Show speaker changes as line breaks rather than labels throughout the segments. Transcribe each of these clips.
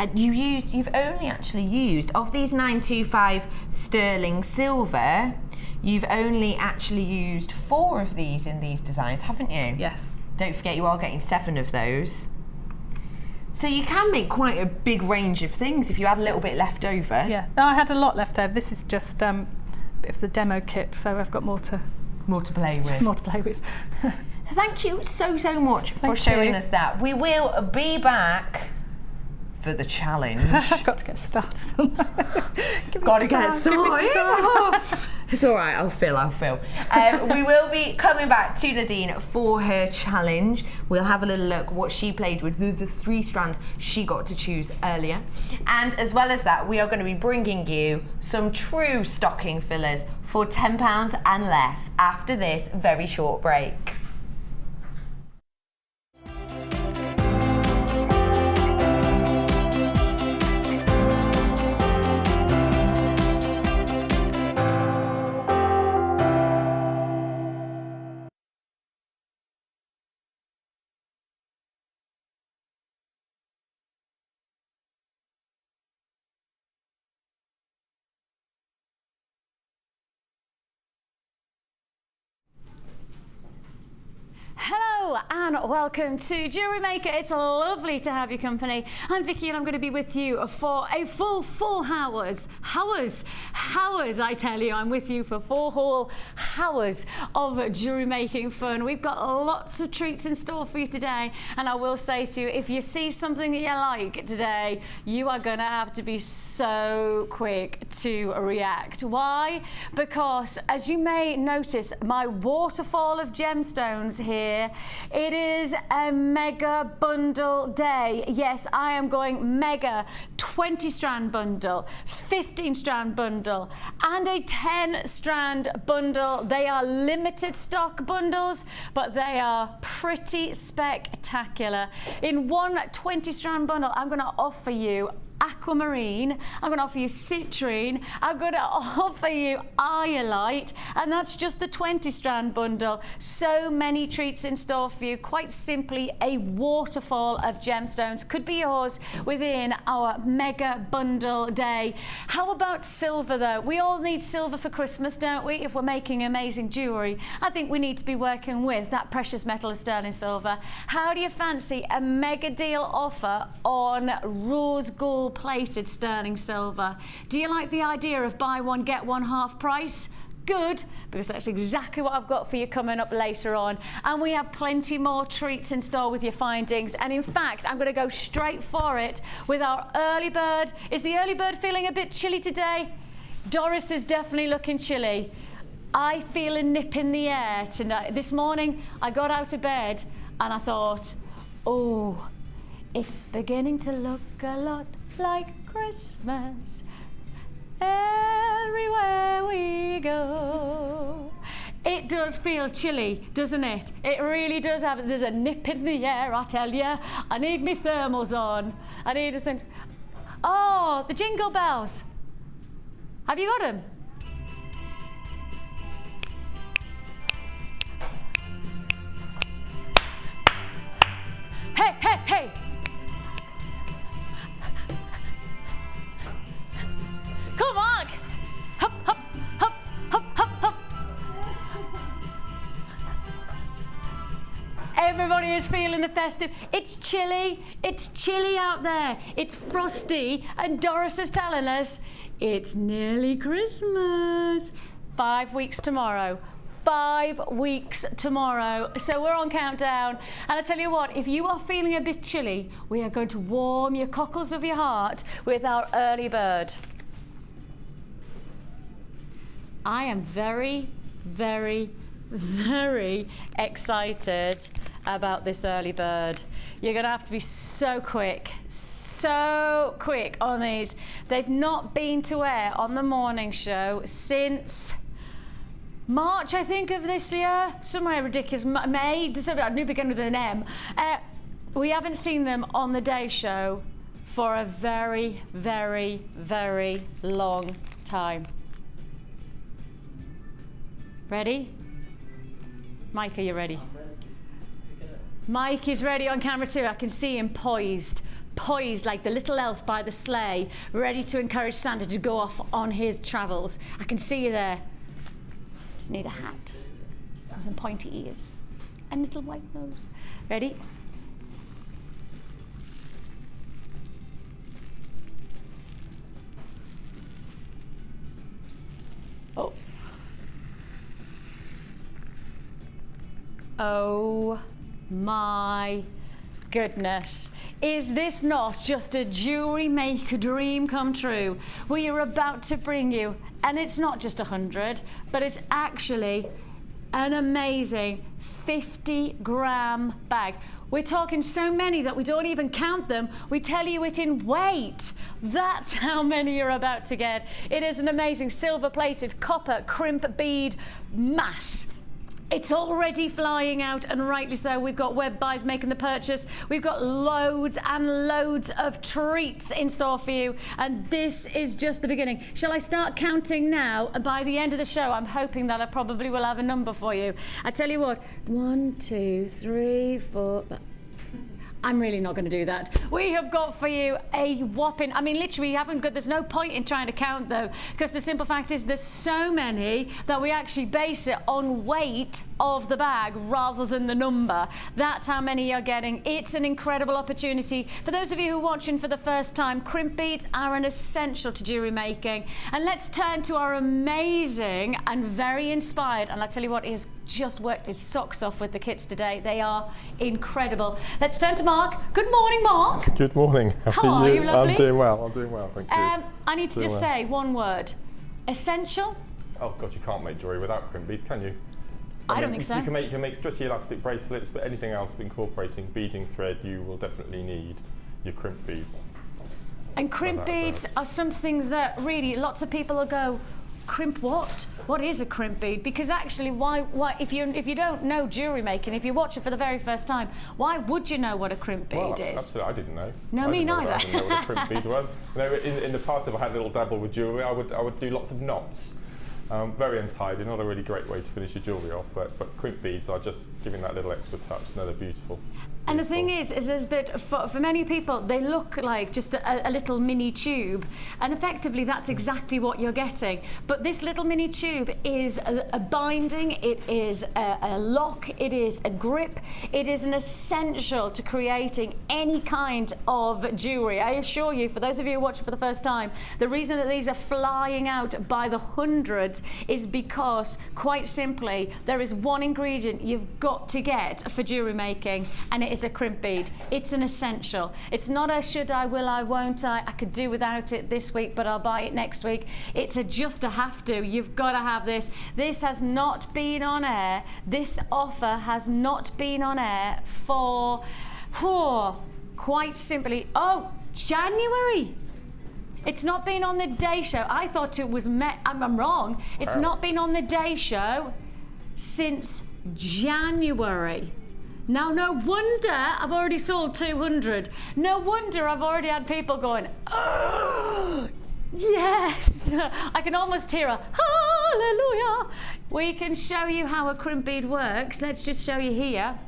And you've only actually used, of these 925 sterling silver, you've only actually used 4 of these in these designs, haven't you?
Yes.
Don't forget you are getting 7 of those. So you can make quite a big range of things if you had a little bit left over.
Yeah, no, I had a lot left over. This is just a bit of the demo kit, so I've got more to
play with.
More to play with.
Thank you so much for showing us that. We will be back for the challenge.
I've got to get started.
Got to get started. It's all right, I'll fill. We will be coming back to Nadine for her challenge. We'll have a little look what she played with, the 3 strands she got to choose earlier. And as well as that, we are going to be bringing you some true stocking fillers for £10 and less after this very short break.
Hello and welcome to Jewellery Maker. It's lovely to have your company. I'm Vicki and I'm going to be with you for a full 4 hours. Hours, I tell you. I'm with you for 4 whole hours of jewellery making fun. We've got lots of treats in store for you today, and I will say to you, if you see something that you like today, you are going to have to be so quick to react. Why? Because as you may notice, my waterfall of gemstones here, it is a mega bundle day. Yes, I am going mega. 20 strand bundle, 15 strand bundle, and a 10 strand bundle. They are limited stock bundles, but they are pretty spectacular. In one 20 strand bundle, I'm going to offer you aquamarine, I'm going to offer you citrine, I'm going to offer you iolite, and that's just the 20 strand bundle. So many treats in store for you. Quite simply, a waterfall of gemstones could be yours within our mega bundle day. How about silver though? We all need silver for Christmas, don't we? If we're making amazing jewellery, I think we need to be working with that precious metal of sterling silver. How do you fancy a mega deal offer on rose gold plated sterling silver? Do you like the idea of buy one get one half price? Good, because that's exactly what I've got for you coming up later on. And we have plenty more treats in store with your findings. And in fact, I'm going to go straight for it with our early bird. Is the early bird feeling a bit chilly today? Doris is definitely looking chilly. I feel a nip in the air tonight. This morning, I got out of bed and I thought, oh, it's beginning to look a lot like Christmas everywhere we go. It does feel chilly, doesn't it? It really does have, there's a nip in the air, I tell you. I need my thermals on. I need to think, oh, the jingle bells. Have you got them? Hey, hey, hey. Come on! Hop, hop, hop, hop, hop, hop. Everybody is feeling the festive. It's chilly out there. It's frosty, and Doris is telling us it's nearly Christmas. 5 weeks tomorrow. 5 weeks tomorrow. So we're on countdown. And I tell you what, if you are feeling a bit chilly, we are going to warm your cockles of your heart with our early bird. I am very, very, very excited about this early bird. You're going to have to be so quick on these. They've not been to air on the morning show since March, I think, of this year. Somewhere ridiculous. May, December, I knew began with an M. We haven't seen them on the day show for a very, very, very long time. Ready? Mike, are you ready? Mike is ready on camera too. I can see him poised poised like the little elf by the sleigh, ready to encourage Santa to go off on his travels. I can see you there. Just need a hat and some pointy ears and little white nose. Ready? Oh. Oh my goodness. Is this not just a Jewellery Maker dream come true? We are about to bring you, and it's not just 100, but it's actually an amazing 50-gram bag. We're talking so many that we don't even count them. We tell you it in weight. That's how many you're about to get. It is an amazing silver-plated copper crimp bead mass. It's already flying out, and rightly so. We've got web buys making the purchase. We've got loads and loads of treats in store for you, and this is just the beginning. Shall I start counting now? And by the end of the show, I'm hoping that I probably will have a number for you. I tell you what, 1, 2, 3, 4... I'm really not going to do that. We have got for you a whopping, I mean, literally, you haven't got, there's no point in trying to count though, because the simple fact is there's so many that we actually base it on weight of the bag rather than the number. That's how many you're getting. It's an incredible opportunity. For those of you who are watching for the first time, crimp beads are an essential to jewellery making. And let's turn to our amazing and very inspired, and I tell you what, he has just worked his socks off with the kits today. They are incredible. Let's turn to Mark. Good morning, Mark.
Good morning.
How are you, lovely?
I'm doing well, thank you.
I need to just say one word. Essential?
Oh God, you can't make jewellery without crimp beads, can you?
I don't think so.
You can make stretchy elastic bracelets, but anything else incorporating beading thread, you will definitely need your crimp beads.
And crimp beads are something that really lots of people will go, crimp what? What is a crimp bead? Because actually, why if you don't know jewellery making, if you watch it for the very first time, why would you know what a crimp bead is?
Absolutely, I didn't know.
No, me neither.
I didn't know what a crimp bead was. You know, in the past, if I had a little dabble with jewellery, I would do lots of knots. Very untidy, not a really great way to finish your jewellery off, but crimp beads are just giving that little extra touch. No, they're beautiful.
And the thing is that for many people, they look like just a little mini tube, and effectively that's exactly what you're getting. But this little mini tube is a binding, it is a lock, it is a grip, it is an essential to creating any kind of jewellery. I assure you, for those of you who watch it for the first time, the reason that these are flying out by the hundreds is because, quite simply, there is one ingredient you've got to get for jewellery making, and it is a crimp bead. It's an essential. It's not a should I, will I, won't I could do without it this week, but I'll buy it next week. It's a just a have to. You've got to have this. This has not been on air. This offer has not been on air for quite simply, January. It's not been on the day show. I thought it was I'm wrong. It's not been on the day show since January. Now, no wonder I've already sold 200. No wonder I've already had people going, oh, yes. I can almost hear a hallelujah. We can show you how a crimp bead works. Let's just show you here.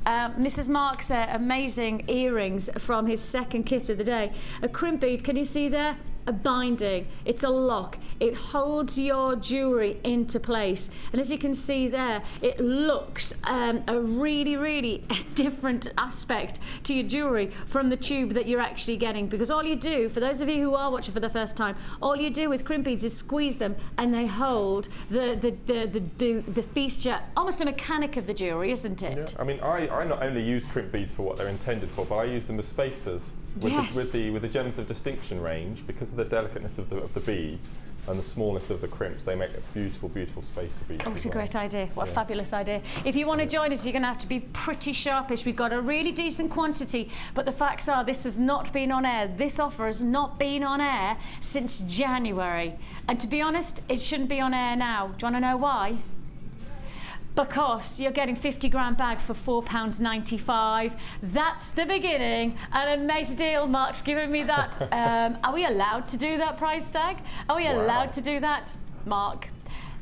Mrs. Mark's amazing earrings from his second kit of the day. A crimp bead, can you see there? A binding, it's a lock, it holds your jewellery into place, and as you can see there, it looks a really different aspect to your jewellery from the tube that you're actually getting, because all you do, for those of you who are watching for the first time, all you do with crimp beads is squeeze them and they hold the feature, almost a mechanic of the jewellery, isn't it?
Yeah, I mean, I not only use crimp beads for what they're intended for, but I use them as spacers. With the Gems of Distinction range, because of the delicateness of the beads and the smallness of the crimps, they make a beautiful spacer beads.
Oh, it's a great idea. What a fabulous idea. If you want to join us, you're going to have to be pretty sharpish. We've got a really decent quantity, but the facts are this has not been on air. This offer has not been on air since January. And to be honest, it shouldn't be on air now. Do you want to know why? Because you're getting 50-gram bag for £4.95. That's the beginning. An amazing deal. Mark's giving me that. Are we allowed to do that price tag? Are we allowed to do that? Mark,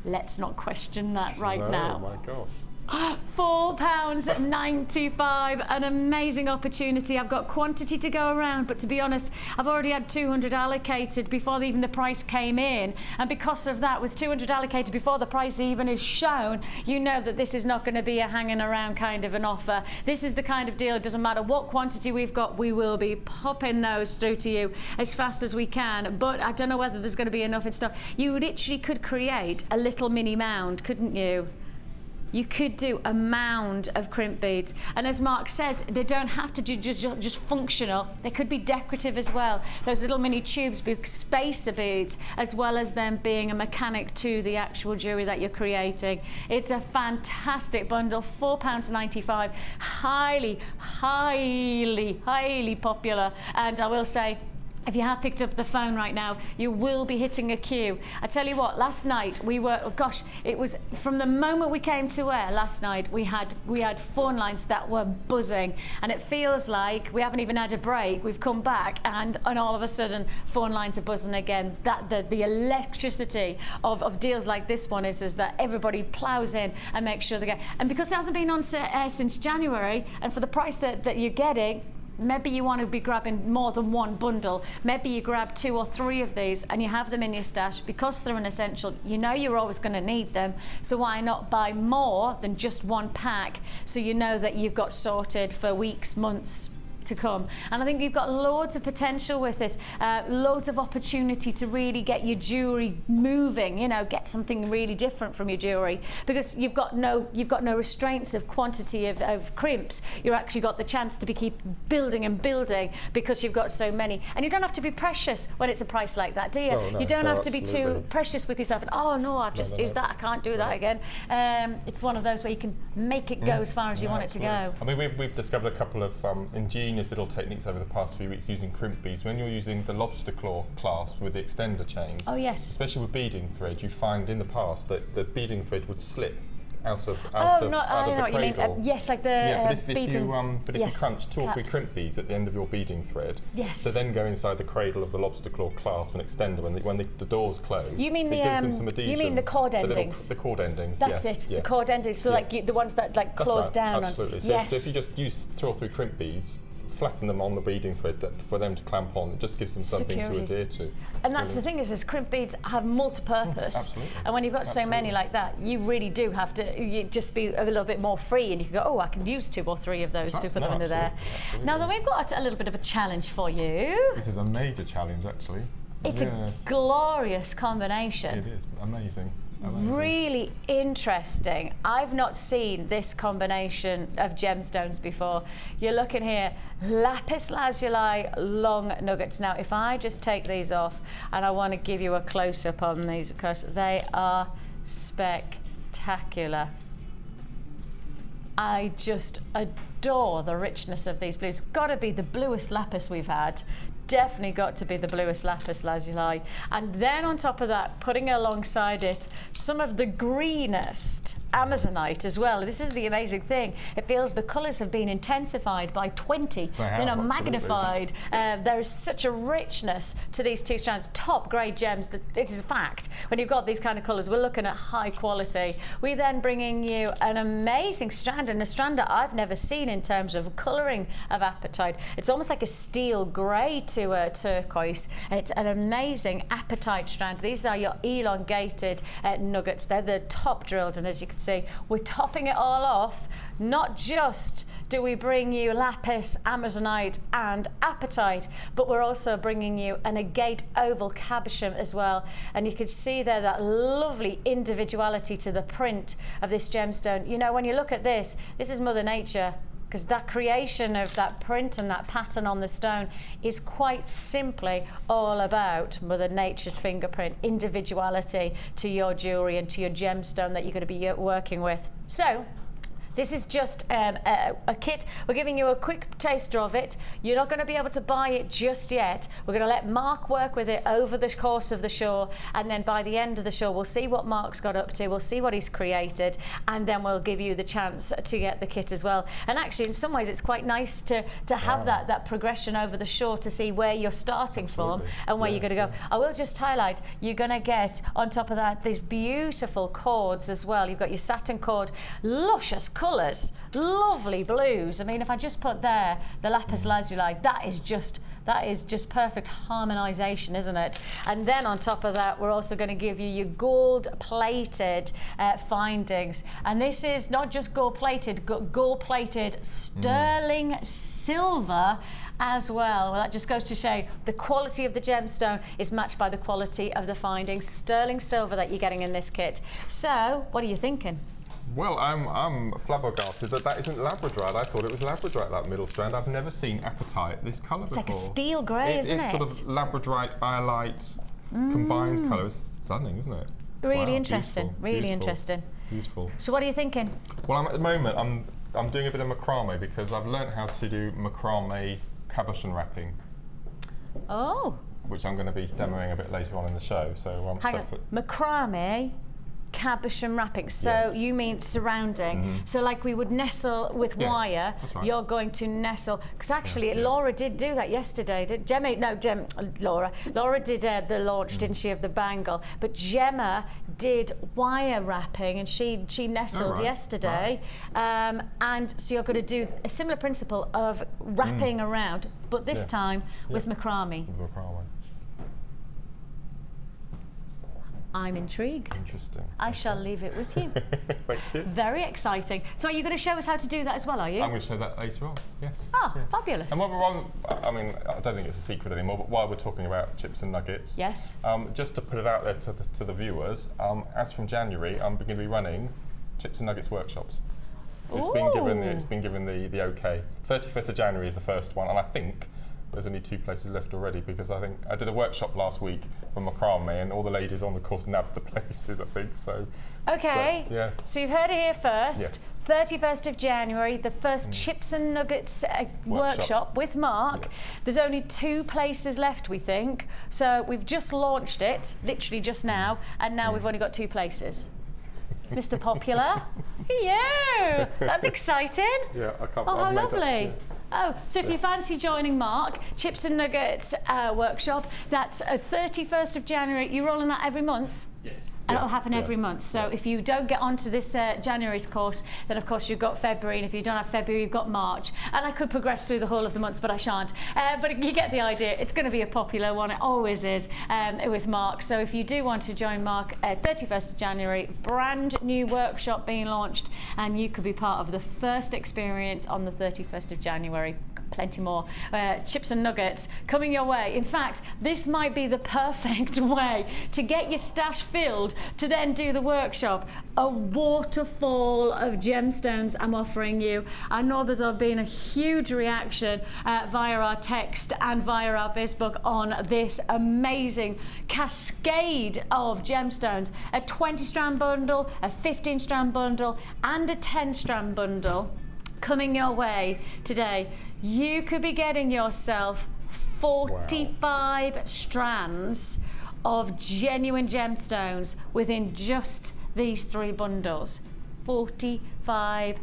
let's not question that right now.
Oh my gosh.
£4.95, an amazing opportunity. I've got quantity to go around, but to be honest, I've already had 200 allocated before even the price came in, and because of that, with 200 allocated before the price even is shown, you know that this is not going to be a hanging around kind of an offer. This is the kind of deal, it doesn't matter what quantity we've got, we will be popping those through to you as fast as we can, but I don't know whether there's going to be enough in stock. You literally could create a little mini mound, couldn't you? You could do a mound of crimp beads, and as Mark says, they don't have to do just functional. They could be decorative as well. Those little mini tubes be spacer beads, as well as them being a mechanic to the actual jewellery that you're creating. It's a fantastic bundle, £4.95, highly, highly, highly popular, and I will say, if you have picked up the phone right now, you will be hitting a queue. I tell you what, last night we were, oh gosh, it was from the moment we came to air last night, we had phone lines that were buzzing, and it feels like we haven't even had a break. We've come back and all of a sudden phone lines are buzzing again. That the electricity of deals like this one is that everybody plows in and makes sure they get, and because it hasn't been on air since January, and for the price that you're getting, maybe you want to be grabbing more than one bundle. Maybe you grab 2 or 3 of these and you have them in your stash because they're an essential. You know you're always going to need them, so why not buy more than just one pack, so you know that you've got sorted for weeks, months to come. And I think you've got loads of potential with this, loads of opportunity to really get your jewellery moving, you know, get something really different from your jewellery, because you've got no restraints of quantity of crimps. You've actually got the chance to keep building and building because you've got so many, and you don't have to be precious when it's a price like that, do you?
No,
you don't have to
absolutely.
be too precious with yourself and, oh no, I've just used that, I can't do that again. It's one of those where you can make it go as far as you want
absolutely.
it to go.
I mean, we've discovered a couple of ingenious little techniques over the past few weeks using crimp beads. When you're using the lobster claw clasp with the extender chains,
Oh yes.
especially with beading thread, you find in the past that the beading thread would slip out of the
what you mean.
cradle.
Yes, like the
but if you crunch 2 or 3 crimp beads at the end of your beading thread,
Yes.
to then go inside the cradle of the lobster claw clasp and extender when the doors close.
You mean
it gives them some
the
adhesion.
cord
The
endings?
the cord endings.
That's it. The cord endings. So like the ones that like
That's
close
right,
down.
absolutely.
On.
So,
Yes.
so if you just use 2 or 3 crimp beads, flatten them on the beading thread for them to clamp on, it just gives them something to
Security.
adhere to.
And that's the thing is crimp beads have multi-purpose.
Absolutely.
And when you've got so many like that, you really do have to just be a little bit more free, and you can go, oh, I can use 2 or 3 of those to put them under there.
Absolutely.
Now then, we've got a little bit of a challenge for you.
This is a major challenge, actually.
It's a glorious combination.
It is amazing. Amazing.
Really interesting. I've not seen this combination of gemstones before. You're looking here, lapis lazuli long nuggets. Now, if I just take these off, and I want to give you a close-up on these because they are spectacular. I just adore the richness of these blues. Got to be the bluest lapis we've had. Definitely got to be the bluest lapis lazuli. And then on top of that, putting alongside it some of the greenest amazonite as well. This is the amazing thing. It feels the colours have been intensified by 20, magnified. There is such a richness to these 2 strands. Top grade gems, this is a fact. When you've got these kind of colours, we're looking at high quality. We then bringing you an amazing strand, and a strand that I've never seen in terms of colouring of apatite. It's almost like a steel grey to a turquoise. It's an amazing apatite strand. These are your elongated nuggets. They're the top drilled, and as you can see, we're topping it all off. Not just do we bring you lapis, amazonite and apatite, but we're also bringing you an agate oval cabochon as well. And you can see there that lovely individuality to the print of this gemstone. You know, when you look at this is Mother Nature, because that creation of that print and that pattern on the stone is quite simply all about Mother Nature's fingerprint, individuality to your jewellery and to your gemstone that you're going to be working with. So This is just a kit. We're giving you a quick taster of it. You're not going to be able to buy it just yet. We're going to let Mark work with it over the course of the show, and then by the end of the show, we'll see what Mark's got up to. We'll see what he's created, and then we'll give you the chance to get the kit as well. And actually, in some ways, it's quite nice to have that progression over the show to see where you're starting from and where you're going to go. I will just highlight, you're going to get, on top of that, these beautiful cords as well. You've got your satin cord, luscious colours, lovely blues. I mean, if I just put there the lapis lazuli, that is just perfect harmonisation, isn't it? And then on top of that, we're also going to give you your gold-plated findings. And this is not just gold-plated, gold-plated sterling silver as well. Well, that just goes to show the quality of the gemstone is matched by the quality of the findings. Sterling silver that you're getting in this kit. So, what are you thinking?
Well, I'm flabbergasted that isn't Labradorite. I thought it was Labradorite, that middle strand. I've never seen apatite this colour before.
It's like a steel grey, isn't it?
It's sort of Labradorite, iolite combined colour. It's stunning, isn't it?
Really interesting.
Beautiful,
really
beautiful,
interesting.
Beautiful.
So what are you thinking?
Well, at the moment, I'm doing a bit of macrame because I've learnt how to do macrame cabochon wrapping.
Oh.
Which I'm going to be demoing a bit later on in the show. So,
hang on. Macrame cabochon wrapping. So
yes.
you mean surrounding. So like we would nestle with wire,
right.
You're going to nestle. Because actually Laura did do that yesterday. Laura did the launch, didn't she, of the bangle. But Gemma did wire wrapping and she nestled yesterday.
Right.
And so you're going to do a similar principle of wrapping around, but this time with macrame.
With macrame.
I'm intrigued.
Interesting.
I shall leave it with you.
Thank you.
Very exciting. So are you going to show us how to do that as well, are you?
I'm going to show that later on, yes.
Oh, fabulous.
And while we're on, I mean, I don't think it's a secret anymore, but while we're talking about chips and nuggets,
yes.
Just to put it out there to the viewers, as from January, I'm going to be running chips and nuggets workshops. It's been given the okay. 31st of January is the first one, and I think there's only 2 places left already because I think I did a workshop last week for macrame and all the ladies on the course nabbed the places, I think, so.
Okay,
but, yeah.
So you've heard it here first.
Yes.
31st of January, the first Chips and Nuggets workshop with Mark.
Yeah.
There's only 2 places left, we think. So we've just launched it, literally just now, and now we've only got 2 places. Mr. Popular. Yeah, that's exciting.
Yeah, I can't.
Oh, how lovely.
Yeah.
Oh, so if you fancy joining Mark, Chips and Nuggets workshop, that's 31st of January. You're rolling that every month?
Yes.
And it'll happen every month. So if you don't get onto this January's course, then of course you've got February, and if you don't have February, you've got March. And I could progress through the whole of the months, but I shan't. But you get the idea. It's going to be a popular one. It always is with Mark. So if you do want to join Mark, 31st of January, brand new workshop being launched, and you could be part of the first experience on the 31st of January. Plenty more chips and nuggets coming your way. In fact, this might be the perfect way to get your stash filled to then do the workshop. A waterfall of gemstones I'm offering you. I know there's been a huge reaction via our text and via our Facebook on this amazing cascade of gemstones. A 20-strand bundle, a 15-strand bundle, and a 10-strand bundle coming your way today. You could be getting yourself 45 strands of genuine gemstones within just these 3 bundles. 45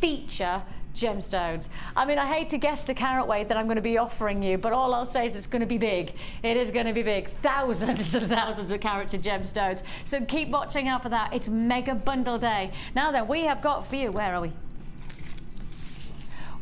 feature gemstones. I mean, I hate to guess the carat weight that I'm going to be offering you, but all I'll say is it's going to be big. It is going to be big. Thousands and thousands of carats of gemstones. So keep watching out for that. It's Mega Bundle Day. Now then, we have got for you, where are we?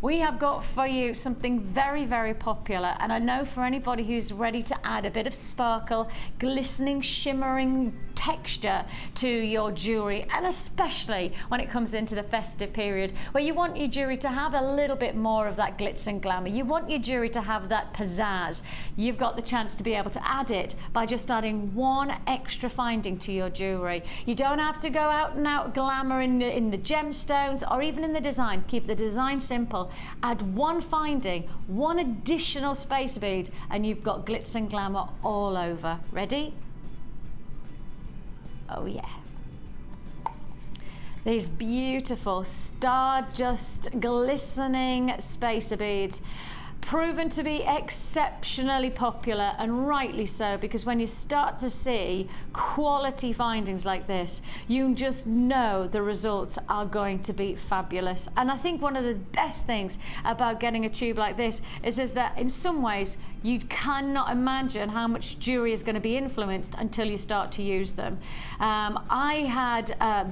We have got for you something very, very popular, and I know for anybody who's ready to add a bit of sparkle, glistening, shimmering texture to your jewellery, and especially when it comes into the festive period where you want your jewellery to have a little bit more of that glitz and glamour. You want your jewellery to have that pizzazz. You've got the chance to be able to add it by just adding 1 extra finding to your jewellery. You don't have to go out and out glamour in the gemstones or even in the design. Keep the design simple. Add 1 finding, 1 additional space bead, and you've got glitz and glamour all over. Ready? Oh yeah. These beautiful Stardust glistening spacer beads. Proven to be exceptionally popular, and rightly so, because when you start to see quality findings like this, you just know the results are going to be fabulous. And I think one of the best things about getting a tube like this is that in some ways you cannot imagine how much jewelry is going to be influenced until you start to use them. I had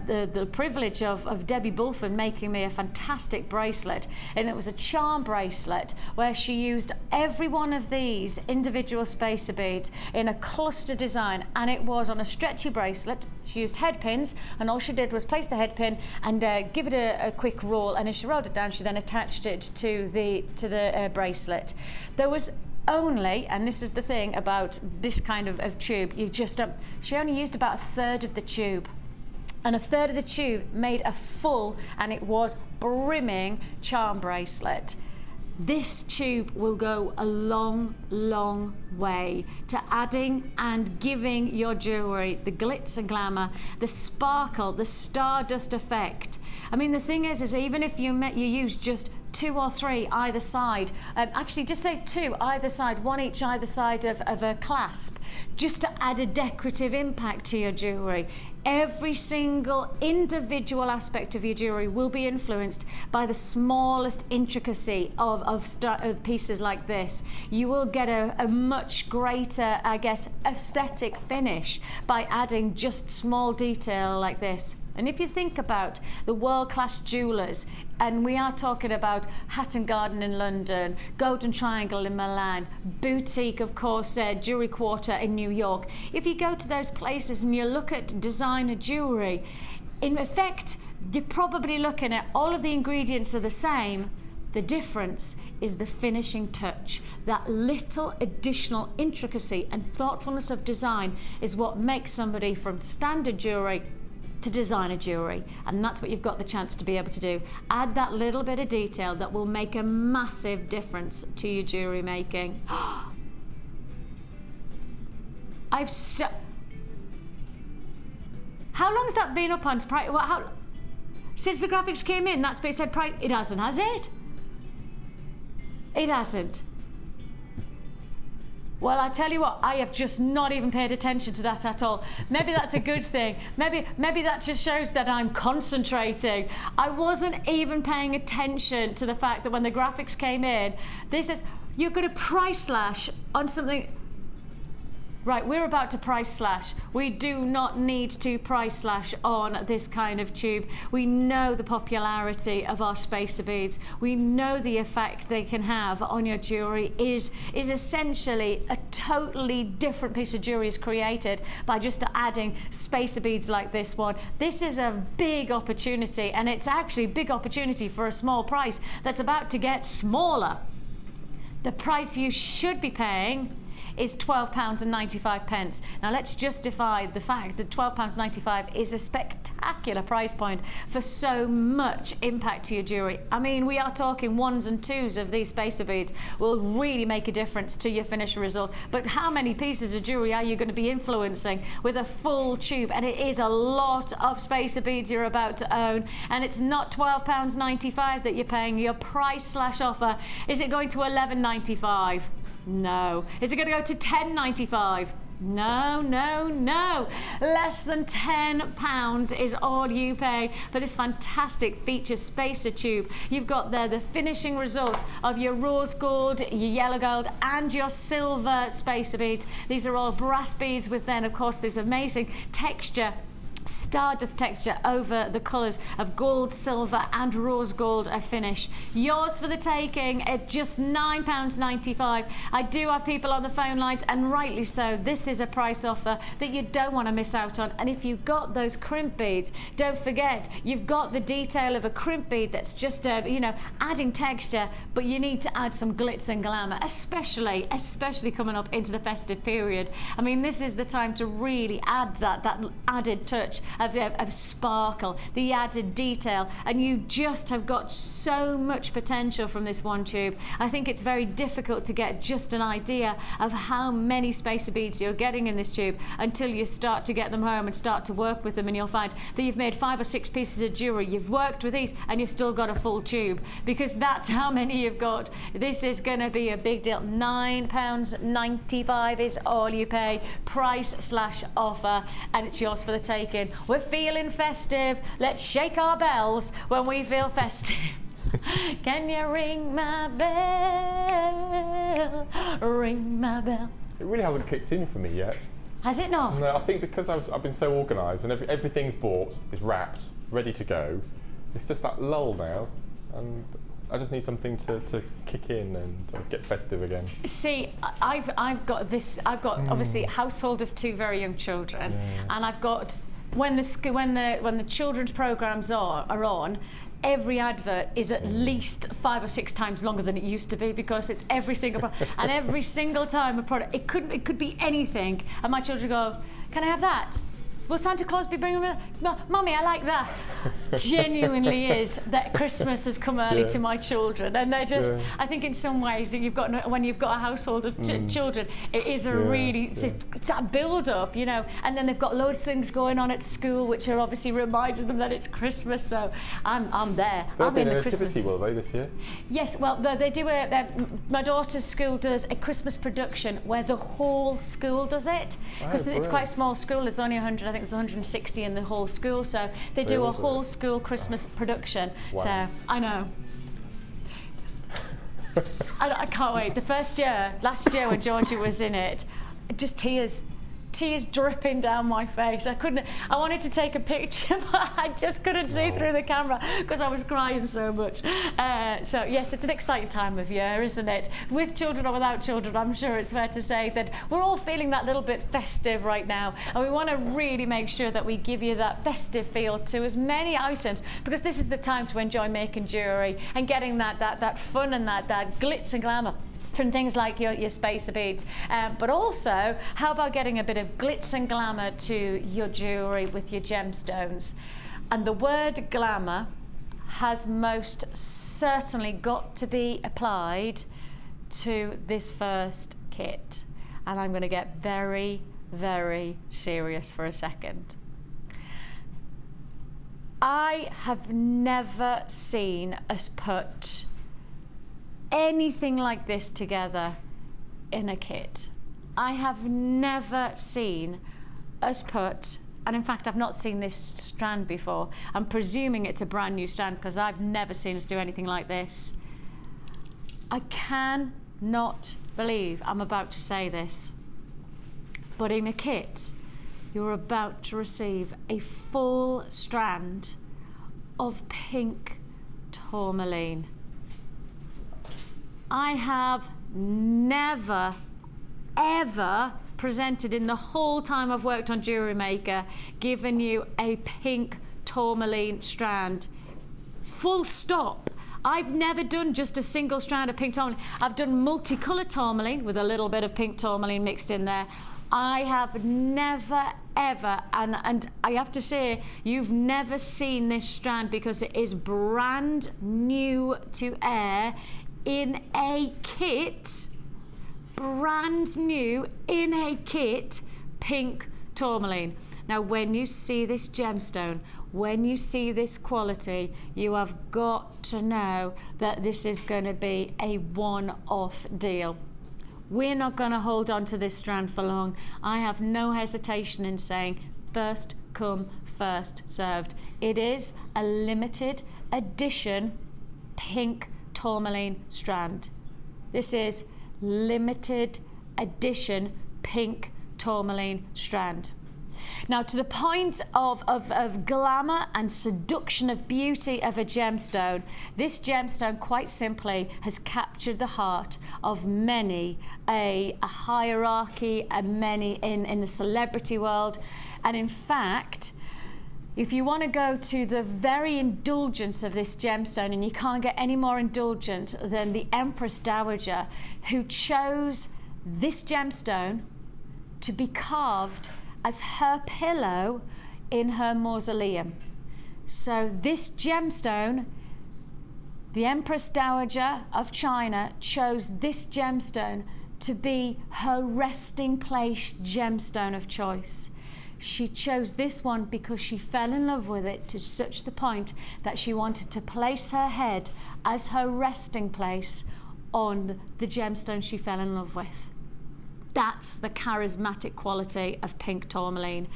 the privilege of Debbie Bulford making me a fantastic bracelet, and it was a charm bracelet where she used every one of these individual spacer beads in a cluster design, and it was on a stretchy bracelet. She used head pins, and all she did was place the head pin and give it a quick roll, and as she rolled it down, she then attached it to the bracelet. There was only, and this is the thing about this kind of tube, she only used about a third of the tube, and a third of the tube made a full, and it was brimming charm bracelet. This tube will go a long, long way to adding and giving your jewellery the glitz and glamour, the sparkle, the stardust effect. I mean, the thing is even if you use just 2 or 3 either side, actually just say 2 either side, 1 each either side of a clasp, just to add a decorative impact to your jewellery. Every single individual aspect of your jewellery will be influenced by the smallest intricacy of pieces like this. You will get a much greater, I guess, aesthetic finish by adding just small detail like this. And if you think about the world-class jewellers, and we are talking about Hatton Garden in London, Golden Triangle in Milan, Boutique, of course, Jewelry Quarter in New York. If you go to those places and you look at designer jewellery, in effect, you're probably looking at all of the ingredients are the same. The difference is the finishing touch. That little additional intricacy and thoughtfulness of design is what makes somebody from standard jewellery to designer jewellery, and that's what you've got the chance to be able to do. Add that little bit of detail that will make a massive difference to your jewellery making. How long has that been up on price? Since the graphics came in, that's been said price. It hasn't, has it? It hasn't. Well, I tell you what, I have just not even paid attention to that at all. Maybe that's a good thing. Maybe that just shows that I'm concentrating. I wasn't even paying attention to the fact that when the graphics came in, this is, you're going to price slash on something. Right, we're about to price slash. We do not need to price slash on this kind of tube. We know the popularity of our spacer beads. We know the effect they can have on your jewellery is essentially a totally different piece of jewellery is created by just adding spacer beads like this one. This is a big opportunity, and it's actually a big opportunity for a small price that's about to get smaller. The price you should be paying is £12.95. Now let's justify the fact that £12.95 is a spectacular price point for so much impact to your jewellery. I mean, we are talking 1s and 2s of these spacer beads will really make a difference to your finished result. But how many pieces of jewellery are you going to be influencing with a full tube? And it is a lot of spacer beads you're about to own, and it's not £12.95 that you're paying. Your price slash offer, is it going to £11.95? No. Is it going to go to £10.95? No, no, no. Less than £10 is all you pay for this fantastic feature spacer tube. You've got there the finishing results of your rose gold, your yellow gold, and your silver spacer beads. These are all brass beads with then, of course, this amazing texture, stardust texture over the colours of gold, silver and rose gold finish. Yours for the taking at just £9.95. I do have people on the phone lines, and rightly so. This is a price offer that you don't want to miss out on. And if you've got those crimp beads, don't forget you've got the detail of a crimp bead that's just adding texture, but you need to add some glitz and glamour, especially coming up into the festive period. I mean, this is the time to really add that added touch of sparkle, the added detail, and you just have got so much potential from this one tube. I think it's very difficult to get just an idea of how many spacer beads you're getting in this tube until you start to get them home and start to work with them, and you'll find that you've made 5 or 6 pieces of jewellery, you've worked with these, and you've still got a full tube, because that's how many you've got. This is going to be a big deal. £9.95 is all you pay, price/offer, and it's yours for the taking. We're feeling festive. Let's shake our bells when we feel festive. Can you ring my bell? Ring my bell.
It really hasn't kicked in for me yet.
Has it not?
No, I think because I've been so organised and everything's bought, is wrapped, ready to go. It's just that lull now, and I just need something to kick in and get festive again.
See, I've got obviously a household of 2 very young children, and I've got when the children's programmes are on. Every advert is at least 5 or 6 times longer than it used to be, because it's every single and every single time a product, it could be anything, and my children go, "Can I have that? Will Santa Claus be bringing me?" No, Mummy, I like that. Genuinely is that Christmas has come early to my children, and they're just. I think in some ways that when you've got a household of children, it is a really that build up, you know. And then they've got loads of things going on at school, which are obviously reminding them that it's Christmas. So I'm there.
They'll be
in
in
the
a
Christmas.
nativity, will they, this year?
Yes, well, they do my daughter's school does a Christmas production where the whole school does it, because it's quite a small school. There's only 100, I think there's 160 in the whole school, so they do a whole school Christmas production.
Wow.
So I know. I can't wait. The last year when Georgie was in it, just tears dripping down my face. I wanted to take a picture, but I just couldn't see through the camera because I was crying so much. So yes, it's an exciting time of year, isn't it? With children or without children, I'm sure it's fair to say that we're all feeling that little bit festive right now, and we want to really make sure that we give you that festive feel to as many items, because this is the time to enjoy making jewellery and getting that fun and that glitz and glamour from things like your spacer beads, but also how about getting a bit of glitz and glamour to your jewellery with your gemstones. And the word glamour has most certainly got to be applied to this first kit, and I'm going to get very, very serious for a second. I have never seen us put anything like this together in a kit. I have never seen us put, and in fact I've not seen this strand before. I'm presuming it's a brand new strand because I've never seen us do anything like this. I cannot believe I'm about to say this, but in a kit you're about to receive a full strand of pink tourmaline. I have never, ever presented in the whole time I've worked on Jewellery Maker, given you a pink tourmaline strand. Full stop. I've never done just a single strand of pink tourmaline. I've done multicoloured tourmaline with a little bit of pink tourmaline mixed in there. I have never, ever, and I have to say, you've never seen this strand because it is brand new to air in a kit, brand new in a kit, pink tourmaline. Now when you see this gemstone, when you see this quality, you have got to know that this is going to be a one-off deal. We're not going to hold on to this strand for long. I have no hesitation in saying first come, first served. It is a limited edition pink tourmaline strand. This is limited edition pink tourmaline strand. Now, to the point of glamour and seduction of beauty of a gemstone, this gemstone quite simply has captured the heart of many, a hierarchy, and many in the celebrity world. And in fact, if you want to go to the very indulgence of this gemstone, and you can't get any more indulgent than the Empress Dowager, who chose this gemstone to be carved as her pillow in her mausoleum. So this gemstone, the Empress Dowager of China chose this gemstone to be her resting place gemstone of choice. She chose this one because she fell in love with it to such the point that she wanted to place her head as her resting place on the gemstone she fell in love with. That's the charismatic quality of pink tourmaline.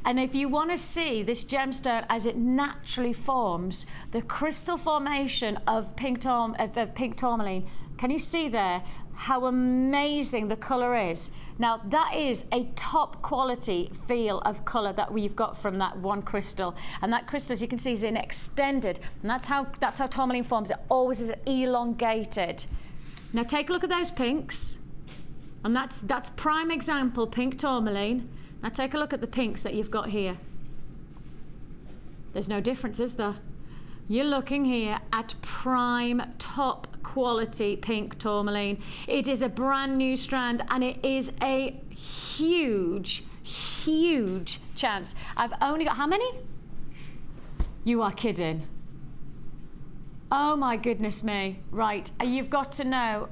And if you want to see this gemstone as it naturally forms, the crystal formation of pink tourmaline, can you see there how amazing the colour is? Now that is a top quality feel of colour that we've got from that one crystal, and that crystal, as you can see, is extended, and that's how tourmaline forms. It always is elongated. Now take a look at those pinks, and that's prime example pink tourmaline. Now take a look at the pinks that you've got here. There's no difference, is there? You're looking here at prime top quality pink tourmaline. It is a brand new strand, and it is a huge, huge chance. I've only got, how many? You are kidding. Oh my goodness me. Right, you've got to know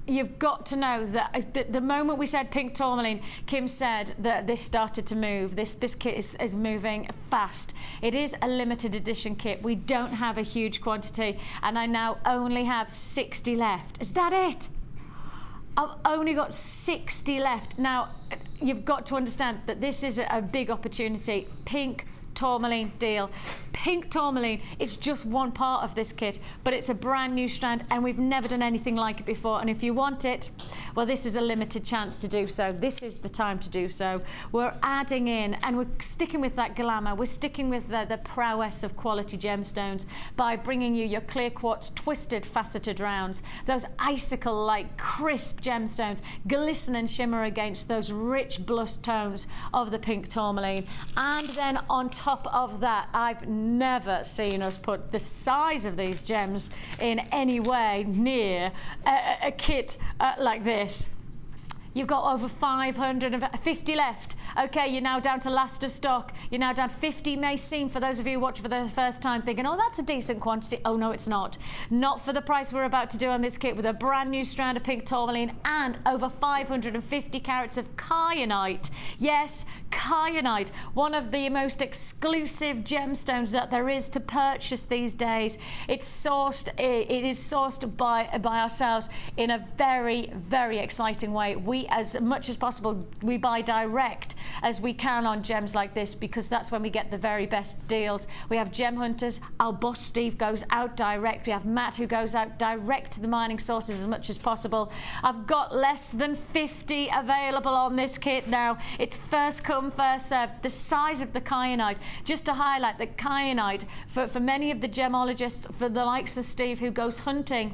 that the moment we said pink tourmaline, Kim said that this started to move. This kit is moving fast. It is a limited edition kit. We don't have a huge quantity, and I now only have 60 left. Is that it? I've only got 60 left. Now, you've got to understand that this is a big opportunity. Pink tourmaline deal. Pink tourmaline is just one part of this kit, but it's a brand new strand, and we've never done anything like it before. And if you want it, well, this is a limited chance to do so. This is the time to do so. We're adding in, and we're sticking with that glamour. We're sticking with the prowess of quality gemstones by bringing you your clear quartz twisted faceted rounds, those icicle-like crisp gemstones, glisten and shimmer against those rich blush tones of the pink tourmaline. And then on top of that, I've never seen us put the size of these gems in any way near a kit like this. You've got over 550 left. Okay, you're now down to last of stock. You're now down 50 may seem, for those of you watching for the first time, thinking, oh, that's a decent quantity. Oh, no, it's not. Not for the price we're about to do on this kit, with a brand new strand of pink tourmaline and over 550 carats of Cianite. Yes, Cianite, one of the most exclusive gemstones that there is to purchase these days. It is sourced by ourselves in a very, very exciting way. We, as much as possible, we buy direct as we can on gems like this, because that's when we get the very best deals. We have gem hunters. Our boss Steve goes out direct. We have Matt, who goes out direct to the mining sources as much as possible. I've got less than 50 available on this kit now. It's first come, first served. The size of the Cianite, just to highlight that Cianite, for many of the gemologists, for the likes of Steve, who goes hunting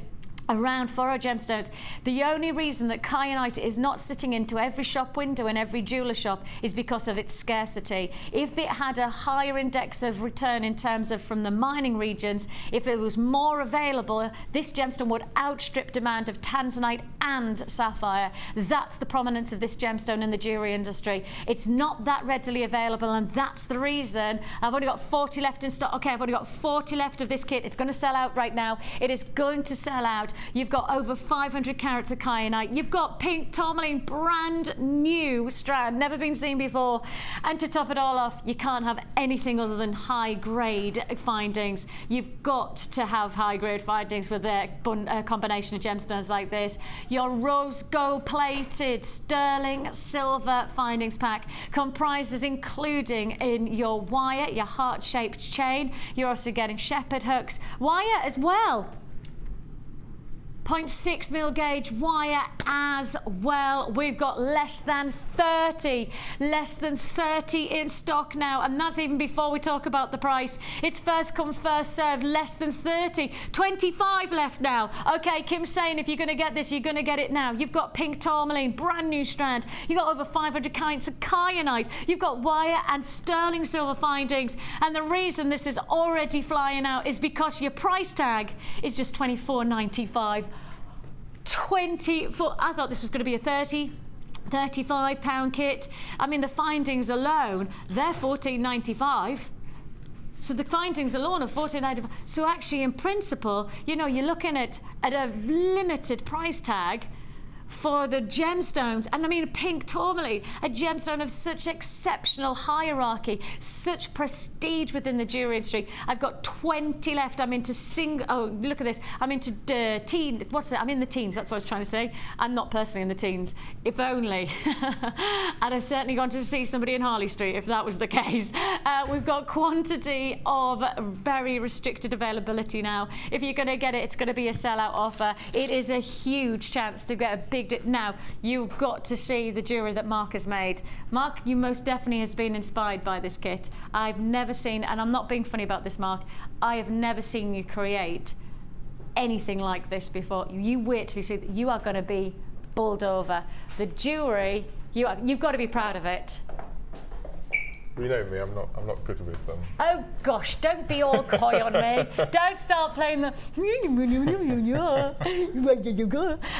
around for our gemstones, the only reason that Cianite is not sitting into every shop window in every jeweler shop is because of its scarcity. If it had a higher index of return in terms of from the mining regions, if it was more available, this gemstone would outstrip demand of tanzanite and sapphire. That's the prominence of this gemstone in the jewelry industry. It's not that readily available, and that's the reason. I've only got 40 left in stock. Okay, I've only got 40 left of this kit. It's going to sell out right now. It is going to sell out. You've got over 500 carats of Cianite. You've got pink tourmaline, brand new strand, never been seen before. And to top it all off, you can't have anything other than high grade findings. You've got to have high grade findings with a combination of gemstones like this. Your rose gold plated sterling silver findings pack comprises, including in your wire, your heart shaped chain. You're also getting shepherd hooks, wire as well. 0.6 mil gauge wire as well. We've got less than 30 in stock now, and that's even before we talk about the price. It's first come, first served, less than 30. 25 left now. Okay, Kim's saying if you're going to get this, you're going to get it now. You've got pink tourmaline, brand new strand. You've got over 500 kinds of Cianite. You've got wire and sterling silver findings, and the reason this is already flying out is because your price tag is just $24.95. 24. I thought this was going to be a 30. £35 kit. I mean, the findings alone, they're £14.95. So the findings alone are £14.95. So actually, in principle, you know, you're looking at a limited price tag for the gemstones. And I mean, a pink tourmaline, a gemstone of such exceptional hierarchy, such prestige within the jewelry industry. I've got 20 left. I'm into oh, look at this. I'm into I'm in the teens, that's what I was trying to say. I'm not personally in the teens, if only. And I've certainly gone to see somebody in Harley Street, if that was the case. We've got quantity of very restricted availability now. If you're going to get it, it's going to be a sellout offer. It is a huge chance to get a big now, you've got to see the jewellery that Mark has made. Mark, you most definitely has been inspired by this kit. I've never seen, and I'm not being funny about this, Mark, I have never seen you create anything like this before. You wait till you see that. You are going to be bowled over. The jewellery, you've got to be proud of it.
You know me, I'm not good with them.
Oh gosh, don't be all coy on me. Don't start playing the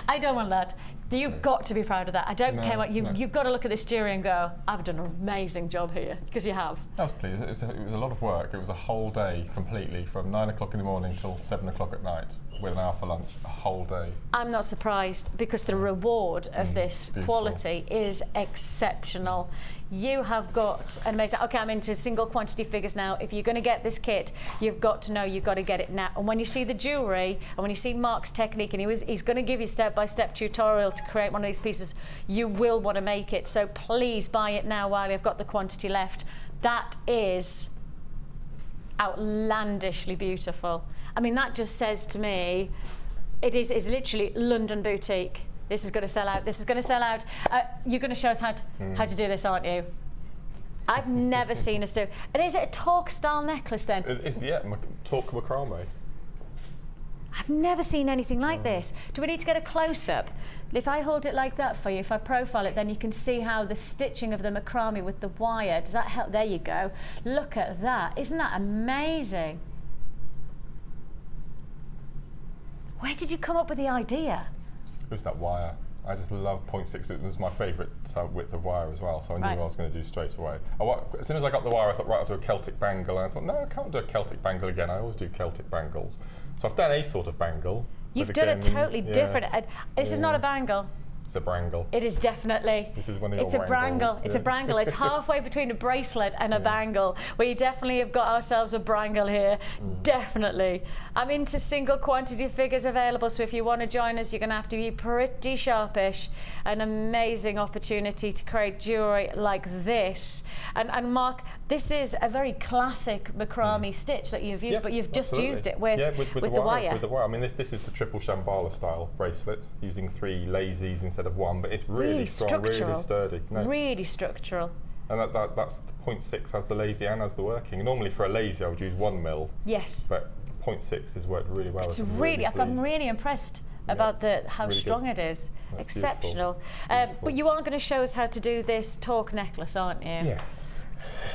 I don't want that. You've got to be proud of that. I don't care what you've got to look at this jewellery and go, I've done an amazing job here, because you have.
I was pleased. It was a lot of work. It was a whole day completely, from 9 o'clock in the morning till 7 o'clock at night, with an hour for lunch, a whole day. I'm
not surprised, because the reward of this quality is exceptional. You have got an amazing, okay, I'm into single quantity figures now. If you're going to get this kit, you've got to know you've got to get it now. And when you see the jewellery, and when you see Mark's technique, and he's going to give you step-by-step tutorial to create one of these pieces, you will want to make it. So please buy it now while you've got the quantity left. That is outlandishly beautiful. I mean, that just says to me, it's literally London boutique. This is going to sell out. This is going to sell out. You're going to show us how to do this, aren't you? I've never seen us do. And is it a torque style necklace then?
It's torque macrame.
I've never seen anything like this. Do we need to get a close-up? If I hold it like that for you, if I profile it, then you can see how the stitching of the macrame with the wire, does that help? There you go. Look at that. Isn't that amazing? Where did you come up with the idea?
It was that wire. I just love 0.6. It was my favourite width of wire as well, so I knew what I was going to do straight away. As soon as I got the wire, I thought, right, I'll do a Celtic bangle. And I thought, no, I can't do a Celtic bangle again. I always do Celtic bangles. So I've done a sort of bangle.
You've done a totally different. This is not a bangle.
It's a brangle.
It is definitely.
This is one of your
It's a brangle. It's a brangle. It's halfway between a bracelet and a bangle. We definitely have got ourselves a brangle here. Definitely. I'm into single quantity figures available, so if you want to join us, you're going to have to be pretty sharpish. An amazing opportunity to create jewellery like this. And Mark, this is a very classic macrame stitch that you've used, but you've just used it with the wire.
With the wire. I mean, this is the triple shambhala style bracelet, using 3 lazies instead of 1, but it's really strong, really sturdy.
Really structural.
And that's the 0.6 has the lazy and has the working. Normally for a lazy I would use 1 mil.
Yes.
But 0.6 has worked really well.
It's really, I'm really impressed about how really strong it is. That's exceptional. But you are going to show us how to do this torque necklace, aren't you?
Yes.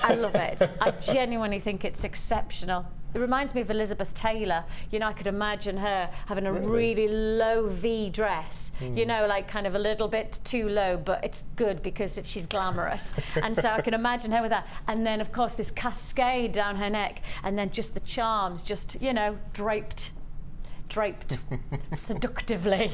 I love it. I genuinely think it's exceptional. It reminds me of Elizabeth Taylor. You know, I could imagine her having a really low V dress, you know, like kind of a little bit too low, but it's good because she's glamorous. And so I can imagine her with that. And then, of course, this cascade down her neck, and then just the charms, just, you know, draped seductively.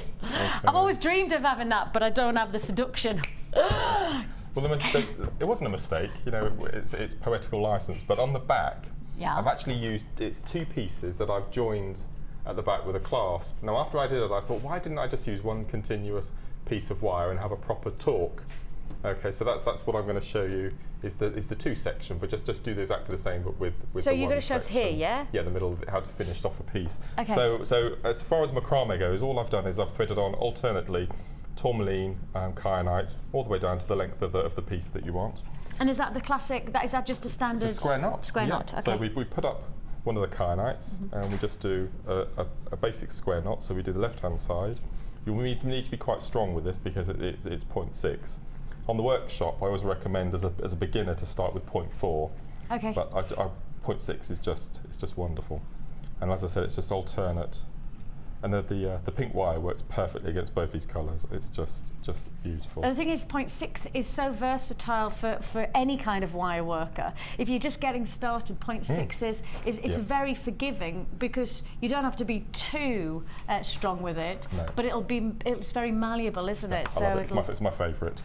I've always dreamed of having that, but I don't have the seduction.
Well, it wasn't a mistake, you know, it's poetical license, but on the back, I've actually used, it's 2 pieces that I've joined at the back with a clasp. Now, after I did it, I thought, why didn't I just use 1 continuous piece of wire and have a proper torque? Okay, so that's what I'm going to show you, is the 2 section, but just do exactly the same, but with
so
the
you're going to show us here, yeah?
Yeah, the middle, how to finish off a piece.
Okay.
So as far as macrame goes, all I've done is I've threaded on alternately Tourmaline and Cianite, all the way down to the length of the piece that you want.
And is that the classic, is that just a standard?
It's a square knot.
Square knot, okay.
So we put up one of the Cianites, and we just do a basic square knot. So we do the left-hand side. You need to be quite strong with this because it's 0.6. On the workshop, I always recommend as a beginner to start with 0.4.
Okay.
But 0.6 is just wonderful. And as I said, it's just alternate And the pink wire works perfectly against both these colours. It's just beautiful.
And the thing is, 0.6 is so versatile for any kind of wire worker. If you're just getting started, 0.6 is very forgiving, because you don't have to be too strong with it.
No.
But it's very malleable, isn't it?
I love it. It's my favourite.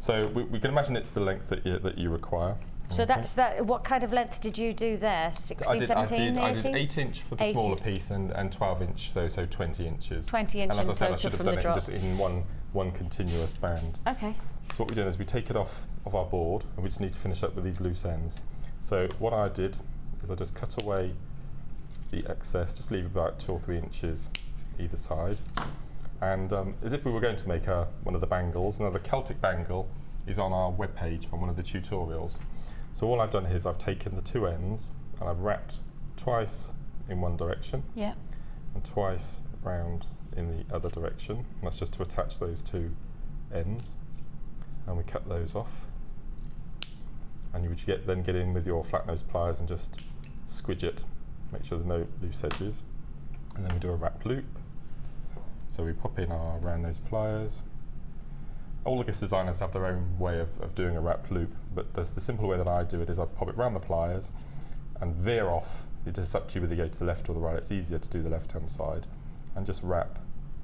So we can imagine it's the length that you require.
So that's that. What kind of length did you do there? 16, 17, 18?
I did 8-inch for the smaller piece and 12-inch, so 20 inches.
20 inches
and as I said, I
total
should have
from
done
the
it
drop.
just in one continuous band.
Okay.
So what we do is we take it off of our board, and we just need to finish up with these loose ends. So what I did is I just cut away the excess, just leave about 2 or 3 inches either side. And as if we were going to make one of the bangles. Now the Celtic bangle is on our webpage on one of the tutorials. So all I've done here is I've taken the 2 ends and I've wrapped twice in one direction, and twice round in the other direction. And that's just to attach those 2 ends. And we cut those off. And you would then get in with your flat nose pliers and just squidge it, make sure there are no loose edges. And then we do a wrap loop. So we pop in our round nose pliers. All the designers have their own way of doing a wrap loop, but the simple way that I do it is I pop it round the pliers and veer off. It's just up to you whether you go to the left or the right. It's easier to do the left-hand side. And just wrap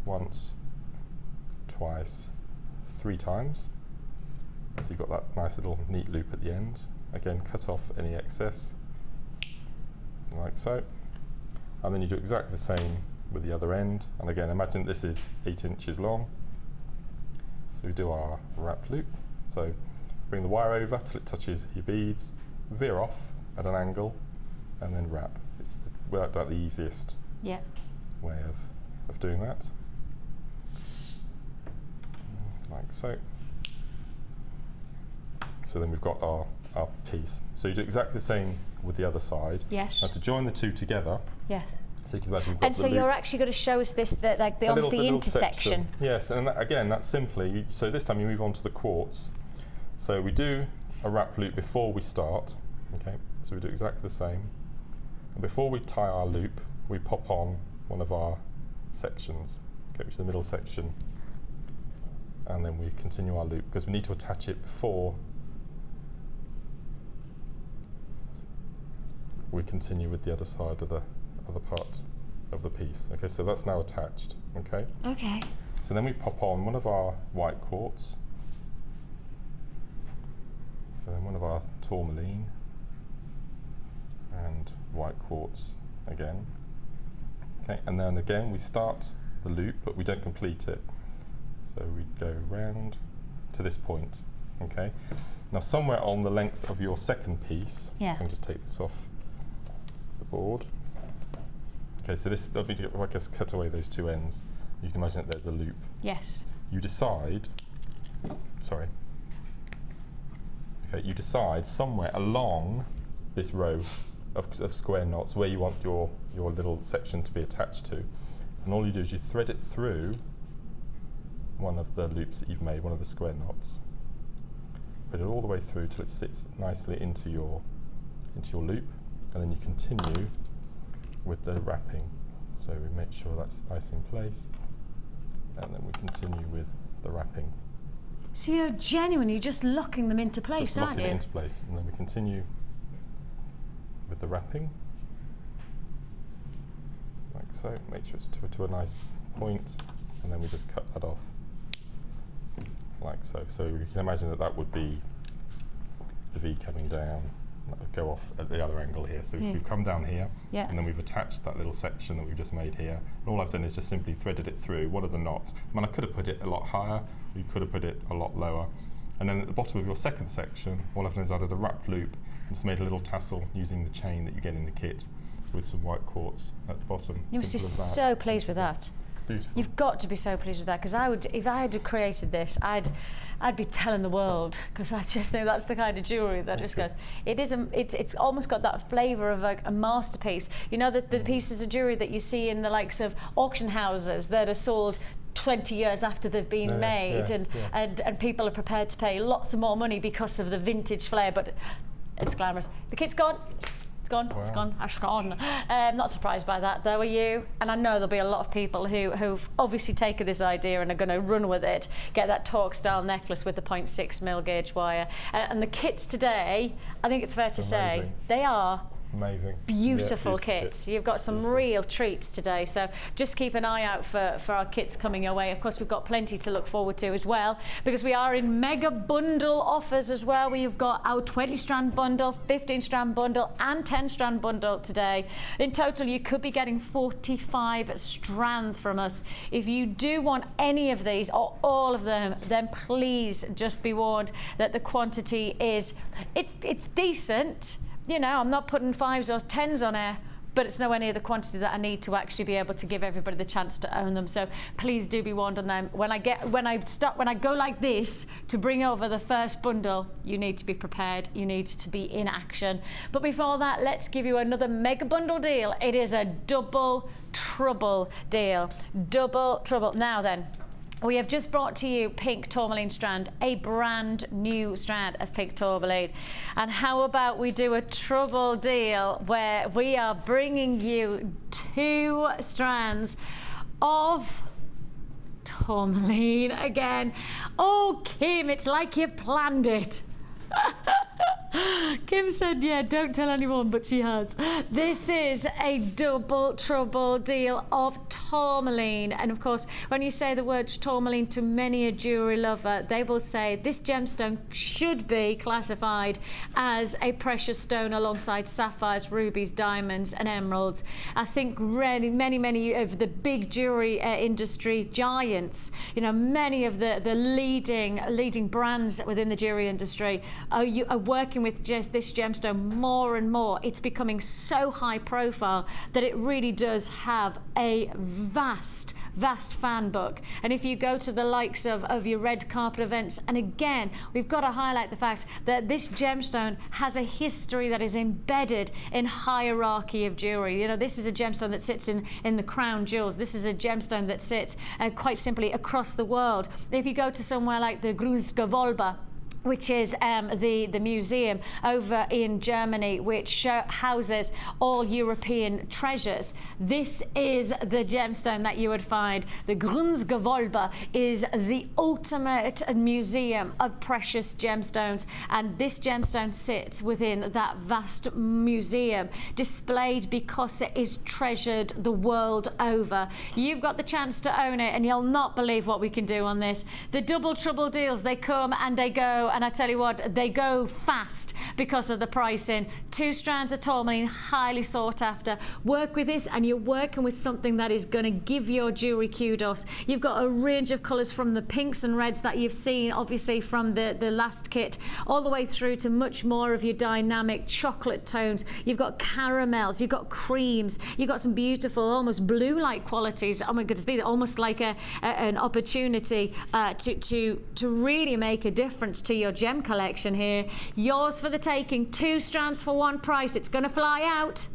once, twice, 3 times. So you've got that nice little neat loop at the end. Again, cut off any excess, like so. And then you do exactly the same with the other end. And again, imagine this is 8 inches long. So we do our wrap loop. So bring the wire over till it touches your beads, veer off at an angle, and then wrap. It's without doubt the easiest way of doing that. Like so. So then we've got our piece. So you do exactly the same with the other side.
Yes.
Now to join the 2 together.
Yes.
So you can imagine we've got
and so you're actually going to show us this, like the intersection.
Yes, and again, that's simply, so this time you move on to the quartz. So we do a wrap loop before we start, okay? So we do exactly the same. And before we tie our loop, we pop on one of our sections, okay, which is the middle section. And then we continue our loop, because we need to attach it before we continue with the other side of the other part of the piece. Okay, so that's now attached. Okay.
Okay.
So then we pop on one of our white quartz, and then one of our tourmaline, and white quartz again. Okay, and then again we start the loop, but we don't complete it. So we go round to this point. Okay. Now somewhere on the length of your second piece, I can just take this off the board. Okay, so this, let me just cut away those 2 ends. You can imagine that there's a loop.
Yes.
You decide, sorry. Okay, you decide somewhere along this row of square knots where you want your little section to be attached to. And all you do is you thread it through one of the loops that you've made, one of the square knots. Put it all the way through till it sits nicely into your loop, and then you continue with the wrapping. So we make sure that's nice in place, and then we continue with the wrapping.
So you're genuinely just locking them into place,
just
aren't you?
Locking it into place, and then we continue with the wrapping, like so. Make sure it's to a nice point, and then we just cut that off, like so. So you can imagine that would be the V coming down. That would go off at the other angle here. So we've come down here, and then we've attached that little section that we've just made here. And all I've done is just simply threaded it through one of the knots. I mean, I could have put it a lot higher, you could have put it a lot lower. And then at the bottom of your second section, all I've done is added a wrap loop and just made a little tassel using the chain that you get in the kit with some white quartz at the bottom.
You must be so pleased with that.
Beautiful.
You've got to be so pleased with that, because I would, if I had created this, I'd be telling the world, because I just think that's the kind of jewellery that just goes. It's almost got that flavour of like a masterpiece. You know, the pieces of jewellery that you see in the likes of auction houses that are sold 20 years after they've been made, and people are prepared to pay lots of more money because of the vintage flair, but it's glamorous. The kit's gone. It's gone.
Wow.
It's gone. It's gone. Not surprised by that, though, are you? And I know there'll be a lot of people who've obviously taken this idea and are going to run with it. Get that torque style necklace with the 0.6 mil gauge wire. And the kits today, I think it's fair to say, they are
amazing.
Beautiful kits. You've got some real treats today, so just keep an eye out for our kits coming your way. Of course, we've got plenty to look forward to as well, because we are in mega bundle offers as well. We've got our 20 strand bundle, 15 strand bundle and 10 strand bundle today. In total, you could be getting 45 strands from us. If you do want any of these or all of them, then please just be warned that the quantity is, it's decent. You know, I'm not putting 5s or 10s on air, but it's nowhere near the quantity that I need to actually be able to give everybody the chance to own them. So please do be warned on them. When I go like this to bring over the first bundle, you need to be prepared. You need to be in action. But before that, let's give you another mega bundle deal. It is a double trouble deal. Double trouble. Now then, we have just brought to you pink tourmaline strand, a brand new strand of pink tourmaline. And how about we do a trouble deal where we are bringing you 2 strands of tourmaline again. Oh, Kim, it's like you planned it. Kim said, yeah, don't tell anyone, but she has. This is a double trouble deal of tourmaline. And of course, when you say the word tourmaline to many a jewellery lover, they will say this gemstone should be classified as a precious stone alongside sapphires, rubies, diamonds and emeralds. I think really many of the big jewellery industry giants, you know, many of the leading brands within the jewellery industry are working with just this gemstone more and more. It's becoming so high profile that it really does have a vast fan book. And if you go to the likes of your red carpet events, and again, we've got to highlight the fact that this gemstone has a history that is embedded in hierarchy of jewelry. You know, this is a gemstone that sits in the crown jewels. This is a gemstone that sits quite simply across the world. If you go to somewhere like the Gewölbe, which is the museum over in Germany, which houses all European treasures. This is the gemstone that you would find. The Gewölbe is the ultimate museum of precious gemstones, and this gemstone sits within that vast museum, displayed because it is treasured the world over. You've got the chance to own it, and you'll not believe what we can do on this. The double trouble deals, they come and they go. And I tell you what, they go fast because of the pricing. 2 strands of tourmaline, highly sought after. Work with this and you're working with something that is going to give your jewellery kudos. You've got a range of colours from the pinks and reds that you've seen, obviously from the last kit, all the way through to much more of your dynamic chocolate tones. You've got caramels, you've got creams, you've got some beautiful, almost blue-like qualities. Oh my goodness, almost like an opportunity to really make a difference to your gem collection here. Yours for the taking. 2 strands for 1 price. It's going to fly out.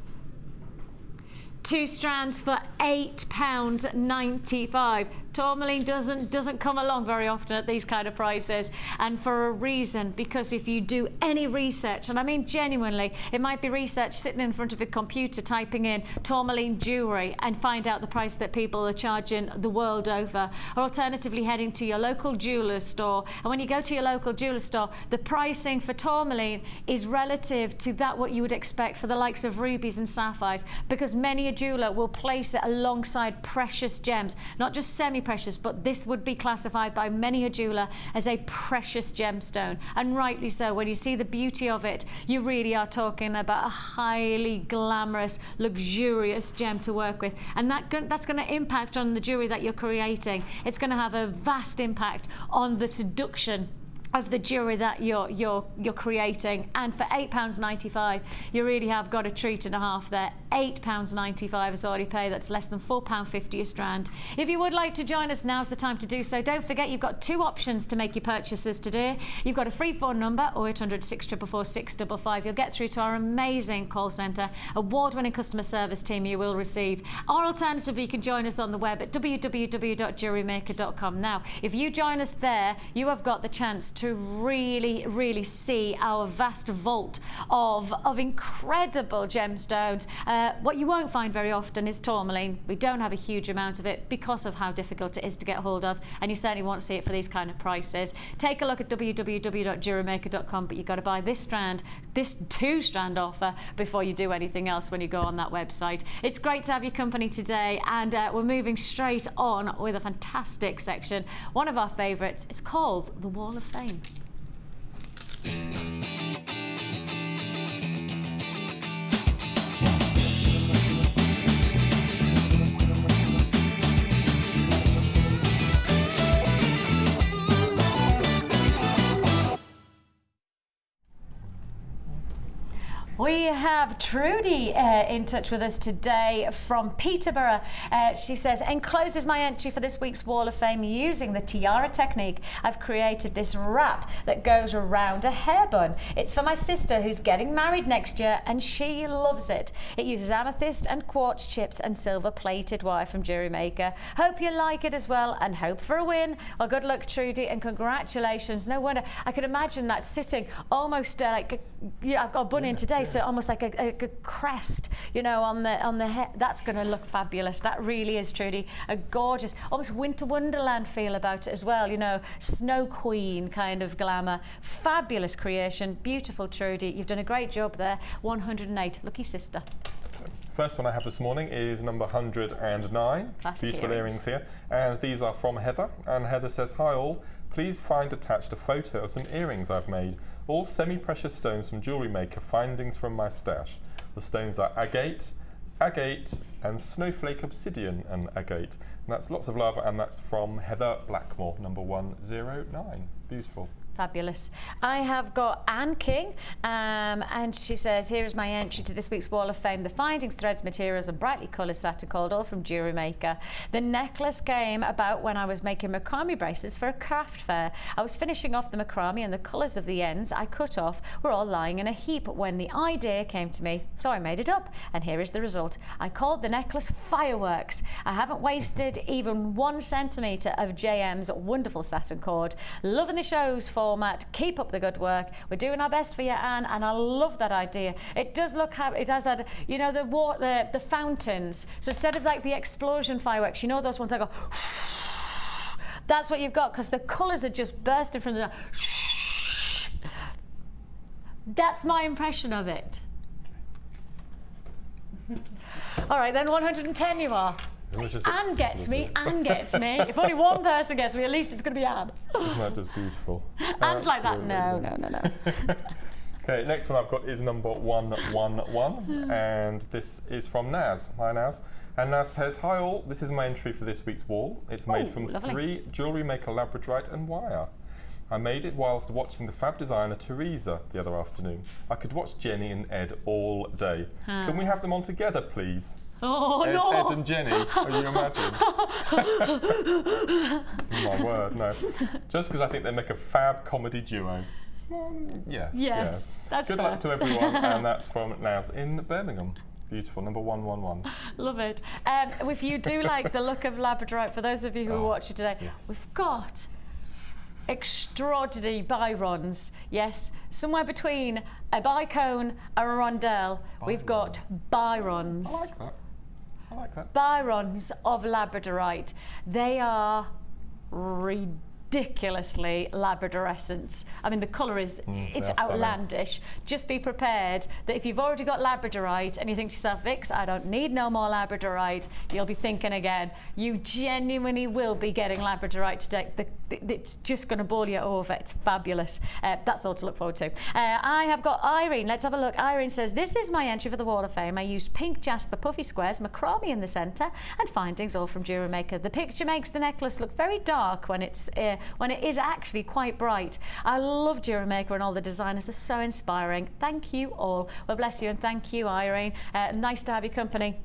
2 strands for £8.95. Tourmaline doesn't come along very often at these kind of prices, and for a reason, because if you do any research, and I mean genuinely, it might be research sitting in front of a computer typing in tourmaline jewellery and find out the price that people are charging the world over, or alternatively heading to your local jeweller's store. And when you go to your local jeweller's store, the pricing for tourmaline is relative to that what you would expect for the likes of rubies and sapphires, because many a jeweller will place it alongside precious gems, not just semi-precious, but this would be classified by many a jeweller as a precious gemstone, and rightly so. When you see the beauty of it, you really are talking about a highly glamorous, luxurious gem to work with, and that's going to impact on the jewelry that you're creating. It's going to have a vast impact on the seduction of the jewellery that you're creating. And for £8.95, you really have got a treat and a half there. £8.95 is all you pay. That's less than £4.50 a strand. If you would like to join us, now's the time to do so. Don't forget, you've got 2 options to make your purchases today. You've got a free phone number, 0800 644 655. You'll get through to our amazing call centre, award-winning customer service team you will receive. Or alternatively, you can join us on the web at www.jewellerymaker.com. Now, if you join us there, you have got the chance to to really see our vast vault of incredible gemstones. What you won't find very often is tourmaline. We don't have a huge amount of it because of how difficult it is to get hold of, and you certainly won't see it for these kind of prices. Take a look at www.JewelleryMaker.com, but you've got to buy this strand, this 2-strand offer before you do anything else when you go on that website. It's great to have your company today, and we're moving straight on with a fantastic section, one of our favourites. It's called the Wall of Fame. We have Trudy in touch with us today from Peterborough. She says, encloses my entry for this week's Wall of Fame using the tiara technique. I've created this wrap that goes around a hair bun. It's for my sister who's getting married next year, and she loves it. It uses amethyst and quartz chips and silver plated wire from Jewellery Maker. Hope you like it as well, and hope for a win. Well, good luck, Trudy, and congratulations. No wonder. I could imagine that sitting almost like, I've got a bun in today, so almost like a crest, you know, on the head. That's going to look fabulous. That really is, Trudy, a gorgeous, almost winter wonderland feel about it as well, you know, snow queen kind of glamour. Fabulous creation, beautiful, Trudy. You've done a great job there. 108, lucky sister.
First one I have this morning is number 109.
Classic
Beautiful earrings here, and these are from Heather. And Heather says, "Hi all, please find attached a photo of some earrings I've made. All semi-precious stones from Jewellery Maker, findings from my stash. The stones are agate, and snowflake obsidian and agate." And that's lots of love, and that's from Heather Blackmore, number 109. Beautiful.
Fabulous. I have got Anne King, and she says, here is my entry to this week's Wall of Fame. The findings, threads, materials and brightly coloured satin cord, all from Jewellery Maker. The necklace came about when I was making macrame bracelets for a craft fair. I was finishing off the macrame, and the colours of the ends I cut off were all lying in a heap when the idea came to me. So I made it up, and here is the result. I called the necklace Fireworks. I haven't wasted even 1 centimetre of JM's wonderful satin cord. Loving the show's format. Keep up the good work. We're doing our best for you, Anne, and I love that idea. It does look, it has that, you know, the fountains. So instead of like the explosion fireworks, you know those ones that go, that's what you've got, because the colours are just bursting from the, that's my impression of it. All right, then 110 you are. Anne gets me, Anne gets me. If only one person gets me, at least it's going to be Anne.
Isn't that just beautiful?
Anne's like that. No.
Okay, next one I've got is number 111, and this is from Naz. Hi, Naz. And Naz says, "Hi all, this is my entry for this week's wall. It's made from
lovely.
3 Jewellery Maker Labradorite and wire. I made it whilst watching the fab designer Teresa the other afternoon. I could watch Jenny and Ed all day. Can we have them on together, please?"
Oh, no!
Ed and Jenny, can you imagine? My word, no. Just because I think they make a fab comedy duo. Yes.
That's
good
fair.
luck to everyone, and that's from Naz in Birmingham. Beautiful, number 111.
Love it. If you do like the look of Labradorite, for those of you who are watching today, we've got extraordinary byrons. Yes, somewhere between a bicone and a rondelle, we've got byrons.
I like that.
Byrons of Labradorite. They are ridiculously Labradorescent. I mean, the colour is, it's outlandish. Stunning. Just be prepared that if you've already got Labradorite and you think to yourself, Vix, I don't need no more Labradorite, you'll be thinking again. You genuinely will be getting Labradorite today. It's just going to bowl you over. It's fabulous. That's all to look forward to. I have got Irene. Let's have a look. Irene says, this is my entry for the Wall of Fame. I used pink jasper puffy squares, macrame in the centre, and findings all from Jewellery Maker. The picture makes the necklace look very dark when it is actually quite bright. I love Jewellery Maker, and all the designers are so inspiring. Thank you all. Well, bless you, and thank you, Irene. Nice to have your company.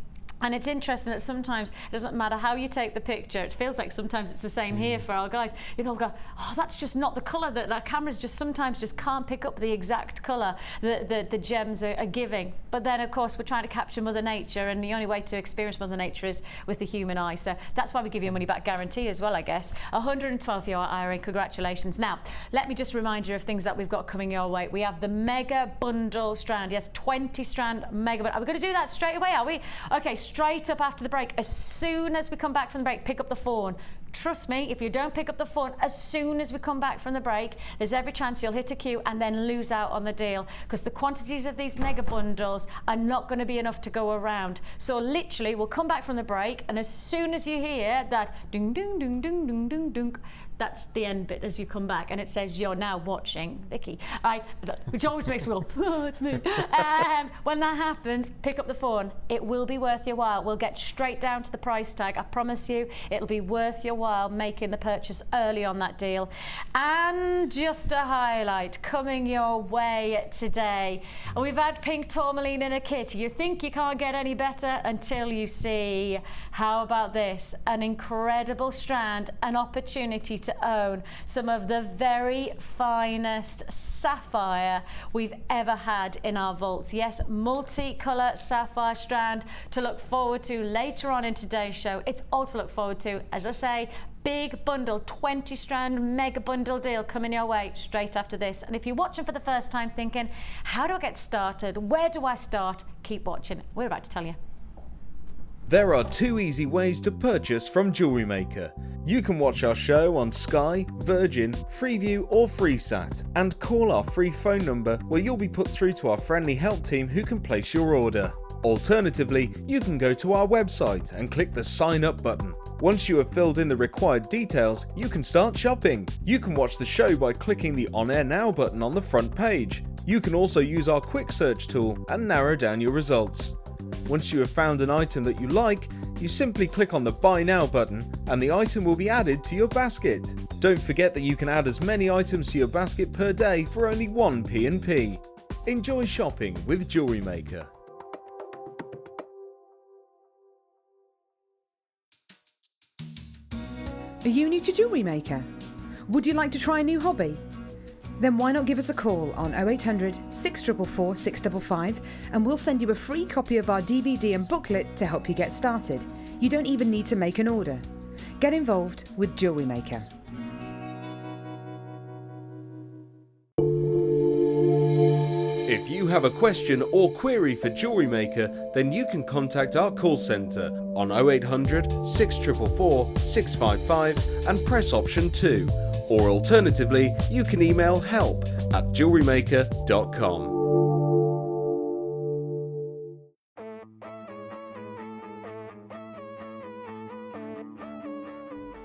And it's interesting that sometimes it doesn't matter how you take the picture. It feels like sometimes it's the same here for our guys. You'll go, oh, that's just not the colour that our cameras just sometimes just can't pick up the exact colour that the gems are giving. But then, of course, we're trying to capture Mother Nature, and the only way to experience Mother Nature is with the human eye. So that's why we give you a money-back guarantee as well, I guess. 112 for your IRA. Congratulations. Now, let me just remind you of things that we've got coming your way. We have the mega bundle strand. Yes, 20 strand mega bundle. Are we going to do that straight away, are we? Okay, straight up after the break. As soon as we come back from the break, pick up the phone. Trust me, if you don't pick up the phone as soon as we come back from the break, there's every chance you'll hit a queue and then lose out on the deal, because the quantities of these mega bundles are not going to be enough to go around. So literally, we'll come back from the break, and as soon as you hear that ding, ding, ding, ding, ding, ding, ding, that's the end bit as you come back, and it says you're now watching Vicki, right? Which always makes me go, oh, it's me. When that happens, pick up the phone. It will be worth your while. We'll get straight down to the price tag. I promise you, it'll be worth your while making the purchase early on that deal. And just a highlight coming your way today. We've had pink tourmaline in a kit. You think you can't get any better until you see. How about this? An incredible strand, an opportunity to own some of the very finest sapphire we've ever had in our vaults. Yes, multicolour sapphire strand to look forward to later on in today's show. It's all to look forward to, as I say, big bundle, 20 strand mega bundle deal coming your way straight after this. And if you're watching for the first time thinking, how do I get started? Where do I start? Keep watching. We're about to tell you.
There are 2 easy ways to purchase from Jewellery Maker. You can watch our show on Sky, Virgin, Freeview or FreeSat, and call our free phone number where you'll be put through to our friendly help team who can place your order. Alternatively, you can go to our website and click the sign up button. Once you have filled in the required details, you can start shopping. You can watch the show by clicking the On Air Now button on the front page. You can also use our quick search tool and narrow down your results. Once you have found an item that you like, you simply click on the Buy Now button and the item will be added to your basket. Don't forget that you can add as many items to your basket per day for only 1 P&P. Enjoy shopping with Jewellery Maker.
Are you new to Jewellery Maker? Would you like to try a new hobby? Then why not give us a call on 0800 644 655 and we'll send you a free copy of our DVD and booklet to help you get started. You don't even need to make an order. Get involved with Jewellery Maker.
If you have a question or query for Jewellery Maker, then you can contact our call centre on 0800 644 655 and press option 2. Or alternatively, you can email help@jewellerymaker.com.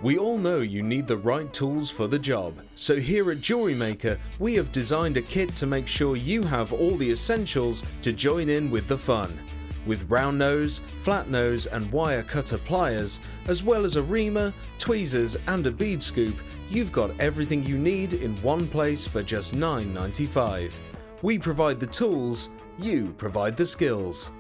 We all know you need the right tools for the job, so here at Jewellery Maker we have designed a kit to make sure you have all the essentials to join in with the fun. With round nose, flat nose and wire cutter pliers, as well as a reamer, tweezers and a bead scoop, you've got everything you need in one place for just $9.95. We provide the tools, you provide the skills.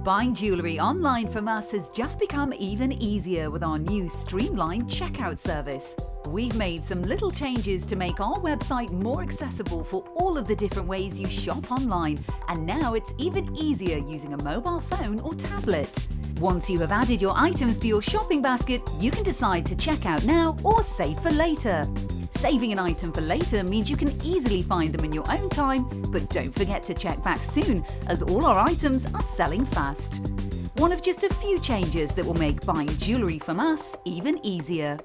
Buying jewellery online from us has just become even easier with our new streamlined checkout service. We've made some little changes to make our website more accessible for all of the different ways you shop online, and now it's even easier using a mobile phone or tablet. Once you have added your items to your shopping basket, you can decide to check out now or save for later. Saving an item for later means you can easily find them in your own time, but don't forget to check back soon, as all our items are selling fast. One of just a few changes that will make buying jewellery from us even easier.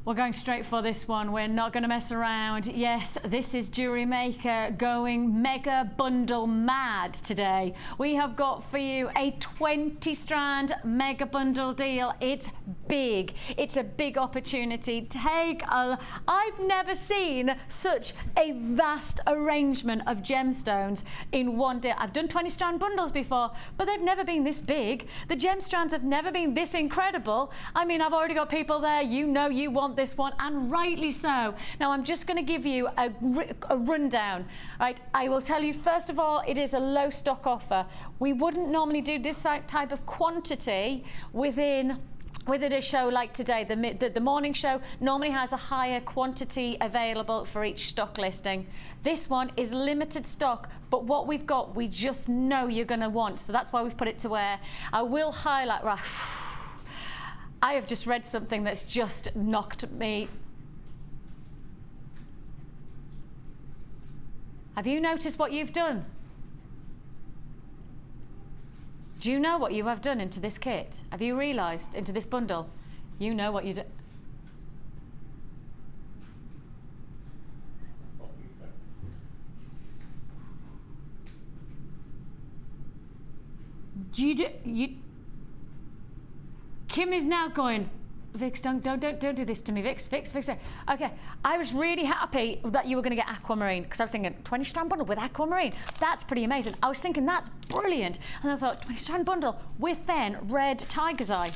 We're going straight for this one. We're not going to mess around. Yes, this is Jewellery Maker going mega bundle mad today. We have got for you a 20 strand mega bundle deal. It's big. It's a big opportunity. I've never seen such a vast arrangement of gemstones in one day. I've done 20 strand bundles before, but they've never been this big. The gem strands have never been this incredible. I mean, I've already got people there, you know you want this one, and rightly so. Now I'm just going to give you a rundown. Right, I will tell you first of all, it is a low stock offer. We wouldn't normally do this type of quantity within a show like today. The morning show normally has a higher quantity available for each stock listing. This one is limited stock, but what we've got, we just know you're going to want, so that's why we've put it to wear. I will highlight, right, I have just read something that's just knocked me. Have you noticed what you've done? Do you know what you have done into this kit? Have you realised, into this bundle? You know what you do. Kim is now going, Vix, don't do this to me, Vix. Okay, I was really happy that you were going to get aquamarine, because I was thinking 20 strand bundle with aquamarine, that's pretty amazing. I was thinking that's brilliant, and I thought 20 strand bundle with then red tiger's eye.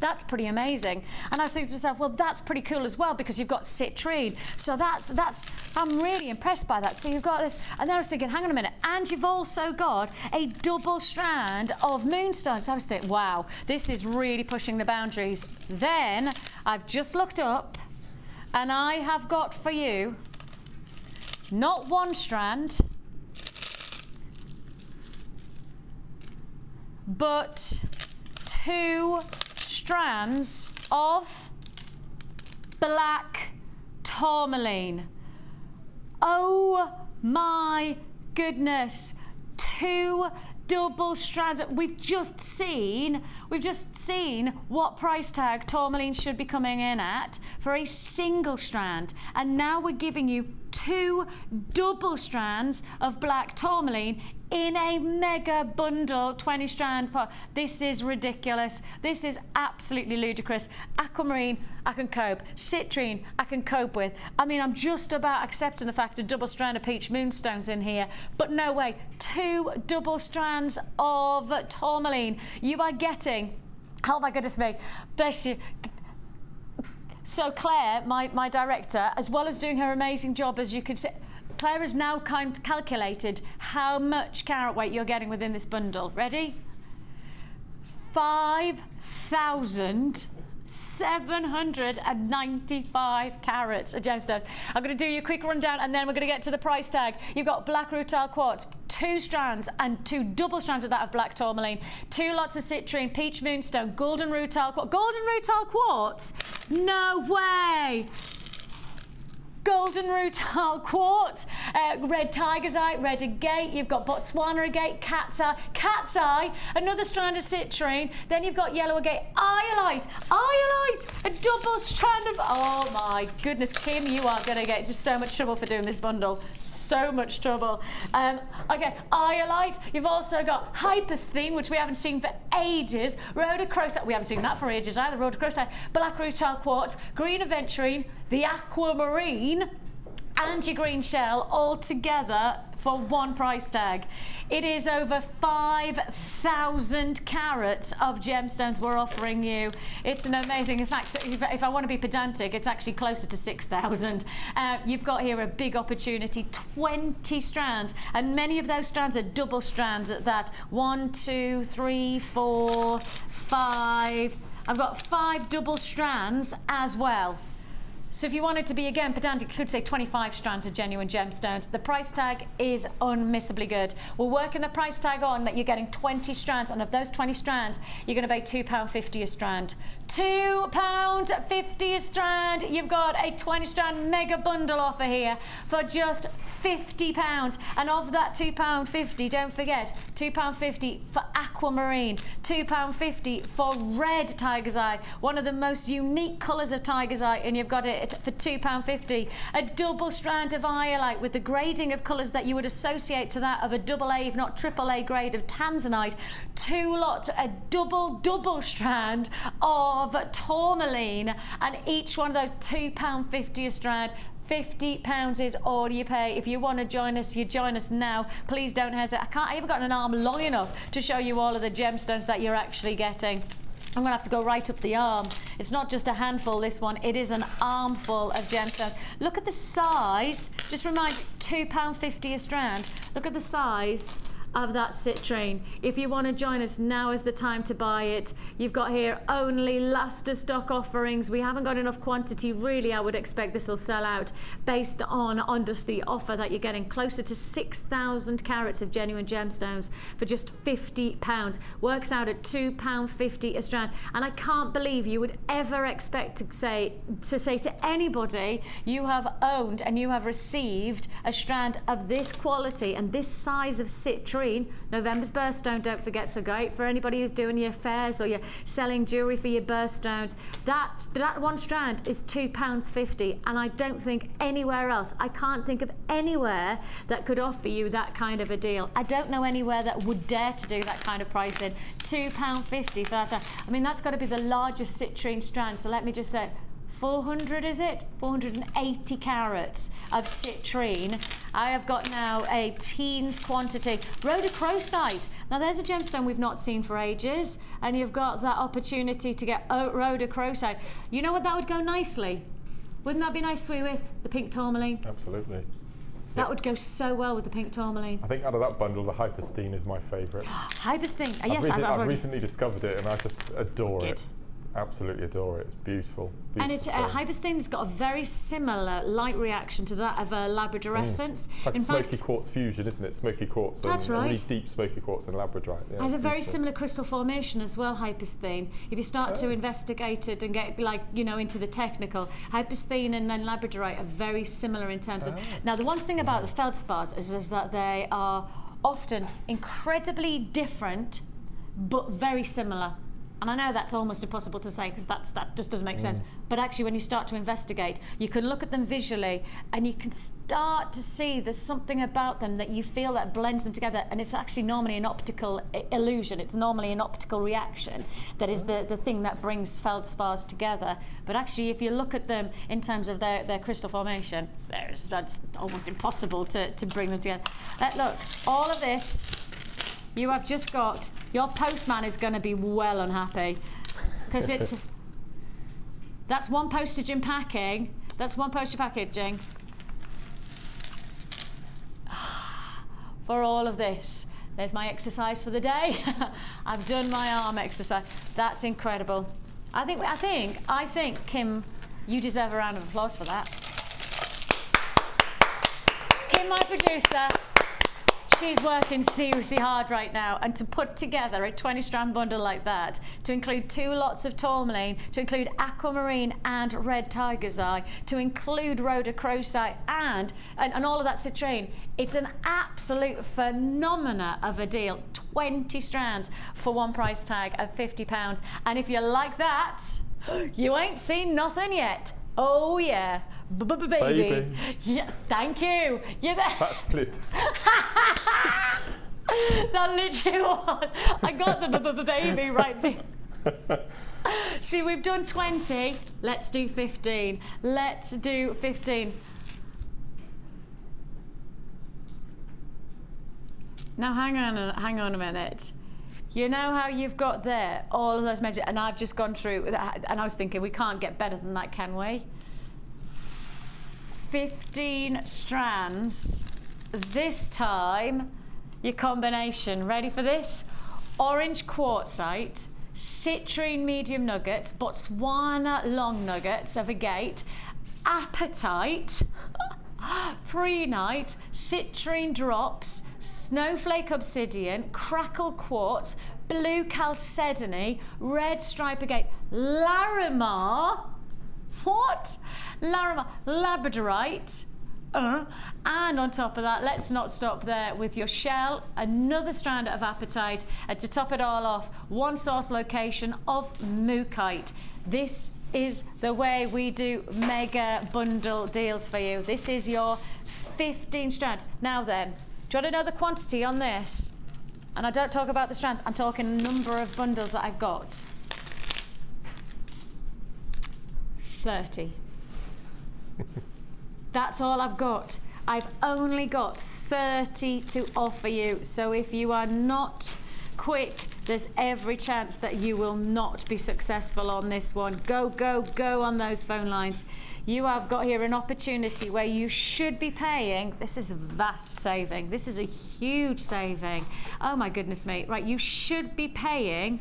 That's pretty amazing. And I was thinking to myself, well, that's pretty cool as well, because you've got citrine. So that's I'm really impressed by that. So you've got this, and then I was thinking, hang on a minute, and you've also got a double strand of moonstone. So I was thinking, wow, this is really pushing the boundaries. Then I've just looked up, and I have got for you not one strand, but 2 strands of black tourmaline. Oh my goodness, 2 double strands. We've just seen what price tag tourmaline should be coming in at for a single strand, and now we're giving you 2 double strands of black tourmaline in a mega bundle, 20 strand pot. This is ridiculous. This is absolutely ludicrous. Aquamarine, I can cope. Citrine, I can cope with. I mean, I'm just about accepting the fact a double strand of peach moonstones in here, but no way. 2 double strands of tourmaline. You are getting, oh my goodness me, bless you. So Claire, my director, as well as doing her amazing job, as you can see, Claire has now calculated how much carat weight you're getting within this bundle. Ready? 5,795 carats of gemstones. I'm going to do you a quick rundown, and then we're going to get to the price tag. You've got black rutile quartz, 2 strands and 2 double strands of that of black tourmaline, 2 lots of citrine, peach moonstone, golden rutile quartz. Golden rutile quartz? No way! Golden rutile quartz, red tiger's eye, red agate, you've got Botswana agate, cat's eye, another strand of citrine, then you've got yellow agate, iolite, a double strand of, oh my goodness, Kim, you are going to get into so much trouble for doing this bundle, so much trouble. Okay, iolite, you've also got hypersthene, which we haven't seen for ages, rhodochrosite, we haven't seen that for ages either, rhodochrosite, black rutile quartz, green aventurine, the aquamarine, and your green shell all together for one price tag. It is over 5,000 carats of gemstones we're offering you. It's an amazing, in fact, if I want to be pedantic, it's actually closer to 6,000. You've got here a big opportunity, 20 strands, and many of those strands are double strands at that. 1, 2, 3, 4, 5. I've got 5 double strands as well. So if you wanted to be, again, pedantic, you could say 25 strands of genuine gemstones. The price tag is unmissably good. We're working the price tag on that you're getting 20 strands, and of those 20 strands, you're going to pay £2.50 a strand. £2.50 a strand. You've got a 20 strand mega bundle offer here for just £50. And of that £2.50, don't forget, £2.50 for aquamarine, £2.50 for red tiger's eye, one of the most unique colours of tiger's eye, and you've got it for £2.50. A double strand of iolite with the grading of colours that you would associate to that of a double A, if not triple A grade of tanzanite. 2 lots, a double strand of of tourmaline, and each one of those £2.50 a strand. £50 is all you pay. If you want to join us, you join us now. Please don't hesitate. I haven't got an arm long enough to show you all of the gemstones that you're actually getting. I'm gonna have to go right up the arm. It's not just a handful, this one, it is an armful of gemstones. Look at the size, just remind you, £2.50 a strand. Look at the size of that citrine. If you want to join us, now is the time to buy it. You've got here only last of stock offerings. We haven't got enough quantity, really. I would expect this will sell out based on just the offer that you're getting. Closer to 6,000 carats of genuine gemstones for just £50. Works out at £2.50 a strand. And I can't believe you would ever expect to say to anybody, you have owned and you have received a strand of this quality and this size of citrine. November's birthstone, don't forget, so great for anybody who's doing your fairs or you're selling jewellery for your birthstones. That one strand is £2.50, and I don't think anywhere else, I can't think of anywhere that could offer you that kind of a deal. I don't know anywhere that would dare to do that kind of pricing. £2.50 for that strand. I mean, that's got to be the largest citrine strand, so let me just say, 400 is it? 480 carats of citrine. I have got now a teens quantity. Rhodochrosite. Now there's a gemstone we've not seen for ages, and you've got that opportunity to get rhodochrosite. You know what that would go nicely? Wouldn't that be nice, sweet, with the pink tourmaline?
Absolutely.
That would go so well with the pink tourmaline.
I think out of that bundle, the hyperstein is my favourite.
Hyperstein. Yes,
I've recently discovered it, and I just adore
Good.
it. Absolutely adore it. It's beautiful.
And it's hyperstein's got a very similar light reaction to that of a labradorescence.
Like
in
smoky
fact,
quartz fusion, isn't it? Smoky quartz.
That's right.
Really deep smoky quartz and labradorite. Yeah,
has a very
beautiful.
similar crystal formation as well, hyperstein. If you start to investigate it and get into the technical, hyperstein and then labradorite are very similar in terms of. Now, the one thing about the feldspars is that they are often incredibly different, but very similar. And I know that's almost impossible to say because that just doesn't make sense. But actually, when you start to investigate, you can look at them visually and you can start to see there's something about them that you feel that blends them together. And it's actually normally an optical illusion. It's normally an optical reaction that is the thing that brings feldspars together. But actually, if you look at them in terms of their crystal formation, that's almost impossible to bring them together. Look, all of this, you have just got. Your postman is going to be well unhappy because that's one postage and packing. That's one postage packaging for all of this. There's my exercise for the day. I've done my arm exercise. That's incredible. I think Kim, you deserve a round of applause for that. Kim, my producer. She's working seriously hard right now, and to put together a 20-strand bundle like that, to include 2 lots of tourmaline, to include aquamarine and red tiger's eye, to include rhodochrosite and all of that citrine, it's an absolute phenomena of a deal. 20 strands for one price tag of £50. And if you like that, you ain't seen nothing yet. Oh yeah, baby. Yeah, thank you. Yeah,
that slipped.
That literally was. I got the baby right there. See, we've done 20. Let's do 15. Let's do 15. Now hang on a minute. You know how you've got there all of those measures, and I've just gone through, and I was thinking we can't get better than that, can we? 15 strands. This time, your combination. Ready for this? Orange quartzite, citrine medium nuggets, Botswana long nuggets of agate, apatite, prehnite, citrine drops, snowflake obsidian, crackle quartz, blue chalcedony, red stripe agate, Larimar, what? Larimar, labradorite, and on top of that, let's not stop there with your shell, another strand of apatite, and to top it all off, one source location of mookaite. This is the way we do mega bundle deals for you. This is your 15 strand. Now then, do you want to know the quantity on this? And I don't talk about the strands, I'm talking number of bundles that I've got. 30. That's all I've got. I've only got 30 to offer you. So if you are not quick, there's every chance that you will not be successful on this one. Go, go, go on those phone lines. You have got here an opportunity where you should be paying, this is a vast saving, this is a huge saving. Oh my goodness me, right, you should be paying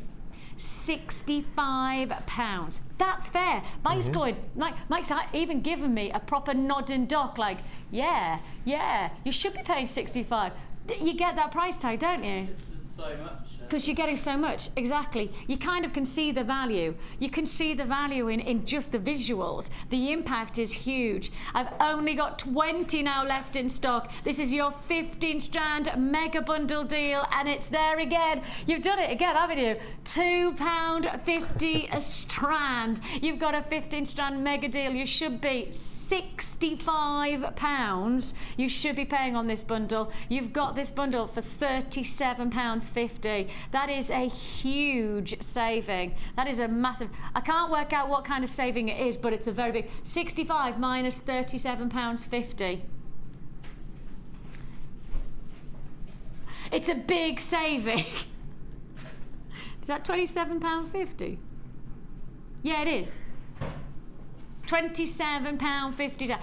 £65. That's fair. Mike's going, Mike's even given me a proper nod and dock, like, yeah, you should be paying 65. You get that price tag, don't you?
So much.
Because you're getting so much, exactly. You kind of can see the value. You can see the value in just the visuals. The impact is huge. I've only got 20 now left in stock. This is your 15 strand mega bundle deal, and it's there again. You've done it again, haven't you? £2.50 a strand. You've got a 15 strand mega deal. You should be £65 you should be paying on this bundle. You've got this bundle for £37.50. That is a huge saving. That is a massive, I can't work out what kind of saving it is, but it's a very big, 65 minus £37.50. It's a big saving. Is that £27.50? Yeah, it is. £27.50.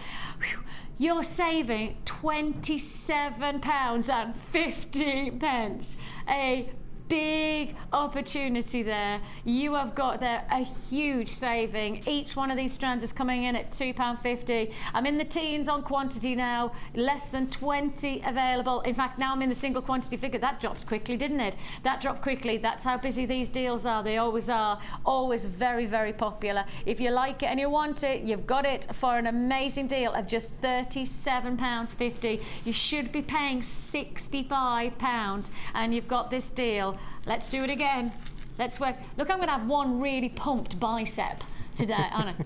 You're saving £27.50. A big opportunity there. You have got there a huge saving. Each one of these strands is coming in at £2.50. I'm in the teens on quantity now, less than 20 available. In fact, now I'm in the single quantity figure. That dropped quickly, didn't it? That dropped quickly. That's how busy these deals are. They always are. Always very, very popular. If you like it and you want it, you've got it for an amazing deal of just £37.50. You should be paying £65, and you've got this deal. Let's do it again. Let's work. Look, I'm going to have one really pumped bicep today, aren't I?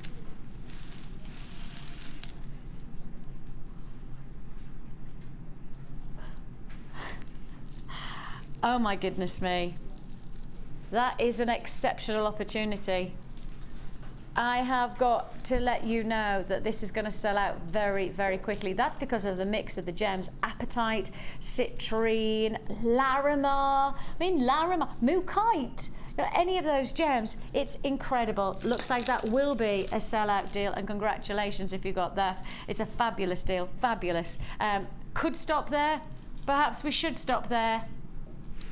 Oh my goodness me. That is an exceptional opportunity. I have got to let you know that this is going to sell out very, very quickly. That's because of the mix of the gems. Apatite, citrine, Larimar. Larimar, Mookaite. Any of those gems, it's incredible. Looks like that will be a sellout deal, and congratulations if you got that. It's a fabulous deal, fabulous. Could stop there. Perhaps we should stop there.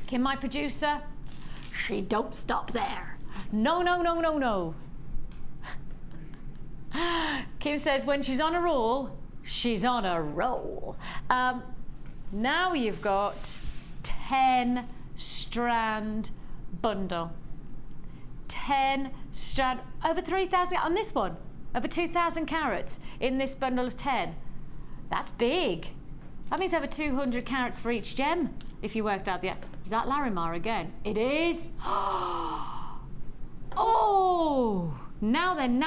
Kim, my producer, she don't stop there. No, no, no, no, no. Kim says when she's on a roll, she's on a roll. Now you've got 10 strand bundle. 10 strand, over 3,000 on this one, over 2,000 carats in this bundle of 10. That's big. That means over 200 carats for each gem, if you worked out the, is that Larimar again? It is. Oh! Now then,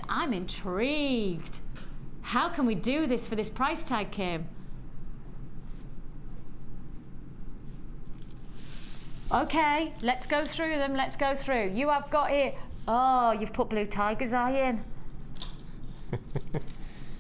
I'm intrigued. How can we do this for this price tag, Kim? Okay, let's go through them, let's go through. You have got here, oh, you've put blue tiger's eye in.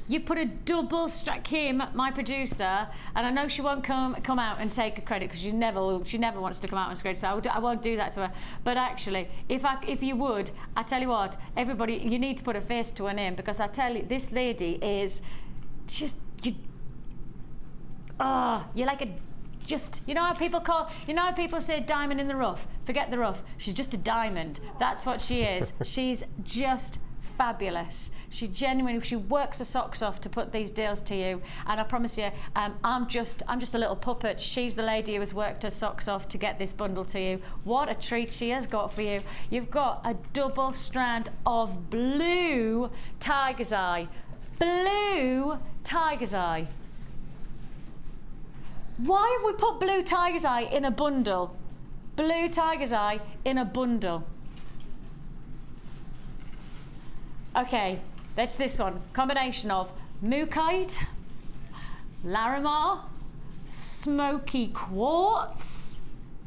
You've put a double strap, Kim, my producer, and I know she won't come out and take a credit because she never wants to come out and credit, so I won't do that to her. But actually, if you would, I tell you what, everybody, you need to put a face to her name, because I tell you, this lady is just, you're like a, just, you know how people say diamond in the rough? Forget the rough. She's just a diamond. That's what she is. She's just fabulous. She works her socks off to put these deals to you, and I promise you, I'm just a little puppet. She's the lady who has worked her socks off to get this bundle to you. What a treat she has got for you. You've got a double strand of blue tiger's eye. Blue tiger's eye. Why have we put blue tiger's eye in a bundle? Blue tiger's eye in a bundle. Okay, that's this one. Combination of Mookaite, Larimar, smoky quartz,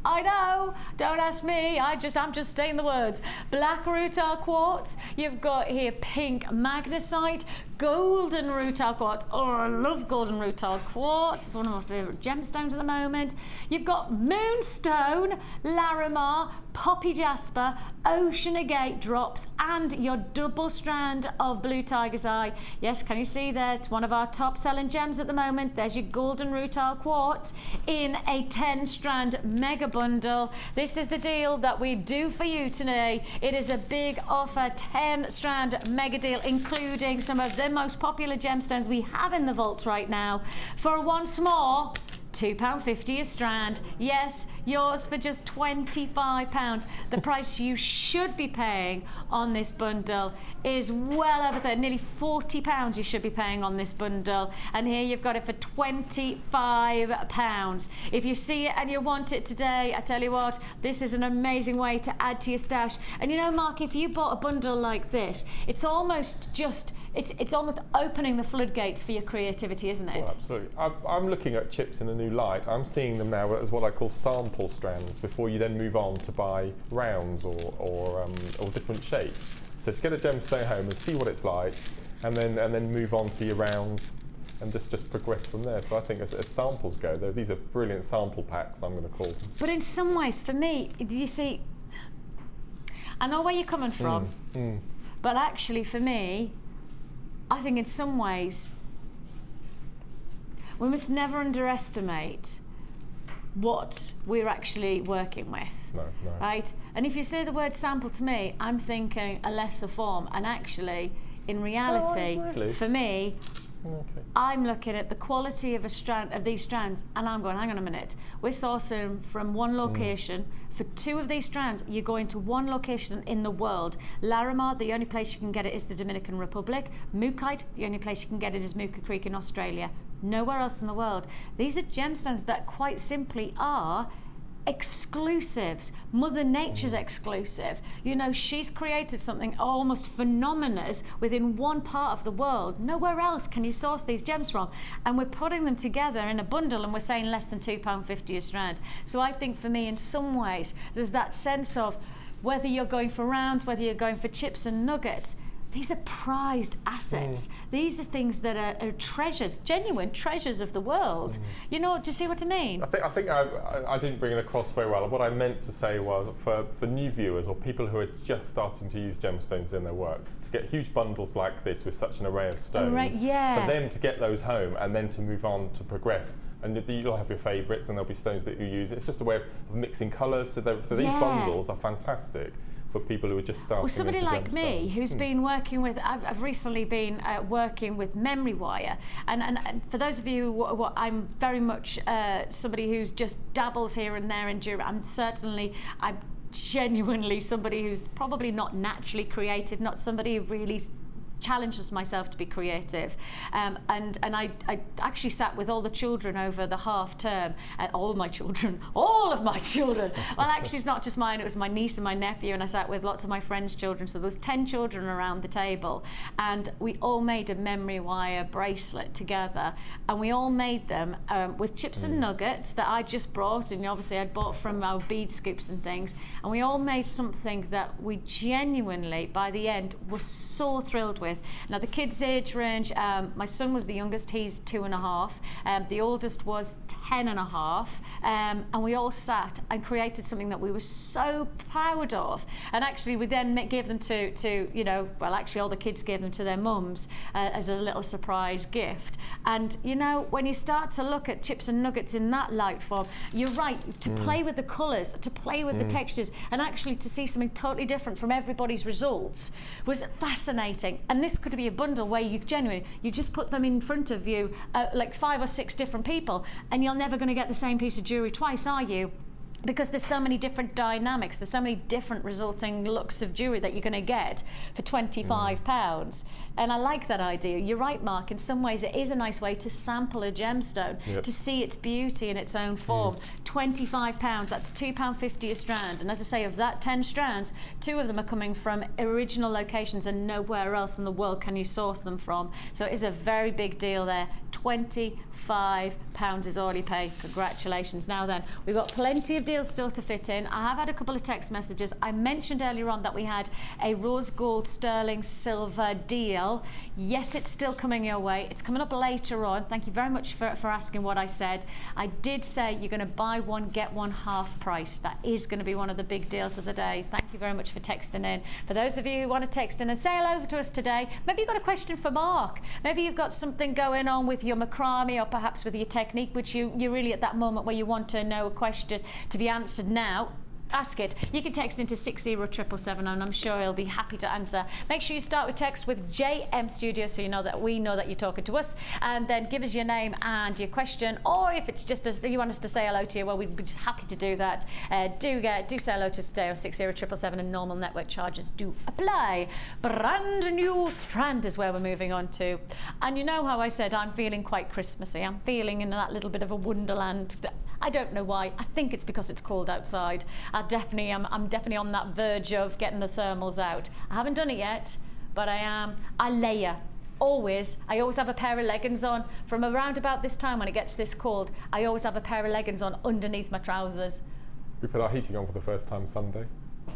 I know, don't ask me, I'm just saying the words. Black rutile quartz, you've got here pink magnesite, golden rutile quartz. Oh, I love golden rutile quartz. It's one of my favourite gemstones at the moment. You've got moonstone, Larimar, poppy jasper, ocean agate drops, and your double strand of blue tiger's eye. Yes, can you see there? It's one of our top selling gems at the moment. There's your golden rutile quartz in a 10 strand mega bundle. This is the deal that we do for you today. It is a big offer, 10 strand mega deal, including some of the most popular gemstones we have in the vaults right now. For once more, £2.50 a strand. Yes, yours for just £25. The price you should be paying on this bundle is well over there, nearly £40 you should be paying on this bundle. And here you've got it for £25. If you see it and you want it today, I tell you what, this is an amazing way to add to your stash. And you know, Mark, if you bought a bundle like this, it's almost just it's almost opening the floodgates for your creativity, isn't it?
Well, absolutely. I'm looking at chips in a new light. I'm seeing them now as what I call sample strands before you then move on to buy rounds or different shapes. So to get a gemstone home and see what it's like, and then move on to your rounds and just progress from there. So I think as samples go, these are brilliant sample packs, I'm going to call them.
But in some ways, for me, you see, I know where you're coming from, but actually for me, I think in some ways, we must never underestimate what we're actually working with.
No.
Right? And if you say the word sample to me, I'm thinking a lesser form. And actually, in reality, for me, I'm looking at the quality of these strands, and I'm going, hang on a minute, we're sourcing from one location. For 2 of these strands, you're going to one location in the world. Larimar, the only place you can get it is the Dominican Republic. Mookaite, the only place you can get it is Mooka Creek in Australia. Nowhere else in the world. These are gemstones that quite simply are exclusives. Mother Nature's exclusive. You know, she's created something almost phenomenous within one part of the world. Nowhere else can you source these gems from. And we're putting them together in a bundle and we're saying less than £2.50 a strand. So I think for me, in some ways, there's that sense of whether you're going for rounds, whether you're going for chips and nuggets, these are prized assets. These are things that are treasures, genuine treasures of the world. You know, do you see what I mean?
I think I didn't bring it across very well. What I meant to say was for new viewers or people who are just starting to use gemstones in their work, to get huge bundles like this with such an array of stones, for them to get those home and then to move on to progress. And you'll have your favourites and there'll be stones that you use. It's just a way of mixing colours. So these bundles are fantastic for people who are just starting.
Well, somebody like me who's been working with, I've recently been working with memory wire, and for those of you who I'm very much somebody who's just dabbles here and there in jewelry. I'm genuinely somebody who's probably not naturally creative, not somebody who really challenges myself to be creative, and I actually sat with all the children over the half term, all of my children. Well, actually it's not just mine, it was my niece and my nephew, and I sat with lots of my friends' children, so there was 10 children around the table, and we all made a memory wire bracelet together, and we all made them with chips and nuggets that I just brought, and obviously I'd bought from our bead scoops and things, and we all made something that we genuinely by the end were so thrilled with. Now the kids' age range, my son was the youngest, he's 2.5, the oldest was 10.5, and we all sat and created something that we were so proud of. And actually we then gave them to you know, well actually all the kids gave them to their mums as a little surprise gift. And you know, when you start to look at chips and nuggets in that light form, you're right, to play with the colours, to play with the textures, and actually to see something totally different from everybody's results was fascinating. And this could be a bundle where you just put them in front of you, like 5 or 6 different people, and you're never going to get the same piece of jewellery twice, are you? Because there's so many different dynamics, there's so many different resulting looks of jewellery that you're going to get for £25. And I like that idea. You're right, Mark, in some ways it is a nice way to sample a gemstone, to see its beauty in its own form. £25, that's £2.50 a strand. And as I say, of that 10 strands, 2 of them are coming from original locations and nowhere else in the world can you source them from. So it is a very big deal there. £25 is all you pay. Congratulations. Now then, we've got plenty of deals deals still to fit in. I have had a couple of text messages. I mentioned earlier on that we had a rose gold sterling silver deal. Yes, it's still coming your way. It's coming up later on. Thank you very much for asking what I said. I did say you're going to buy one, get one half price. That is going to be one of the big deals of the day. Thank you very much for texting in. For those of you who want to text in and say hello to us today, maybe you've got a question for Mark. Maybe you've got something going on with your macrame or perhaps with your technique, which you're really at that moment where you want to know a question to be answered now. Ask it. You can text into 60777 and I'm sure he'll be happy to answer. Make sure you start with text with JM Studio so we know that you're talking to us, and then give us your name and your question, or if it's just as you want us to say hello to you, well, we'd be just happy to do that. Do say hello to us today on 60777 and normal network charges do apply. Brand new strand is where we're moving on to. And you know how I said I'm feeling quite Christmassy. I'm feeling in that little bit of a wonderland. I don't know why. I think it's because it's cold outside. I'm definitely on that verge of getting the thermals out. I haven't done it yet, but I am. I layer. Always. I always have a pair of leggings on. From around about this time when it gets this cold, I always have a pair of leggings on underneath my trousers.
We put our heating on for the first time Sunday.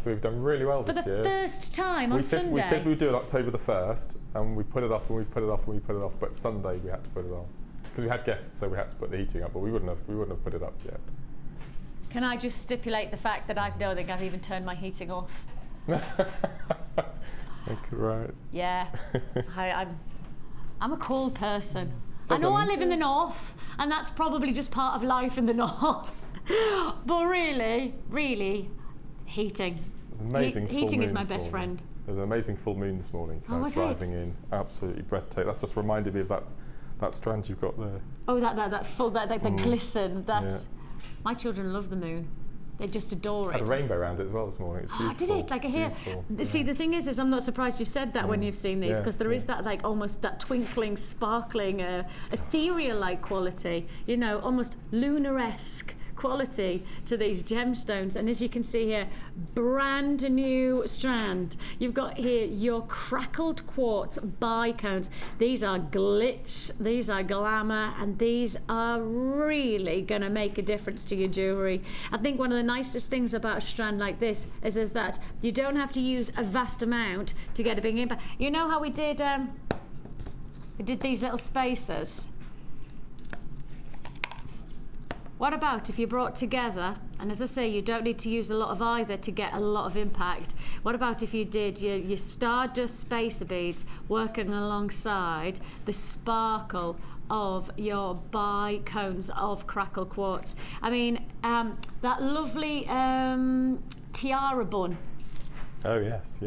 So we've done really well this year.
For the first time on Sunday?
We said we'd do it October the 1st, and we put it off and we put it off and we put it off, but Sunday we had to put it on. Because we had guests, so we had to put the heating up, but we wouldn't have put it up yet.
Can I just stipulate the fact that I don't think I've even turned my heating off?
Right.
Yeah, I'm a cold person. I know I live in the north, and that's probably just part of life in the north. But really, heating. Heating is my best friend.
There's an amazing full moon this morning. Driving in, absolutely breathtaking. That's just reminded me of that strand you've got there. Oh,
that glisten. That's my children love the moon. They just adore it.
Had a rainbow around it as well this morning. It's beautiful.
Did it? Like a hair. See, the thing is I'm not surprised you've said that when you've seen these, because there is that like almost that twinkling, sparkling, ethereal-like quality. You know, almost lunar-esque quality to these gemstones. And as you can see here, brand new strand. You've got here your crackled quartz bicones. These are glitz, these are glamour, and these are really going to make a difference to your jewellery. I think one of the nicest things about a strand like this is that you don't have to use a vast amount to get a big impact. You know how we did these little spacers? What about if you brought together, and as I say, you don't need to use a lot of either to get a lot of impact. What about if you did your stardust spacer beads working alongside the sparkle of your bicones of crackle quartz? I mean, that lovely tiara bun.
Oh, yes.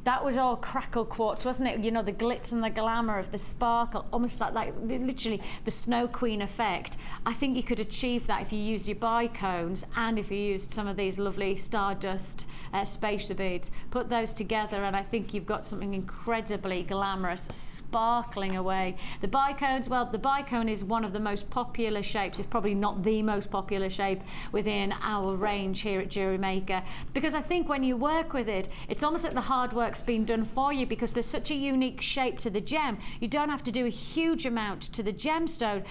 That was all crackle quartz, wasn't it? You know, the glitz and the glamour of the sparkle, almost like literally the Snow Queen effect. I think you could achieve that if you used your bicones and if you used some of these lovely stardust spacer beads. Put those together and I think you've got something incredibly glamorous, sparkling away. The bicones, well, the bicone is one of the most popular shapes, if probably not the most popular shape within our range here at Jewellery Maker. Because I think when you work with it, it's almost like the hard work's been done for you, because there's such a unique shape to the gem. You don't have to do a huge amount to the gemstone,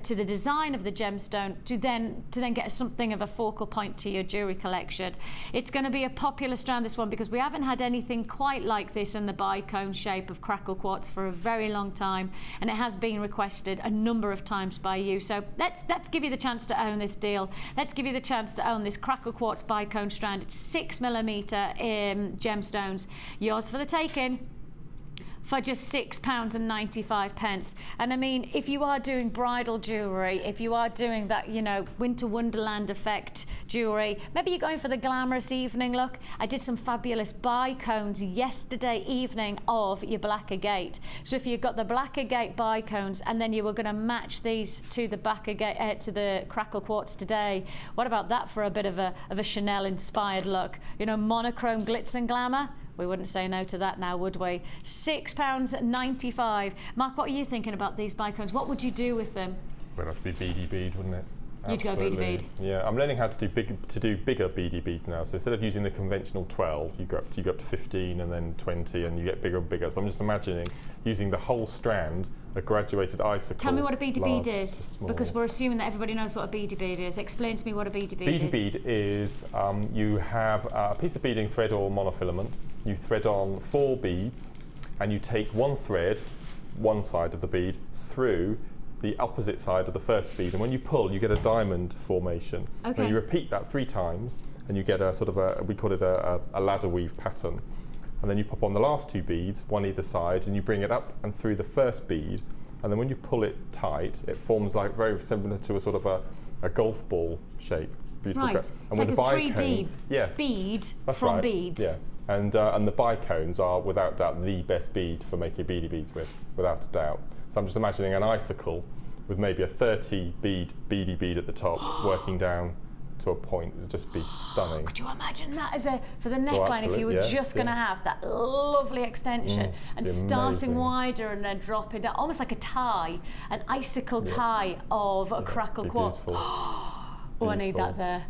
to the design of the gemstone, to then get something of a focal point to your jewelry collection. It's going to be a popular strand, this one, because we haven't had anything quite like this in the bicone shape of crackle quartz for a very long time, and it has been requested a number of times by you. So let's give you the chance to own this deal. Let's give you the chance to own this crackle quartz bicone strand. It's 6mm gemstones. Yours for the taking for just £6.95. And I mean, if you are doing bridal jewellery, if you are doing that, you know, winter wonderland effect jewellery, maybe you're going for the glamorous evening look. I did some fabulous bicones yesterday evening of your black agate. So if you've got the black agate bicones and then you were going to match these to the back agate, to the crackle quartz today, what about that for a bit of a Chanel inspired look? You know, monochrome glitz and glamour. We wouldn't say no to that now, would we? £6.95. Mark, what are you thinking about these bicones? What would you do with them?
Would have to be beady bead, wouldn't it?
You'd go beady bead.
Yeah, I'm learning how to do bigger beady beads now. So instead of using the conventional 12, you go up to 15 and then 20, and you get bigger and bigger. So I'm just imagining using the whole strand a graduated icicle.
Tell me what a beady bead
large
is,
to small.
because we're assuming that everybody knows what a beady bead is. Explain to me what a beady bead is.
Beady bead is you have a piece of beading thread or monofilament. You thread on 4 beads, and you take one thread, one side of the bead, through the opposite side of the first bead, and when you pull, you get a diamond formation.
Okay.
And you repeat that 3 times, and you get a sort of we call it a ladder weave pattern. And then you pop on the last 2 beads, one either side, and you bring it up and through the first bead, and then when you pull it tight, it forms like very similar to a sort of a golf ball shape. Beautiful.
Right,
And
it's like a
the
3D
yes,
bead
that's
from
right.
beads.
Yeah, and the bicones are without doubt the best bead for making beady beads with, without a doubt. So I'm just imagining an icicle with maybe a 30 beady bead at the top, working down to a point. It would just be stunning.
Could you imagine that as for the neckline, if you were just going to have that lovely extension and starting wider and then dropping down, almost like a tie, an icicle tie of a crackle quartz. Oh, I need that there.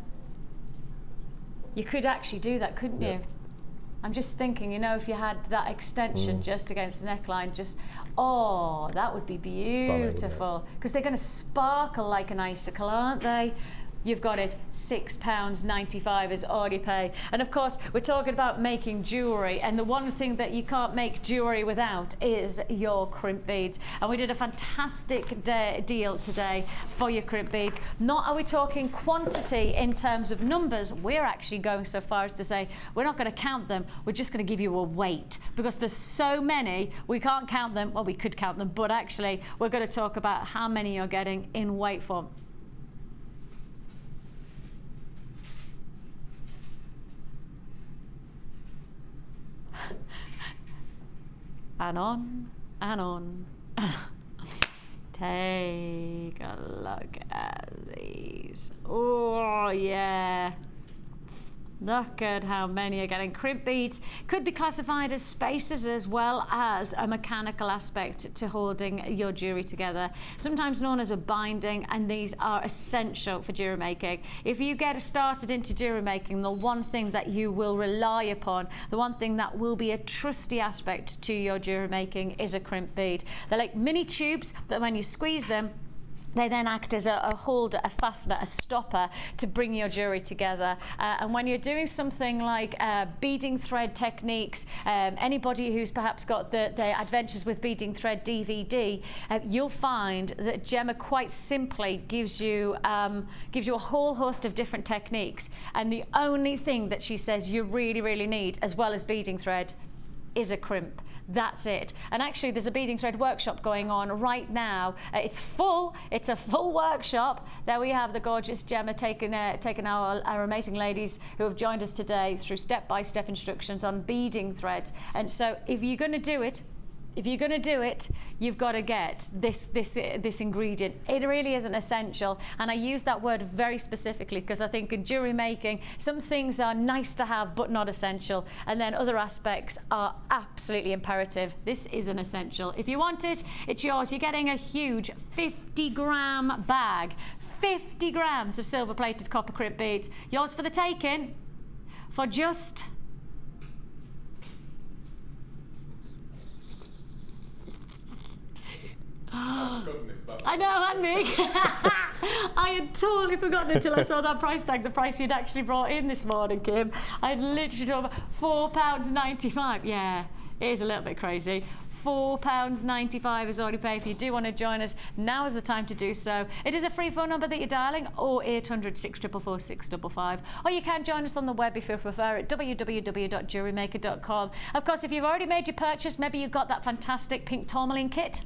You could actually do that, couldn't you? I'm just thinking, you know, if you had that extension just against the neckline, that would be beautiful. Because they're going to sparkle like an icicle, aren't they? You've got it, £6.95 is all you pay. And of course, we're talking about making jewellery, and the one thing that you can't make jewellery without is your crimp beads. And we did a fantastic deal today for your crimp beads. Not are we talking quantity in terms of numbers, we're actually going so far as to say we're not going to count them, we're just going to give you a weight, because there's so many, we can't count them. Well, we could count them, but actually we're going to talk about how many you're getting in weight form. And on and on. Take a look at these. Oh yeah. Look at how many are getting. Crimp beads could be classified as spacers as well as a mechanical aspect to holding your jewellery together, sometimes known as a binding, and these are essential for jewellery making. If you get started into jewellery making, the one thing that you will rely upon, the one thing that will be a trusty aspect to your jewellery making is a crimp bead. They're like mini tubes that when you squeeze them, they then act as a holder, a fastener, a stopper to bring your jewellery together. And when you're doing something like beading thread techniques, anybody who's perhaps got the Adventures with Beading Thread DVD, you'll find that Gemma quite simply gives you a whole host of different techniques. And the only thing that she says you really, really need, as well as beading thread, is a crimp. That's it. And actually there's a beading thread workshop going on right now. It's full. It's a full workshop. There we have the gorgeous Gemma taking our amazing ladies who have joined us today through step-by-step instructions on beading threads. And so if you're going to do it, you've got to get this ingredient. It really is an essential, and I use that word very specifically because I think in jewellery making, some things are nice to have but not essential, and then other aspects are absolutely imperative. This is an essential. If you want it, it's yours. You're getting a huge 50-gram bag, 50 grams of silver-plated copper crimp beads. Yours for the taking for just I know, hadn't me? I had totally forgotten until I saw that price tag, the price you'd actually brought in this morning, Kim. I'd literally told £4.95. Yeah, it is a little bit crazy. £4.95 is all you pay. If you do want to join us, now is the time to do so. It is a free phone number that you're dialing, or 800 644 655. Or you can join us on the web if you prefer at www.JewelleryMaker.com. Of course, if you've already made your purchase, maybe you've got that fantastic pink Tourmaline kit.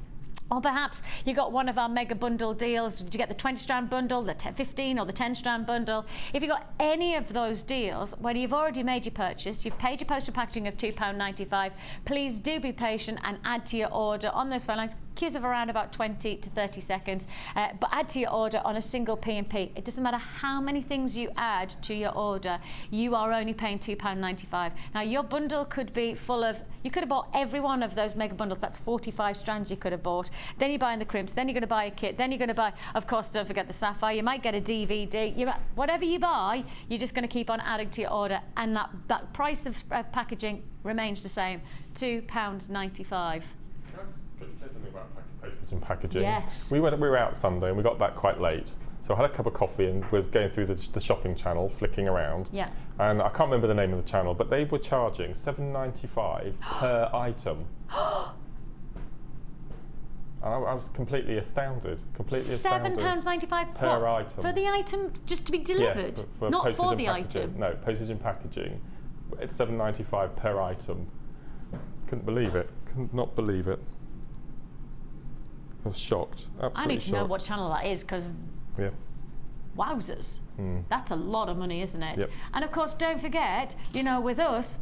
Or perhaps you got one of our mega bundle deals. Did you get the 20-strand bundle, the 15 or the 10-strand bundle? If you got any of those deals, when you've already made your purchase, you've paid your postal packaging of £2.95, please do be patient and add to your order on those phone lines. Queues of around about 20 to 30 seconds, but add to your order on a single P&P. It doesn't matter how many things you add to your order, you are only paying £2.95. Now your bundle could be full of, you could have bought every one of those mega bundles, that's 45 strands you could have bought. Then you're buying the crimps, then you're going to buy a kit, then you're going to buy, of course, don't forget the sapphire, you might get a DVD, whatever you buy, you're just going to keep on adding to your order, and that price of packaging remains the same, £2.95.
Can I just quickly say something about postage and packaging.
Yes.
We were out Sunday and we got back quite late. So I had a cup of coffee and was going through the shopping channel, flicking around.
Yeah.
And I can't remember the name of the channel, but they were charging $7.95 per item. I was completely astounded.
£7.95
per item.
For the item just to be delivered?
Yeah, for
not
postage
for
and
the
packaging.
item?
No, postage and packaging. It's $7.95 per item. Couldn't believe it. Could not believe it. I was shocked. Absolutely
I need to know
shocked.
what channel that is, because
Yeah.
wowzers. That's a lot of money, isn't it?
Yep.
And of course, don't forget, you know, with us,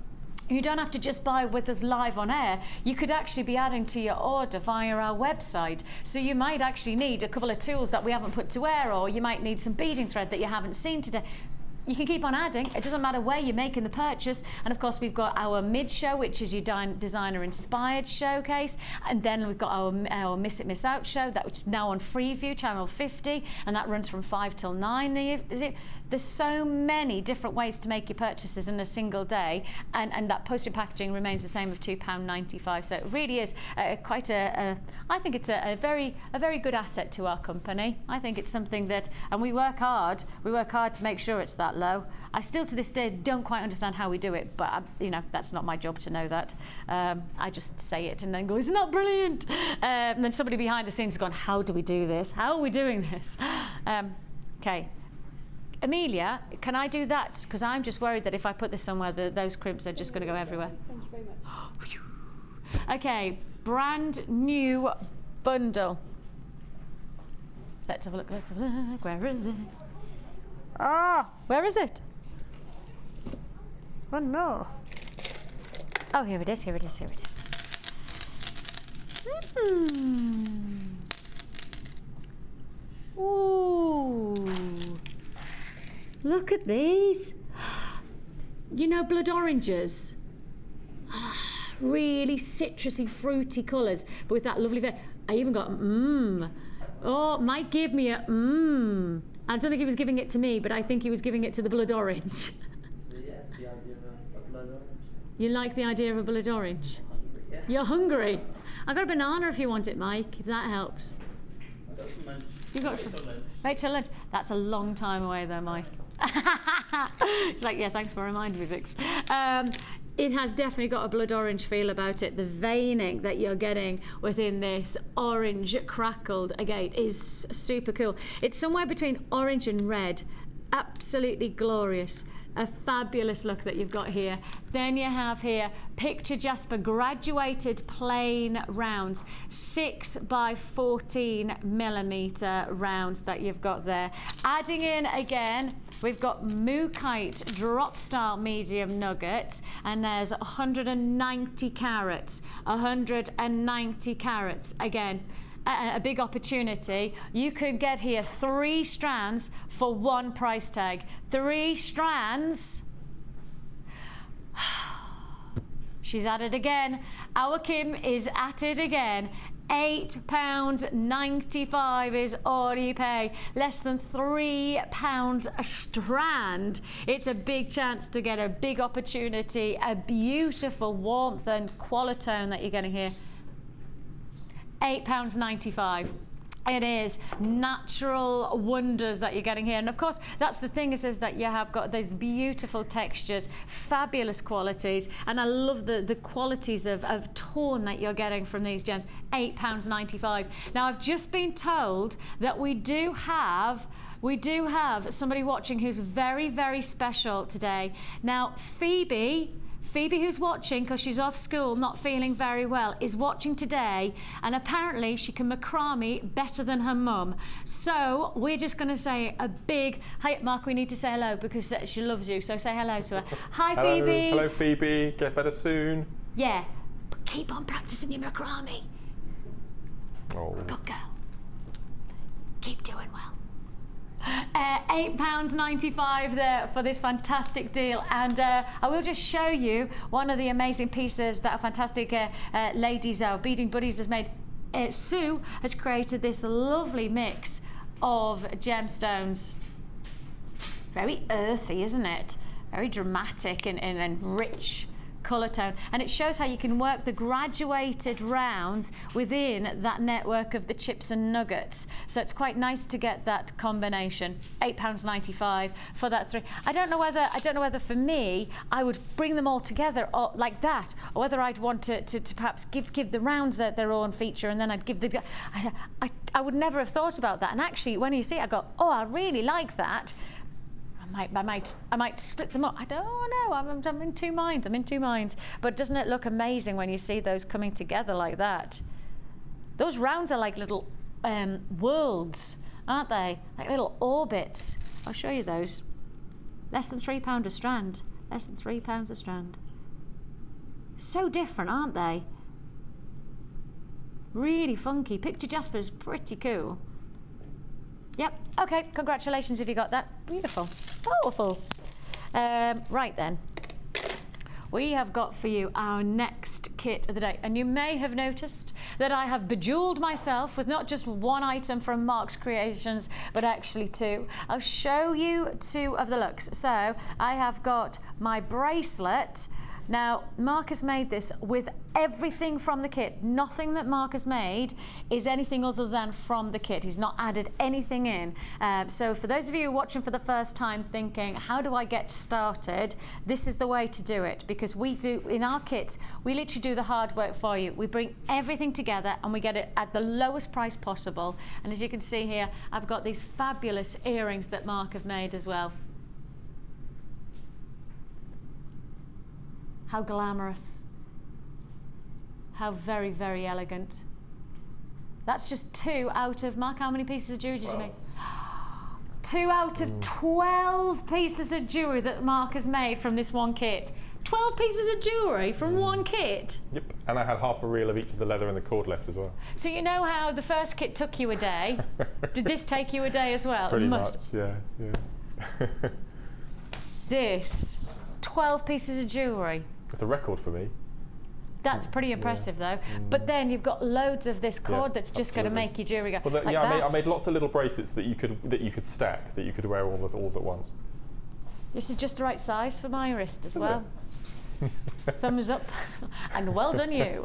you don't have to just buy with us live on air. You could actually be adding to your order via our website. So you might actually need a couple of tools that we haven't put to air, or you might need some beading thread that you haven't seen today. You can keep on adding. It doesn't matter where you're making the purchase. And of course, we've got our mid-show, which is your designer-inspired showcase. And then we've got our Miss It, Miss Out show, which is now on Freeview, channel 50. And that runs from 5 till 9. There's so many different ways to make your purchases in a single day. And that postage and packaging remains the same of £2.95. So it really is quite I think it's a very good asset to our company. I think it's something that, and we work hard to make sure it's that low. I still to this day don't quite understand how we do it, but you know, that's not my job to know that. I just say it and then go, isn't that brilliant? And then somebody behind the scenes has gone, how do we do this? How are we doing this? Okay. Amelia, can I do that? Because I'm just worried that if I put this somewhere, those crimps are just going to go everywhere.
Thank you very much.
Okay, brand new bundle. Let's have a look, Where is it? Ah, where is it? Oh no. Oh, here it is. Ooh. Look at these. You know, blood oranges. Really citrusy, fruity colours, but with that lovely I even got Oh, Mike gave me a I don't think he was giving it to me, but I think he was giving it to the blood orange.
Yeah, it's the idea of a blood orange.
You like the idea of a blood orange?
Yeah.
You're hungry. I've got a banana if you want it, Mike, if that helps.
I've got some lunch.
You've got some. Wait till lunch. That's a long time away though, Mike. It's like, yeah, thanks for reminding me, Vix. It has definitely got a blood orange feel about it. The veining that you're getting within this orange crackled agate is super cool. It's somewhere between orange and red. Absolutely glorious. A fabulous look that you've got here. Then you have here Picture Jasper graduated plain rounds, 6 by 14 millimeter rounds that you've got there. Adding in again, we've got Mookite drop style medium nuggets, and there's 190 carats. 190 carats again. A big opportunity. You could get here 3 strands for 1 price tag. 3 strands. She's at it again. Our Kim is at it again. £8.95 is all you pay. Less than £3 a strand. It's a big chance to get a big opportunity, a beautiful warmth and qualitone that you're getting here. £8.95. It is natural wonders that you're getting here. And of course, that's the thing, is that you have got these beautiful textures, fabulous qualities. And I love the qualities of tone that you're getting from these gems. £8.95. Now, I've just been told that we do have somebody watching who's very, very special today. Now, Phoebe, who's watching because she's off school, not feeling very well, is watching today, and apparently she can macrame better than her mum. So we're just going to say a big, hi, Mark, we need to say hello because she loves you, so say hello to her. Hi,
hello,
Phoebe.
Hello, Phoebe. Get better soon.
Yeah, but keep on practicing your macrame.
Oh.
Good girl. Keep doing well. £8.95 there for this fantastic deal, and I will just show you one of the amazing pieces that our fantastic ladies, our beading buddies, has made. Sue has created this lovely mix of gemstones. Very earthy, isn't it? Very dramatic and rich colour tone, and it shows how you can work the graduated rounds within that network of the chips and nuggets. So it's quite nice to get that combination. £8.95 for that three. I don't know whether for me I would bring them all together like that, or whether I'd want to perhaps give the rounds their own feature, and then I'd give the. I would never have thought about that. And actually, when you see it, I go, oh, I really like that. I might split them up. I don't know. I'm in two minds. But doesn't it look amazing when you see those coming together like that? Those rounds are like little worlds, aren't they? Like little orbits. I'll show you those. Less than £3 a strand. Less than £3 a strand. So different, aren't they? Really funky. Picture Jasper is pretty cool. Yep, okay, congratulations if you got that. Beautiful, powerful. Right then, we have got for you our next kit of the day. And you may have noticed that I have bejeweled myself with not just one item from Mark's Creations, but actually two. I'll show you two of the looks. So I have got my bracelet. Now, Mark has made this with everything from the kit. Nothing that Mark has made is anything other than from the kit. He's not added anything in. So for those of you watching for the first time thinking, how do I get started? This is the way to do it, because we do, in our kits, we literally do the hard work for you. We bring everything together and we get it at the lowest price possible. And as you can see here, I've got these fabulous earrings that Mark have made as well. How glamorous. How very, very elegant. That's just 2 out of, Mark, how many pieces of jewellery did you make? 2 out of 12 pieces of jewellery that Mark has made from this one kit. 12 pieces of jewellery from one kit?
Yep, and I had half a reel of each of the leather and the cord left as well.
So you know how the first kit took you a day? Did this take you a day as well?
Pretty much, yeah.
This, 12 pieces of jewellery.
It's a record for me.
That's pretty impressive though. But then you've got loads of this cord that's just going to make your jewellery go
well,
like
I made lots of little bracelets that you could stack, that you could wear all at once.
This is just the right size for my wrist as well. Thumbs up and well done you.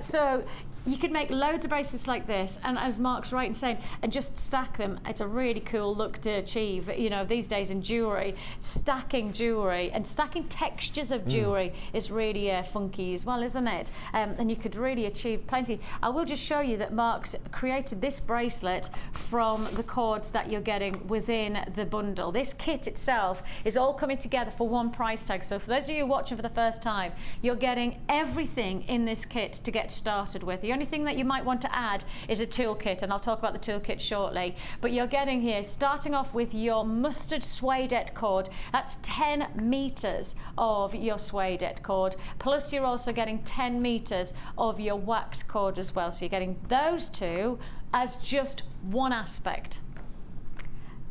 So you could make loads of bracelets like this, and as Mark's right in saying, and just stack them. It's a really cool look to achieve, you know, these days in jewellery. Stacking jewellery and stacking textures of jewellery is really funky as well, isn't it? And you could really achieve plenty. I will just show you that Mark's created this bracelet from the cords that you're getting within the bundle. This kit itself is all coming together for one price tag. So for those of you watching for the first time, you're getting everything in this kit to get started with. The only thing that you might want to add is a toolkit, and I'll talk about the toolkit shortly. But you're getting here, starting off with your mustard suedette cord. That's 10 meters of your suedette cord. Plus you're also getting 10 meters of your wax cord as well. So you're getting those two as just one aspect.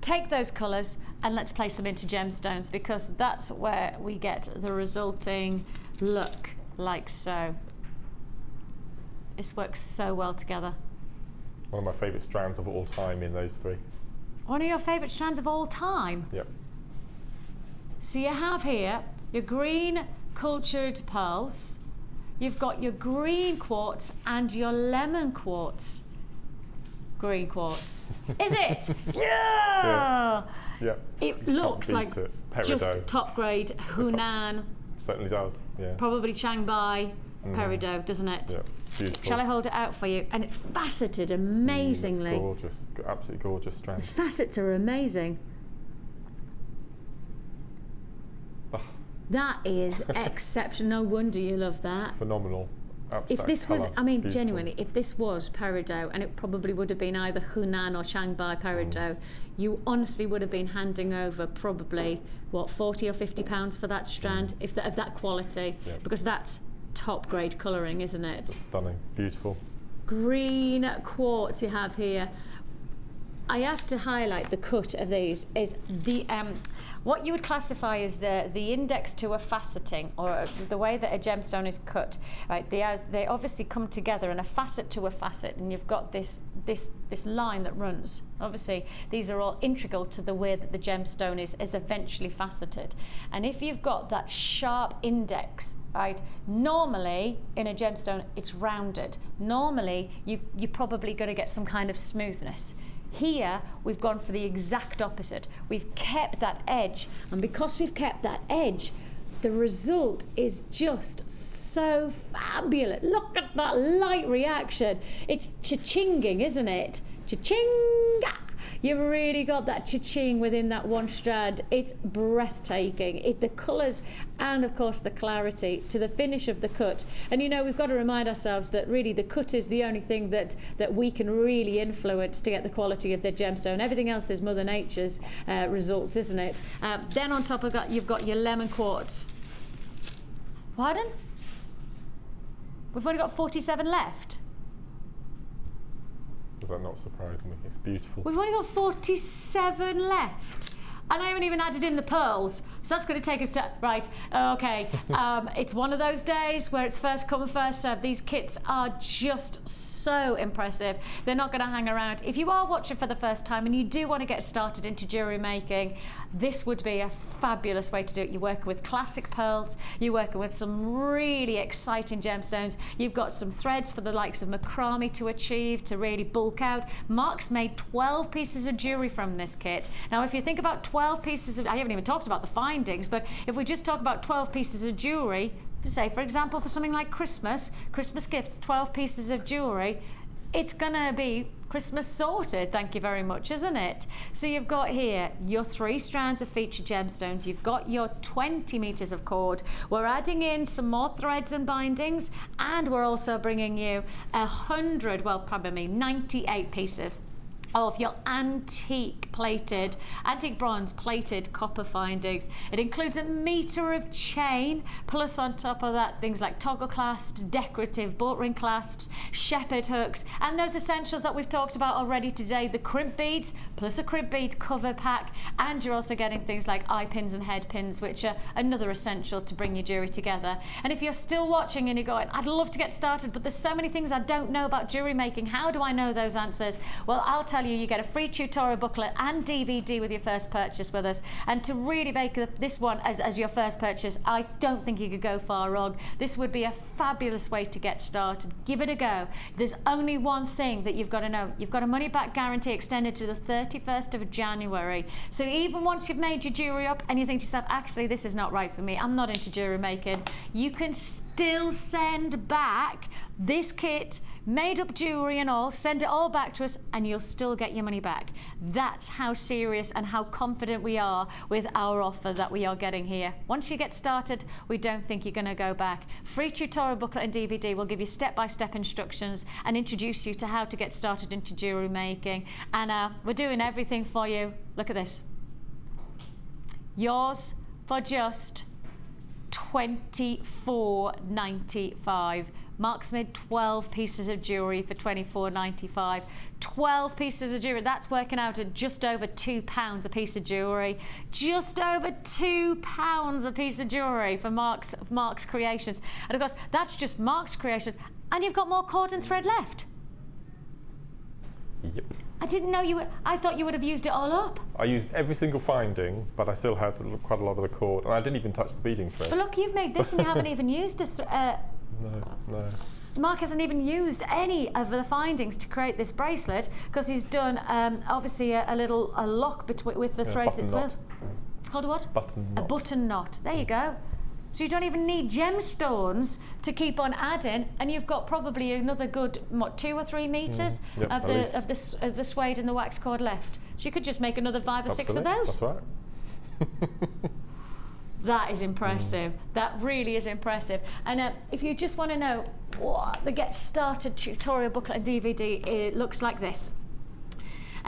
Take those colours and let's place them into gemstones, because that's where we get the resulting look, like so. This works so well together.
One of my favourite strands of all time in those three.
One of your favourite strands of all time?
Yep.
So you have here your green cultured pearls, you've got your green quartz and your lemon quartz. Green quartz. Is it? Yeah!
Yeah.
It looks like just top grade Hunan.
Certainly does, yeah.
Probably Changbai peridot, doesn't it?
Yeah, beautiful.
Shall I hold it out for you? And it's faceted amazingly.
It's gorgeous, absolutely gorgeous strand.
The facets are amazing. That is exceptional. No wonder you love that.
It's phenomenal.
If this was,
colour.
I mean,
Beautiful.
genuinely, if this was peridot, and it probably would have been either Hunan or Changbai peridot, you honestly would have been handing over probably, what, 40 or 50 pounds for that strand, if of that quality, because that's top grade colouring, isn't it?
It's stunning, beautiful.
Green quartz you have here. I have to highlight the cut of these is the what you would classify as the index to a faceting, or the way that a gemstone is cut, right? They obviously come together in a facet to a facet, and you've got this line that runs. Obviously, these are all integral to the way that the gemstone is eventually faceted. And if you've got that sharp index, right, normally in a gemstone it's rounded. Normally you're probably going to get some kind of smoothness. Here, we've gone for the exact opposite. We've kept that edge, and because we've kept that edge, the result is just so fabulous. Look at that light reaction. It's cha-chinging, isn't it? Cha-ching! You've really got that cha-ching within that one strand. It's breathtaking. The colours and, of course, the clarity to the finish of the cut. And, you know, we've got to remind ourselves that really the cut is the only thing that we can really influence to get the quality of the gemstone. Everything else is Mother Nature's results, isn't it? Then on top of that, you've got your lemon quartz. Pardon? We've only got 47 left.
Does that not surprise me? It's beautiful.
We've only got 47 left. And I haven't even added in the pearls. So that's going to take us to, right, okay. It's one of those days where it's first come, first served. These kits are just so impressive. They're not going to hang around. If you are watching for the first time and you do want to get started into jewellery making, this would be a fabulous way to do it. You're working with classic pearls. You're working with some really exciting gemstones. You've got some threads for the likes of macrame to achieve, to really bulk out. Mark's made 12 pieces of jewellery from this kit. Now, if you think about 12 pieces of, I haven't even talked about the findings, but if we just talk about 12 pieces of jewellery, say, for example, for something like Christmas gifts, 12 pieces of jewellery, it's gonna be Christmas sorted, thank you very much, isn't it? So you've got here your 3 strands of featured gemstones, you've got your 20 meters of cord, we're adding in some more threads and bindings, and we're also bringing you 98 pieces of your antique bronze plated copper findings. It includes a meter of chain, plus on top of that things like toggle clasps, decorative bolt ring clasps, shepherd hooks, and those essentials that we've talked about already today, the crimp beads, plus a crimp bead cover pack, and you're also getting things like eye pins and head pins, which are another essential to bring your jewellery together. And if you're still watching and you're going, I'd love to get started, but there's so many things I don't know about jewellery making, how do I know those answers? Well, I'll tell you get a free tutorial booklet and DVD with your first purchase with us. And to really make this one as your first purchase, I don't think you could go far wrong. This would be a fabulous way to get started. Give it a go. There's only one thing that you've got to know. You've got a money back guarantee extended to the 31st of January. So even once you've made your jewellery up and you think to yourself, actually, this is not right for me, I'm not into jewellery making, you can still send back this kit, made up jewellery and all, send it all back to us and you'll still get your money back. That's how serious and how confident we are with our offer that we are getting here. Once you get started, we don't think you're going to go back. Free tutorial booklet and DVD will give you step-by-step instructions and introduce you to how to get started into jewellery making. And we're doing everything for you. Look at this. Yours for just $24.95. Mark's made 12 pieces of jewellery for $24.95. 12 pieces of jewellery, that's working out at just over £2 a piece of jewellery. Just over £2 a piece of jewellery for Mark's creations. And of course, that's just Mark's creation. And you've got more cord and thread left.
Yep.
I didn't know you would, I thought you would have used it all up.
I used every single finding, but I still had quite a lot of the cord, and I didn't even touch the beading thread.
But look, you've made this and you haven't even used a
No.
Mark hasn't even used any of the findings to create this bracelet because he's done obviously a lock with the threads. It's called a what?
Button knot.
A button knot. There you go. So you don't even need gemstones to keep on adding, and you've got probably another good 2 or 3 meters of the suede and the wax cord left. So you could just make another 5 or 6 of those.
That's right.
That is impressive. That really is impressive. And if you just want to know what the Get Started tutorial booklet and DVD, it looks like this.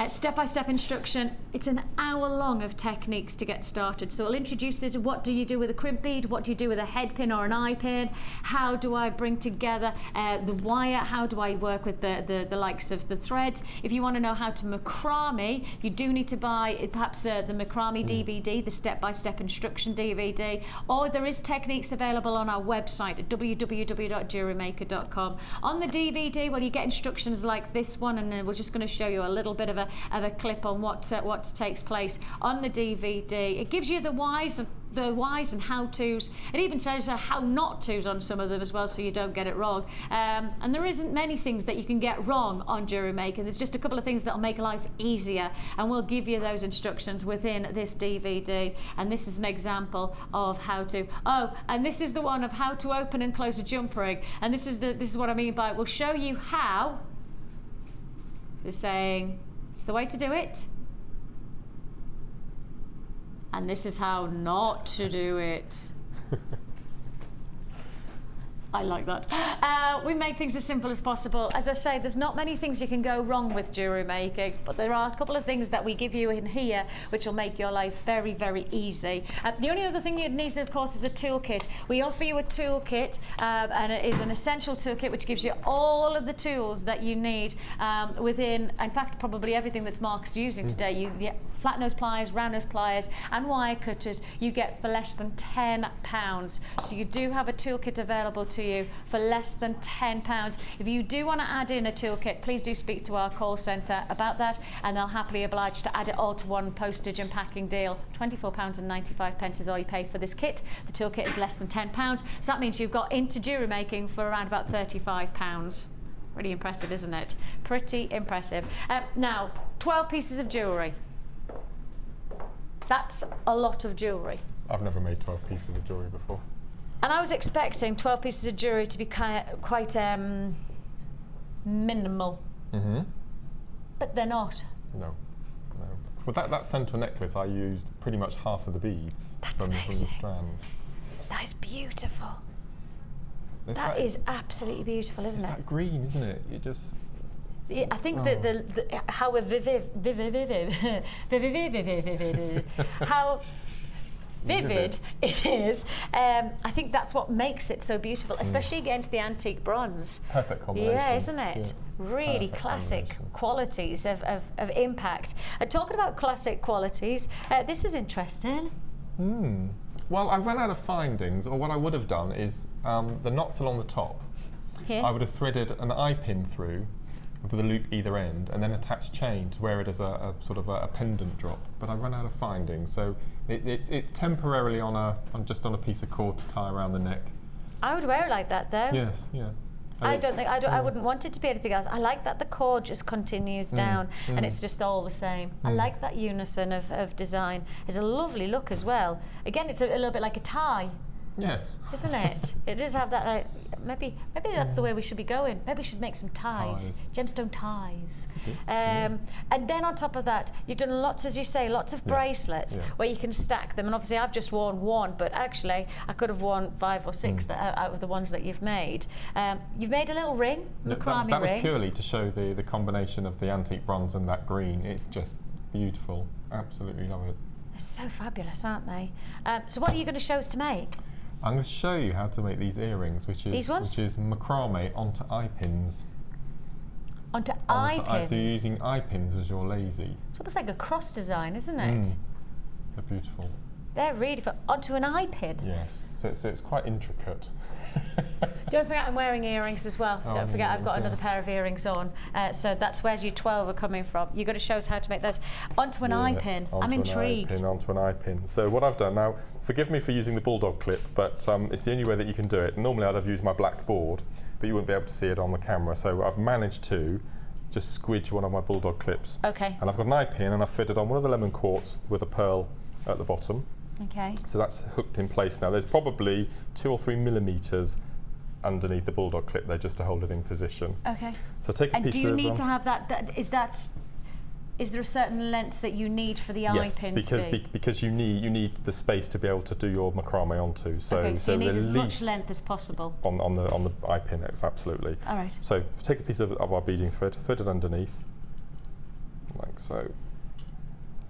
Step-by-step instruction. It's an hour long of techniques to get started. So I'll introduce you to what do you do with a crimp bead, what do you do with a head pin or an eye pin, how do I bring together the wire, how do I work with the likes of the threads. If you want to know how to macrame, you do need to buy perhaps the macrame DVD, the step-by-step instruction DVD, or there is techniques available on our website at www.jewellerymaker.com. On the DVD, well, you get instructions like this one, and we're just going to show you a little bit of a clip on what takes place on the DVD. It gives you the whys and how-tos. It even tells you how not tos on some of them as well, so you don't get it wrong. And there isn't many things that you can get wrong on Jewellery Maker. There's just a couple of things that'll make life easier, and we'll give you those instructions within this DVD. And this is an example of how to. Oh, and this is the one of how to open and close a jump ring. And this is what I mean by it. We'll show you how. They're saying it's the way to do it. And this is how not to do it. I like that. We make things as simple as possible. As I say, there's not many things you can go wrong with jewellery making, but there are a couple of things that we give you in here which will make your life very, very easy. The only other thing you'd need, of course, is a toolkit. We offer you a toolkit, and it is an essential toolkit which gives you all of the tools that you need within, in fact, probably everything that's Mark's using today. You get flat nose pliers, round nose pliers, and wire cutters you get for less than £10. So you do have a toolkit available to you for less than £10. If you do want to add in a toolkit, please do speak to our call centre about that, and they'll happily oblige to add it all to one postage and packing deal. £24.95 is all you pay for this kit. The toolkit is less than £10, so that means you've got into jewellery making for around about £35. Really impressive, isn't it? Pretty impressive. Now, 12 pieces of jewellery. That's a lot of jewellery.
I've never made 12 pieces of jewellery before.
And I was expecting 12 pieces of jewellery to be quite minimal. Mm-hmm. But they're not.
No. With that centre necklace, I used pretty much half of the beads from the strands.
That is beautiful. That is absolutely beautiful, isn't it?
It's that green, isn't it? You just...
Yeah, I think that how vivid it is. I think that's what makes it so beautiful, especially against the antique bronze.
Perfect combination.
Yeah, isn't it?
Yeah.
Really
Perfect
classic qualities of impact. Talking about classic qualities, this is interesting.
Well, I ran out of findings, or what I would have done is the knots along the top.
Here.
I would have threaded an eye pin through with a loop either end, and then attach chain to wear it as a sort of a pendant drop. But I ran out of findings, so it's temporarily just on a piece of cord to tie around the neck.
I would wear it like that, though.
Yes, yeah.
I wouldn't want it to be anything else. I like that the cord just continues down and it's just all the same. I like that unison of design. It's a lovely look as well. Again, it's a little bit like a tie.
Yes.
Isn't it? It does have that. Maybe that's the way we should be going. Maybe we should make some ties. Gemstone ties. And then on top of that, you've done lots, as you say, lots of bracelets where you can stack them. And obviously, I've just worn one, but actually, I could have worn 5 or 6 out of the ones that you've made. You've made a little ring, macrame
that was
ring.
purely to show the combination of the antique bronze and that green. It's just beautiful. Absolutely love it.
They're so fabulous, aren't they? So what are you going to show us to make?
I'm going to show you how to make these earrings, which is macrame onto eye pins.
Onto eye pins?
So you're using eye pins as your lazy.
It's almost like a cross design, isn't it?
They're beautiful.
They're really fun. Onto an eye pin?
Yes. So it's quite intricate.
Don't forget I'm wearing earrings as well. Don't forget I've got another pair of earrings on. So that's where your 12 are coming from. You've got to show us how to make those. Onto an eye pin. I'm intrigued.
Onto an eye pin. So what I've done now, forgive me for using the bulldog clip, but it's the only way that you can do it. Normally I'd have used my black board, but you wouldn't be able to see it on the camera. So I've managed to just squidge one of my bulldog clips.
Okay.
And I've got an eye pin, and I've fitted on one of the lemon quartz with a pearl at the bottom.
Okay.
So that's hooked in place now. There's probably 2 or 3 millimetres underneath the bulldog clip there just to hold it in position.
Okay.
So take a piece of...
And do you need to have that, is there a certain length that you need for the eye pin to be?
Yes, because you need the space to be able to do your macrame onto. So,
okay, so you need as much
least
length as possible.
On the eye pin, absolutely.
All right.
So take a piece of our beading thread, thread it underneath. like so.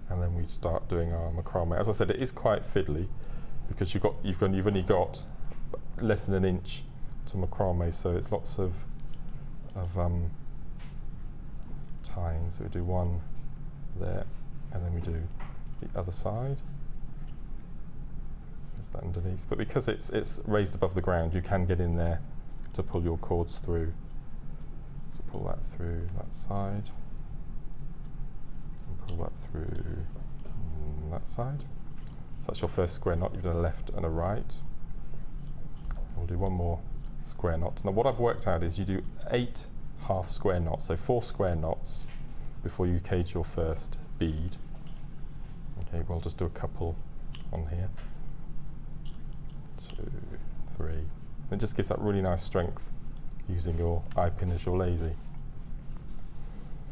And then we start doing our macrame. As I said, it is quite fiddly because you've only got less than an inch to macrame, so it's lots of tying. So we do one there, and then we do the other side. Just that underneath. But because it's raised above the ground, you can get in there to pull your cords through. So pull that through that side, and pull that through that side. So that's your first square knot. You've done a left and a right. We'll do one more square knot. Now what I've worked out is you do 8 half square knots, so 4 square knots before you cage your first bead. Okay, we'll just do a couple on here. 2, 3. It just gives that really nice strength using your eye pin as your lazy.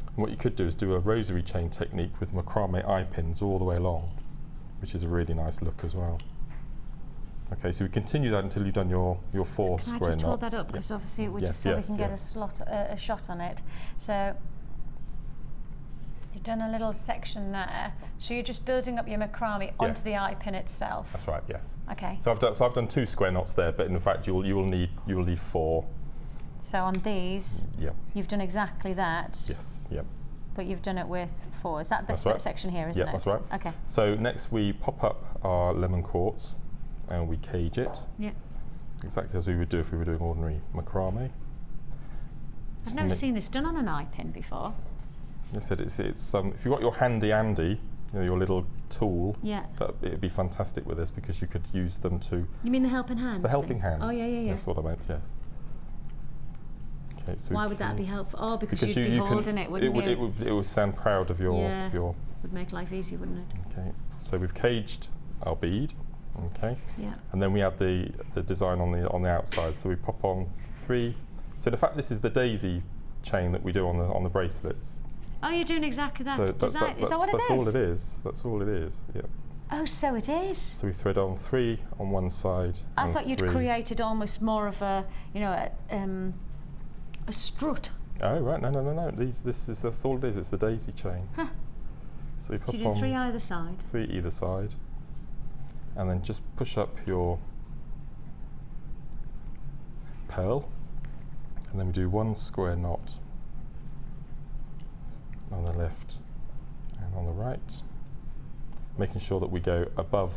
And what you could do is do a rosary chain technique with macrame eye pins all the way along, which is a really nice look as well. Okay, so we continue that until you've done your 4 square knots.
Can I just hold that up, because obviously we just so we can get a shot on it. So you've done a little section there. So you're just building up your macrame onto the eye pin itself.
That's right. Yes.
Okay.
So I've done 2 square knots there, but in fact you will need 4.
So on these,
Yep.
you've done exactly that.
Yes. Yep.
But you've done it with 4. Is that the
That's
split
right.
section here, isn't it?
Yeah, that's right.
Okay.
So next we pop up our lemon quartz and we cage it.
Yeah.
Exactly as we would do if we were doing ordinary macrame.
I've never seen this done on an eye pin before.
I said it's if you've got your handy your little tool,
Yeah.
it'd be fantastic with this because you could use them to.
You mean the helping hands?
The helping hands.
Oh yeah.
That's what I meant. Yes. Okay, so
Why would that be helpful? Oh, because you'd be holding it, wouldn't you?
It would sound proud of your.
Would make life easy, wouldn't it?
Okay, so we've caged our bead. Okay.
Yeah.
And then we add the design on the outside. So we pop on 3. So in fact, this is the daisy chain that we do on the bracelets.
Oh, you're doing exactly that.
So
is that what it is?
That's all it is. That's all it is. Yeah.
Oh, so it is.
So we thread on 3 on one side.
I
and
thought you'd
3.
created almost more of a, a strut.
Oh right, no. That's all it is. It's the daisy chain.
Huh.
So we pop
So you do
on
3 either side.
3 either side, and then just push up your pearl, and then we do 1 square knot on the left and on the right, making sure that we go above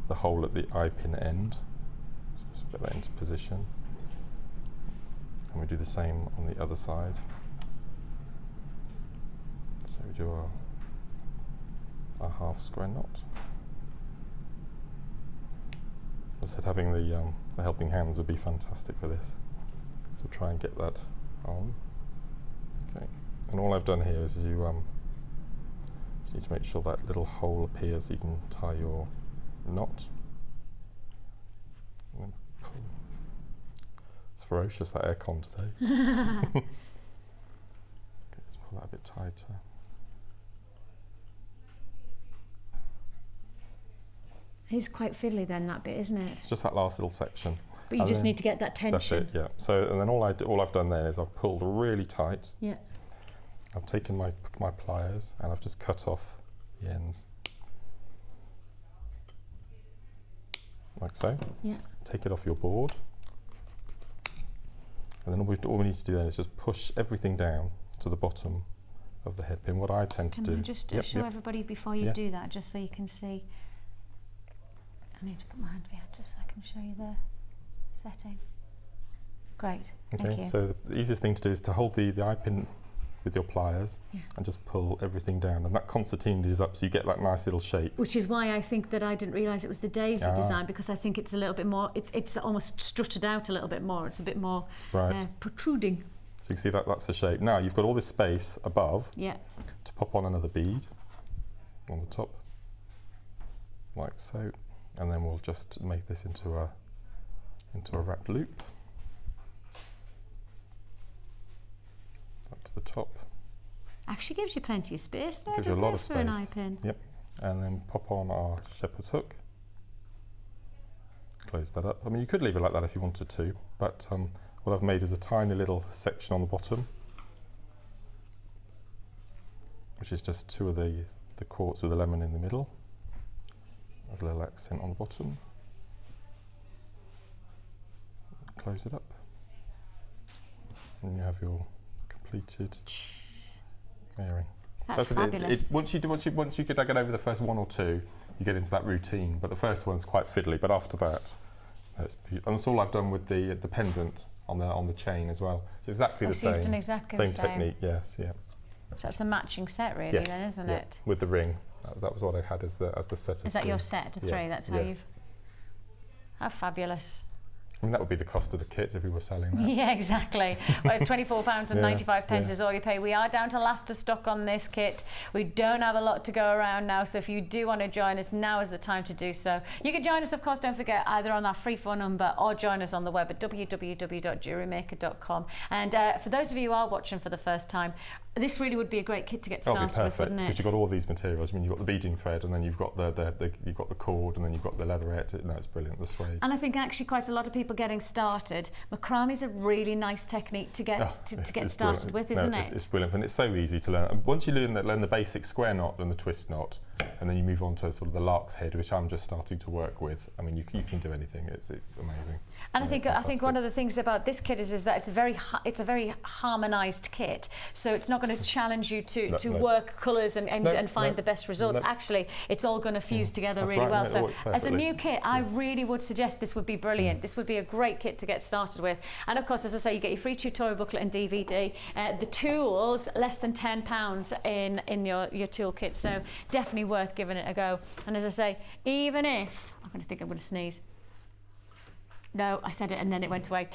the hole at the eye pin end. So just put that into position, and we do the same on the other side. So we do our half square knot. As I said, having the helping hands would be fantastic for this. So try and get that on. Okay. And all I've done here is you just need to make sure that little hole appears so you can tie your knot. And then pull. It's ferocious, that aircon today. Okay, let's pull that a bit tighter.
It's quite fiddly then, that bit, isn't it?
It's just that last little section.
But you just need to get that tension.
That's it, yeah. So and then all I've done then is I've pulled really tight.
Yeah.
I've taken my pliers and I've just cut off the ends. Like so.
Yeah.
Take it off your board. And then all we need to do then is just push everything down to the bottom of the head pin. What I tend to do.
Can I just show everybody before you do that, just so you can see? I need to put my hand behind just so I can show you the setting. Great, thank you.
So the easiest thing to do is to hold the eye pin with your pliers and just pull everything down, and that concertina is up so you get that nice little shape.
Which is why I think that I didn't realise it was the daisy design, because I think it's a little bit more, it's almost strutted out a little bit more, it's a bit more protruding.
So you can see that's the shape. Now you've got all this space above
to
pop on another bead on the top, like so. And then we'll just make this into a wrapped loop up to the top.
Actually gives you plenty of space there,
gives you a lot of space.
For an eye pin.
Yep. And then pop on our shepherd's hook. Close that up. I mean, you could leave it like that if you wanted to, but what I've made is a tiny little section on the bottom. which is just 2 of the quartz with the lemon in the middle. There's a little accent on the bottom. Close it up. And you have your completed earring.
That's fabulous.
Once you get over the first 1 or 2, you get into that routine. But the first one's quite fiddly. But after that, and that's all I've done with the pendant on the chain as well. It's exactly the same.
You've done exactly the same
technique. Yes, yeah.
So that's the matching set, really,
Yes,
then, isn't
yeah.
it?
With the ring. That was what I had as the set of
Is that
3.
your set of 3?
Yeah,
That's how
yeah.
you've. How fabulous.
I mean, that would be the cost of the kit if we were selling that.
Yeah, exactly. Well, it's £24.95
yeah.
is all you pay. We are down to last of stock on this kit. We don't have a lot to go around now, so if you do want to join us, now is the time to do so. You can join us, of course, don't forget, either on our free phone number or join us on the web at www.jewellerymaker.com. And for those of you who are watching for the first time, this really would be a great kit to get started with,
perfect,
wouldn't it?
because you've got all these materials. I mean, you've got the beading thread, and then you've got the cord, and then you've got the leatherette. No, it's brilliant. The suede.
And I think actually quite a lot of people getting started, macrame is a really nice technique to get started with, isn't it?
It's brilliant, and it's so easy to learn. And once you learn the basic square knot and the twist knot, and then you move on to sort of the lark's head, which I'm just starting to work with. I mean, you can do anything. It's amazing.
And I think one of the things about this kit is that it's a very harmonised kit. So it's not going to challenge you to work colours and find the best result. Actually, it's all going to fuse together really well. So as a new kit, I really would suggest this would be brilliant. This would be a great kit to get started with. And of course, as I say, you get your free tutorial booklet and DVD. The tools, less than £10 in your toolkit. So definitely worth giving it a go. And as I say, even if, I'm going to sneeze. No, I said it and then it went away.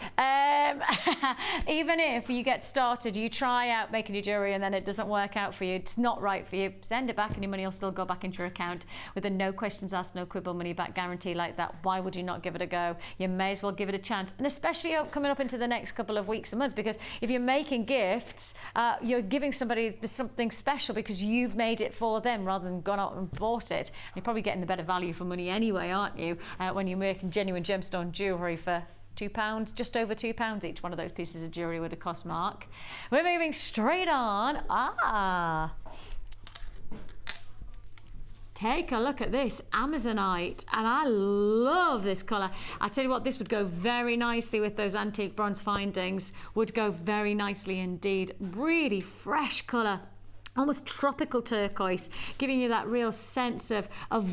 Even if you get started, you try out making your jewellery and then it doesn't work out for you, it's not right for you, send it back and your money will still go back into your account with a no questions asked, no quibble money back guarantee like that. Why would you not give it a go? You may as well give it a chance. And especially coming up into the next couple of weeks and months, because if you're making gifts, you're giving somebody something special because you've made it for them rather than gone out and bought it. And you're probably getting the better value for money anyway, aren't you? When you're making genuine gemstone jewellery for £2, just over £2 each one of those pieces of jewellery would have cost, Mark. We're moving straight on. Take a look at this Amazonite, and I love this colour. I tell you what, this would go very nicely with those antique bronze findings, would go very nicely indeed. Really fresh colour. Almost tropical turquoise, giving you that real sense of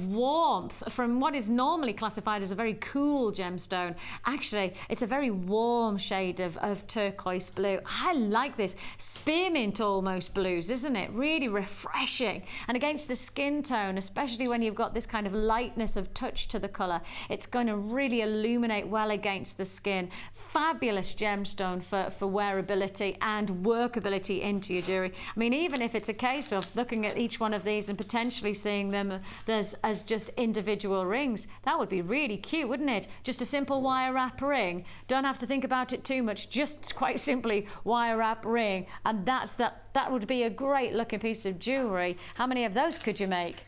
warmth from what is normally classified as a very cool gemstone. Actually, it's a very warm shade of turquoise blue. I like this. Spearmint almost blues, isn't it? Really refreshing. And against the skin tone, especially when you've got this kind of lightness of touch to the colour, it's going to really illuminate well against the skin. Fabulous gemstone for wearability and workability into your jewellery. I mean, even if it's a case of looking at each one of these and potentially seeing them as just individual rings, that would be really cute, wouldn't it? Just a simple wire wrap ring. Don't have to think about it too much, just quite simply wire wrap ring, and that would be a great looking piece of jewellery. How many of those could you make?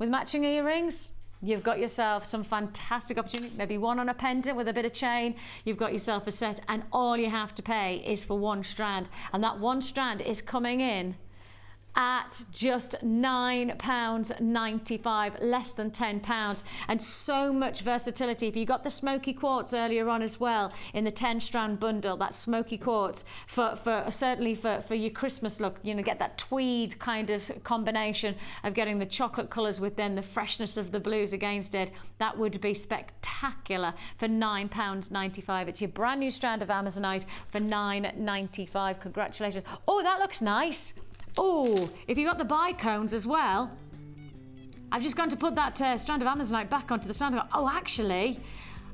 With matching earrings, you've got yourself some fantastic opportunity, maybe one on a pendant with a bit of chain. You've got yourself a set, and all you have to pay is for one strand, and that one strand is coming in at just £9.95, less than £10, and so much versatility. If you got the smoky quartz earlier on as well in the 10-strand bundle, that smoky quartz certainly for your Christmas look, you know, get that tweed kind of combination of getting the chocolate colours with then the freshness of the blues against it. That would be spectacular for £9.95. It's your brand new strand of Amazonite for £9.95. Congratulations. Oh, that looks nice. Oh, if you got the bicones as well, I've just gone to put that strand of Amazonite back onto the strand. Oh, actually,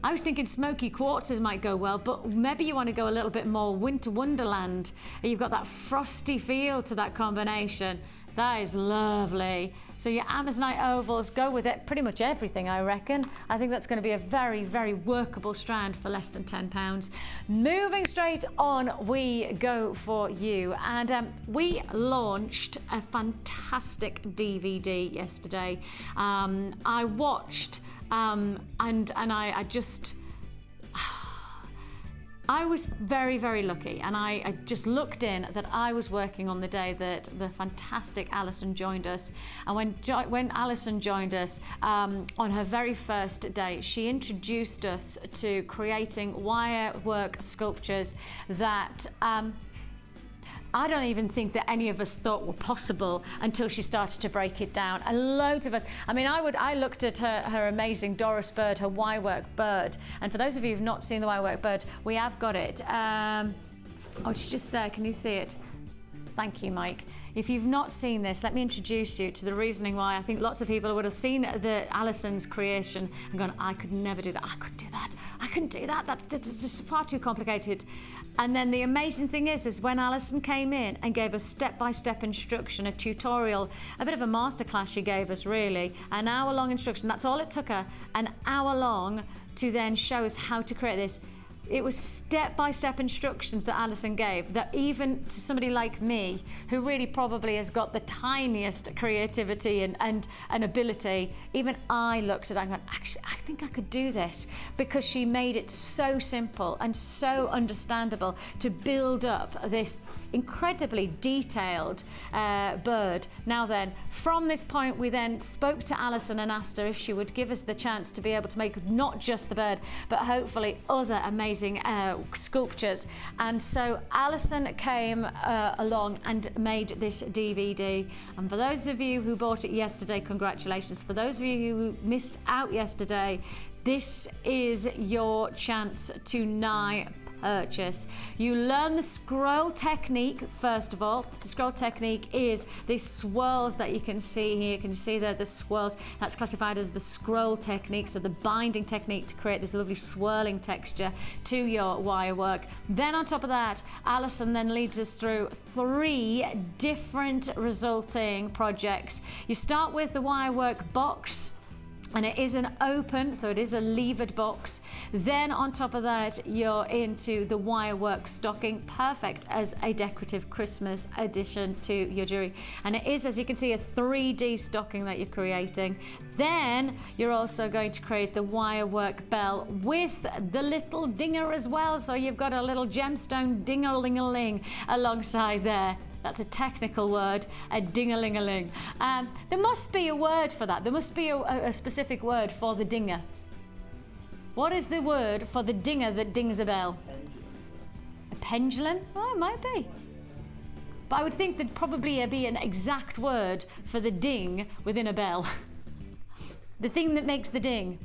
I was thinking smoky quartzes might go well, but maybe you want to go a little bit more winter wonderland. You've got that frosty feel to that combination. That is lovely. So your Amazonite ovals, go with it, pretty much everything, I reckon. I think that's going to be a very, very workable strand for less than £10. Moving straight on, we go for you. And we launched a fantastic DVD yesterday. I watched and I just... I was very, very lucky, and I just looked in that I was working on the day that the fantastic Alison joined us. And when Alison joined us on her very first day, she introduced us to creating wire work sculptures that I don't even think that any of us thought were possible until she started to break it down. And loads of us, I mean, I looked at her amazing Doris bird, her wire work bird. And for those of you who've not seen the wire work bird, we have got it. Oh, it's just there, can you see it? Thank you, Mike. If you've not seen this, let me introduce you to the reasoning why I think lots of people would have seen the Alison's creation and gone, I could never do that, I couldn't do that, I couldn't do that, that's just far too complicated. And then the amazing thing is when Alison came in and gave us step-by-step instruction, a tutorial, a bit of a masterclass she gave us really, an hour-long instruction, that's all it took her, an hour long to then show us how to create this. It was step-by-step instructions that Alison gave that even to somebody like me, who really probably has got the tiniest creativity and ability, even I looked at that and went, actually, I think I could do this, because she made it so simple and so understandable to build up this incredibly detailed bird. Now then, from this point, we then spoke to Alison and asked her if she would give us the chance to be able to make not just the bird, but hopefully other amazing sculptures. And so Alison came along and made this DVD. And for those of you who bought it yesterday, congratulations. For those of you who missed out yesterday, this is your chance to purchase. You learn the scroll technique first of all. The scroll technique is these swirls that you can see here. You can see the swirls. That's classified as the scroll technique, so the binding technique to create this lovely swirling texture to your wire work. Then on top of that, Alison then leads us through 3 different resulting projects. You start with the wire work box, and it is an open, so it is a levered box. Then on top of that, you're into the wire work stocking, perfect as a decorative Christmas addition to your jewelry. And it is, as you can see, a 3D stocking that you're creating. Then you're also going to create the wire work bell with the little dinger as well. So you've got a little gemstone ding-a-ling-a-ling alongside there. That's a technical word, a ding-a-ling-a-ling. There must be a word for that. There must be a specific word for the dinger. What is the word for the dinger that dings a bell? A pendulum? Oh, it might be. But I would think there'd probably be an exact word for the ding within a bell. The thing that makes the ding.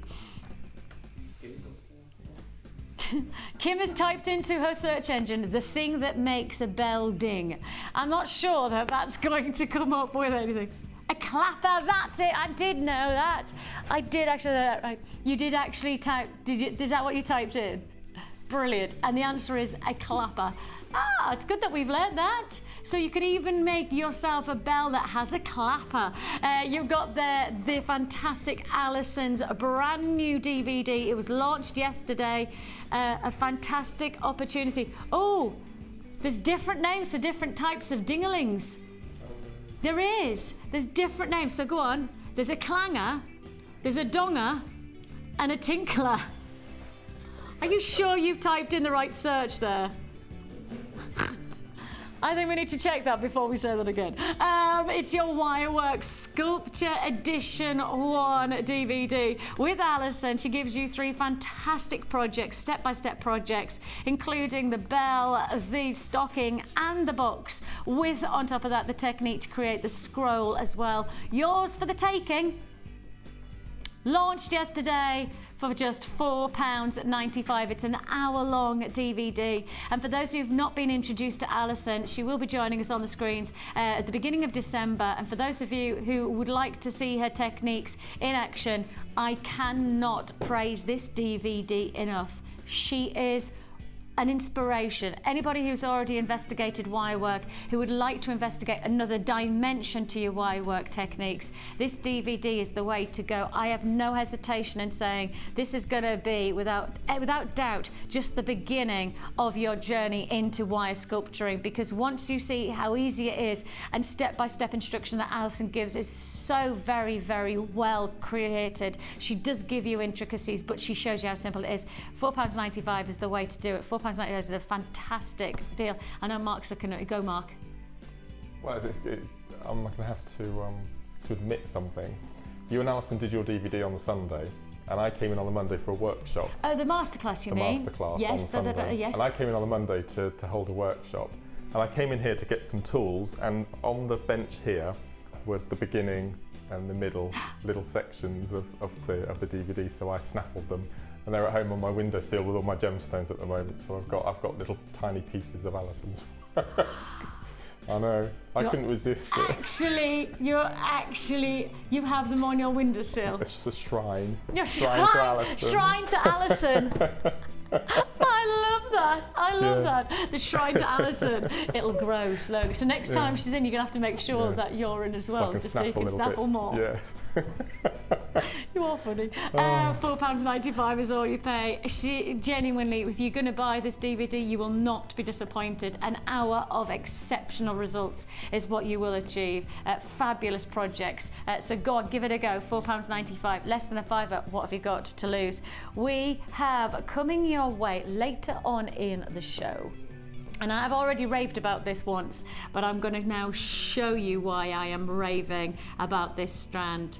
Kim has typed into her search engine, the thing that makes a bell ding. I'm not sure that that's going to come up with anything. A clapper, that's it, I did know that. I did actually know that, right? You did actually type, is that what you typed in? Brilliant, and the answer is a clapper. Ah, it's good that we've learned that. So you can even make yourself a bell that has a clapper. You've got the fantastic Alison's brand new DVD. It was launched yesterday. A fantastic opportunity. Oh, there's different names for different types of dinglings. There is. There's different names. So go on. There's a clanger, there's a donger, and a tinkler. Are you sure you've typed in the right search there? I think we need to check that before we say that again. It's your Wirework Sculpture Edition 1 DVD with Alison. She gives you 3 fantastic projects, step-by-step projects, including the bell, the stocking, and the box, with, on top of that, the technique to create the scroll as well. Yours for the taking. Launched yesterday for just £4.95. It's an hour-long DVD. And for those who've not been introduced to Alison, she will be joining us on the screens at the beginning of December. And for those of you who would like to see her techniques in action, I cannot praise this DVD enough. She is an inspiration. Anybody who's already investigated wire work, who would like to investigate another dimension to your wire work techniques, this DVD is the way to go. I have no hesitation in saying this is going to be, without doubt, just the beginning of your journey into wire sculpturing, because once you see how easy it is, and step-by-step instruction that Alison gives is so very, very well created. She does give you intricacies, but she shows you how simple it is. £4.95 is the way to do it. £4.95 £4.99 is a fantastic deal. I know Mark's looking at it. Go, Mark.
Well, I'm going to have to admit something. You and Alison did your DVD on the Sunday, and I came in on the Monday for a workshop.
Oh, the masterclass, you mean?
The masterclass
yes,
on Sunday.
Yes.
And I came in on the Monday to hold a workshop. And I came in here to get some tools, and on the bench here was the beginning and the middle little sections of the DVD, so I snaffled them. And they're at home on my windowsill with all my gemstones at the moment, so I've got little tiny pieces of Alison's. I know, I couldn't resist it.
You have them on your windowsill.
It's just a shrine.
Shrine
to Alison.
Shrine to Alison. I love that. I love that. The shrine to Alison. It'll grow slowly. So next time she's in, you're going to have to make sure that you're in as well, just so you can snaffle more.
Yes.
You are funny. £4.95 is all you pay. Genuinely, if you're going to buy this DVD, you will not be disappointed. An hour of exceptional results is what you will achieve. Fabulous projects. So go on, give it a go. £4.95, less than a fiver. What have you got to lose? We have coming your way later on in the show. And I've already raved about this once, but I'm going to now show you why I am raving about this strand.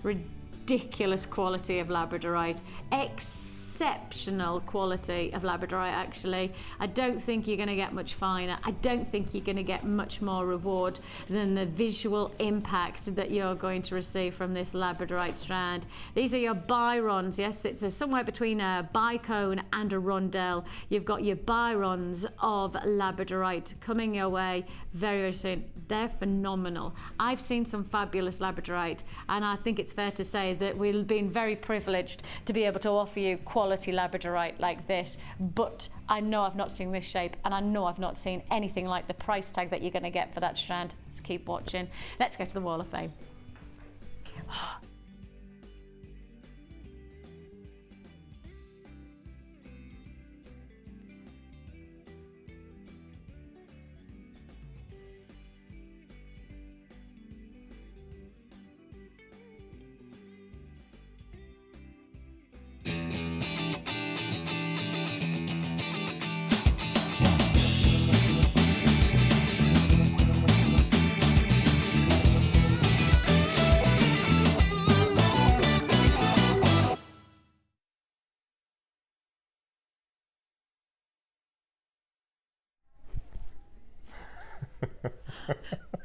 Ridiculous quality of Labradorite. Exceptional quality of Labradorite, actually. I don't think you're going to get much finer. I don't think you're going to get much more reward than the visual impact that you're going to receive from this Labradorite strand. These are your byrons. Yes, it's somewhere between a bicone and a rondelle. You've got your byrons of Labradorite coming your way very, very soon. They're phenomenal. I've seen some fabulous Labradorite, and I think it's fair to say that we've been very privileged to be able to offer you quality Labradorite like this, but I know I've not seen this shape, and I know I've not seen anything like the price tag that you're going to get for that strand. So keep watching. Let's go to the Wall of Fame.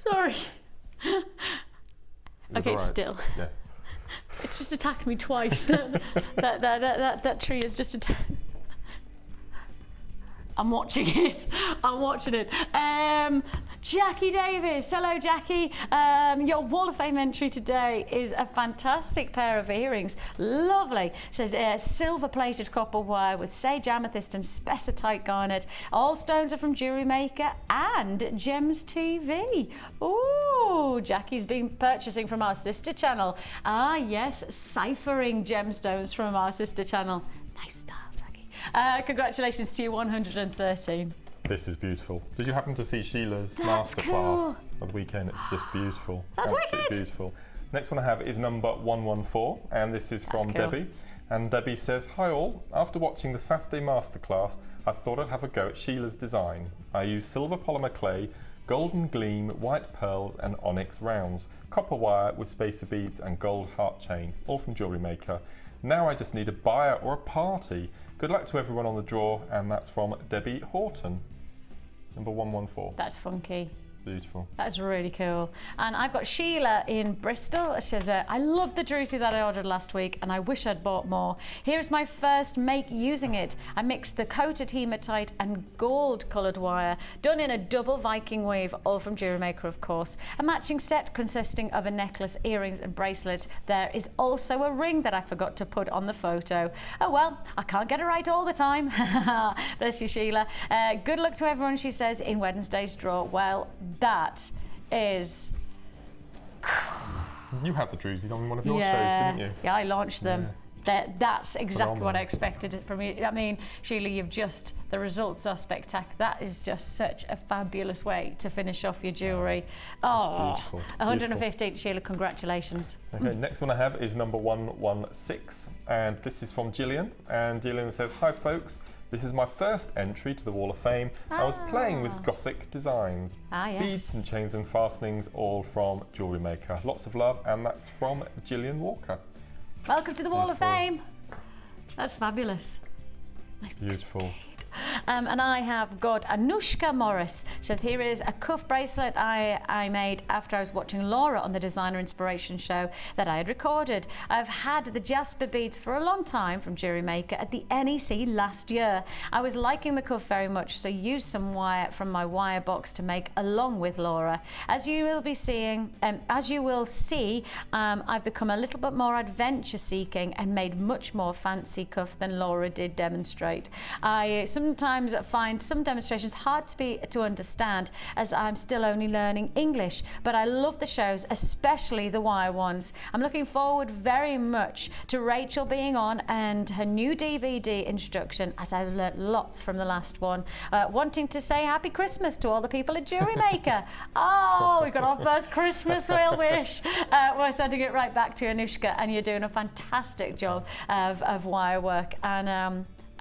Sorry. Okay, it's still.
Yeah.
It's just attacked me twice. that tree is just attacked. I'm watching it. I'm watching it. Jackie Davis. Hello, Jackie. Your Wall of Fame entry today is a fantastic pair of earrings. Lovely. It says silver-plated copper wire with sage amethyst and spessartite garnet. All stones are from Jewellery Maker and Gems TV. Oh, Jackie's been purchasing from our sister channel. Ah, yes, ciphering gemstones from our sister channel. Nice style, Jackie. Congratulations to you, 113.
This is beautiful. Did you happen to see Sheila's masterclass at the weekend? It's just beautiful.
That's
absolutely
wicked.
Beautiful. Next one I have is number 114, and this is from Debbie. And Debbie says, "Hi all. After watching the Saturday masterclass, I thought I'd have a go at Sheila's design. I use silver polymer clay, golden gleam, white pearls, and onyx rounds, copper wire with spacer beads and gold heart chain, all from Jewellery Maker. Now I just need a buyer or a party. Good luck to everyone on the draw," and that's from Debbie Horton. Number 114.
That's funky.
Beautiful.
That's really cool. And I've got Sheila in Bristol. She says, I love the druzy that I ordered last week and I wish I'd bought more. Here's my first make using it. I mixed the coated hematite and gold coloured wire, done in a double Viking weave, all from Jewellery Maker, of course. A matching set consisting of a necklace, earrings and bracelet. There is also a ring that I forgot to put on the photo. Oh well, I can't get it right all the time. Bless you, Sheila. Good luck to everyone, she says, in Wednesday's draw. Well, that is...
You had the druzies on one of your shows, didn't you?
Yeah, I launched them. That's exactly what I expected from you. I mean, Sheila, the results are spectacular. That is just such a fabulous way to finish off your jewellery. Oh,
beautiful.
115, Sheila, congratulations.
Okay, next one I have is number 116, and this is from Gillian. And Gillian says, "Hi folks, this is my first entry to the Wall of Fame. I was playing with Gothic designs,
Yes.
beads and chains and fastenings, all from Jewellery Maker. Lots of love," and that's from Gillian Walker.
Welcome to the Wall of
Beautiful.
Fame. That's fabulous. Nice.
Beautiful.
And I have got Anushka Morris. She says, here is a cuff bracelet I made after I was watching Laura on the Designer Inspiration show that I had recorded. I've had the Jasper beads for a long time from Jewellery Maker at the NEC last year. I was liking the cuff very much, so used some wire from my wire box to make along with Laura. As you will see, I've become a little bit more adventure seeking and made much more fancy cuff than Laura did demonstrate. I sometimes find some demonstrations hard to understand, as I'm still only learning English, but I love the shows, especially the wire ones. I'm looking forward very much to Rachel being on and her new DVD introduction, as I've learnt lots from the last one. Wanting to say Happy Christmas to all the people at Jewellery Maker. Oh, we got our first Christmas wheel wish. We're sending it right back to Anushka, and you're doing a fantastic job of wire work.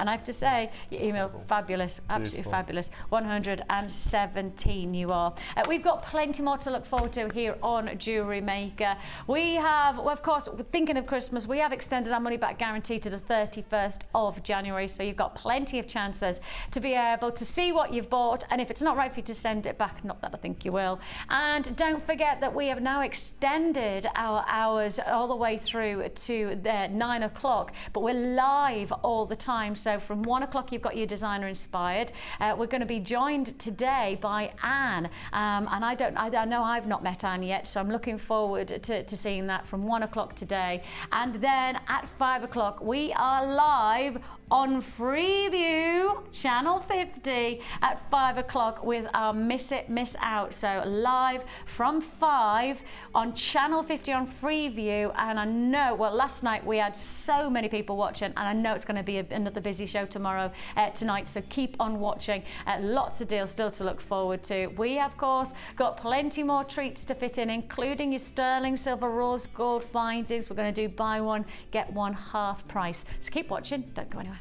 And I have to say, your email, fabulous, absolutely
Beautiful.
fabulous. 117 you are. We've got plenty more to look forward to here on Jewellery Maker. We have, well, of course, thinking of Christmas, we have extended our money back guarantee to the 31st of January, so you've got plenty of chances to be able to see what you've bought, and if it's not right for you to send it back, not that I think you will. And don't forget that we have now extended our hours all the way through to 9 o'clock, but we're live all the time. So from 1 o'clock, you've got your Designer Inspired. We're going to be joined today by Anne, and I know I've not met Anne yet, so I'm looking forward to seeing that from 1 o'clock today. And then at 5 o'clock, we are live on Freeview channel 50 at 5 o'clock with our Miss It, Miss Out. So live from 5 on channel 50 on Freeview. And I know, well, last night we had so many people watching, and I know it's going to be another busy show tonight. So keep on watching. Lots of deals still to look forward to. We have, of course, got plenty more treats to fit in, including your sterling silver rose gold findings. We're going to do buy one, get one half price. So keep watching. Don't go anywhere.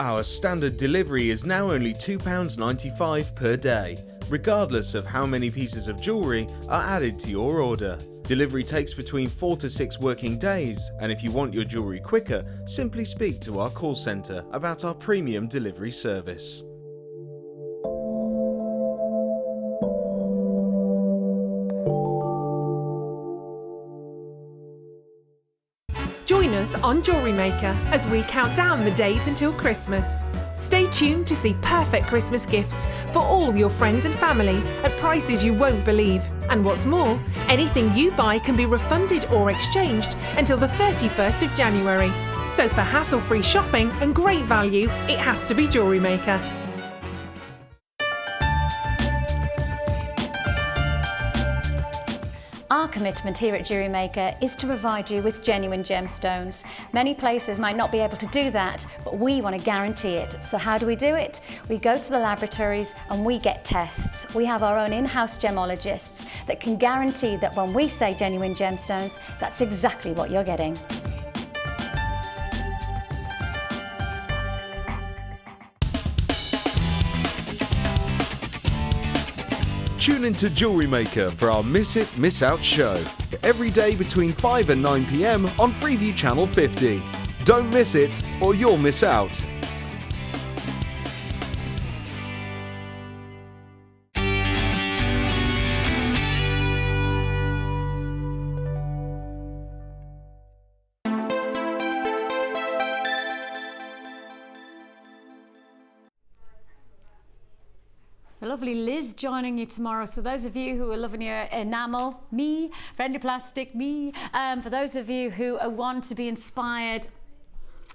Our standard delivery is now only £2.95 per day, regardless of how many pieces of jewellery are added to your order. Delivery takes between 4 to 6 working days, and if you want your jewellery quicker, simply speak to our call centre about our premium delivery service.
Join us on Jewellery Maker as we count down the days until Christmas. Stay tuned to see perfect Christmas gifts for all your friends and family at prices you won't believe. And what's more, anything you buy can be refunded or exchanged until the 31st of January. So for hassle-free shopping and great value, it has to be Jewellery Maker.
Our commitment here at Jewellery Maker is to provide you with genuine gemstones. Many places might not be able to do that, but we want to guarantee it. So how do we do it? We go to the laboratories and we get tests. We have our own in-house gemologists that can guarantee that when we say genuine gemstones, that's exactly what you're getting.
Tune into Jewellery Maker for our Miss It, Miss Out show, every day between 5 and 9 PM on Freeview Channel 50. Don't miss it, or you'll miss out.
lovely Liz joining you tomorrow. So those of you who are loving your enamel, me, friendly plastic, me. For those of you who want to be inspired,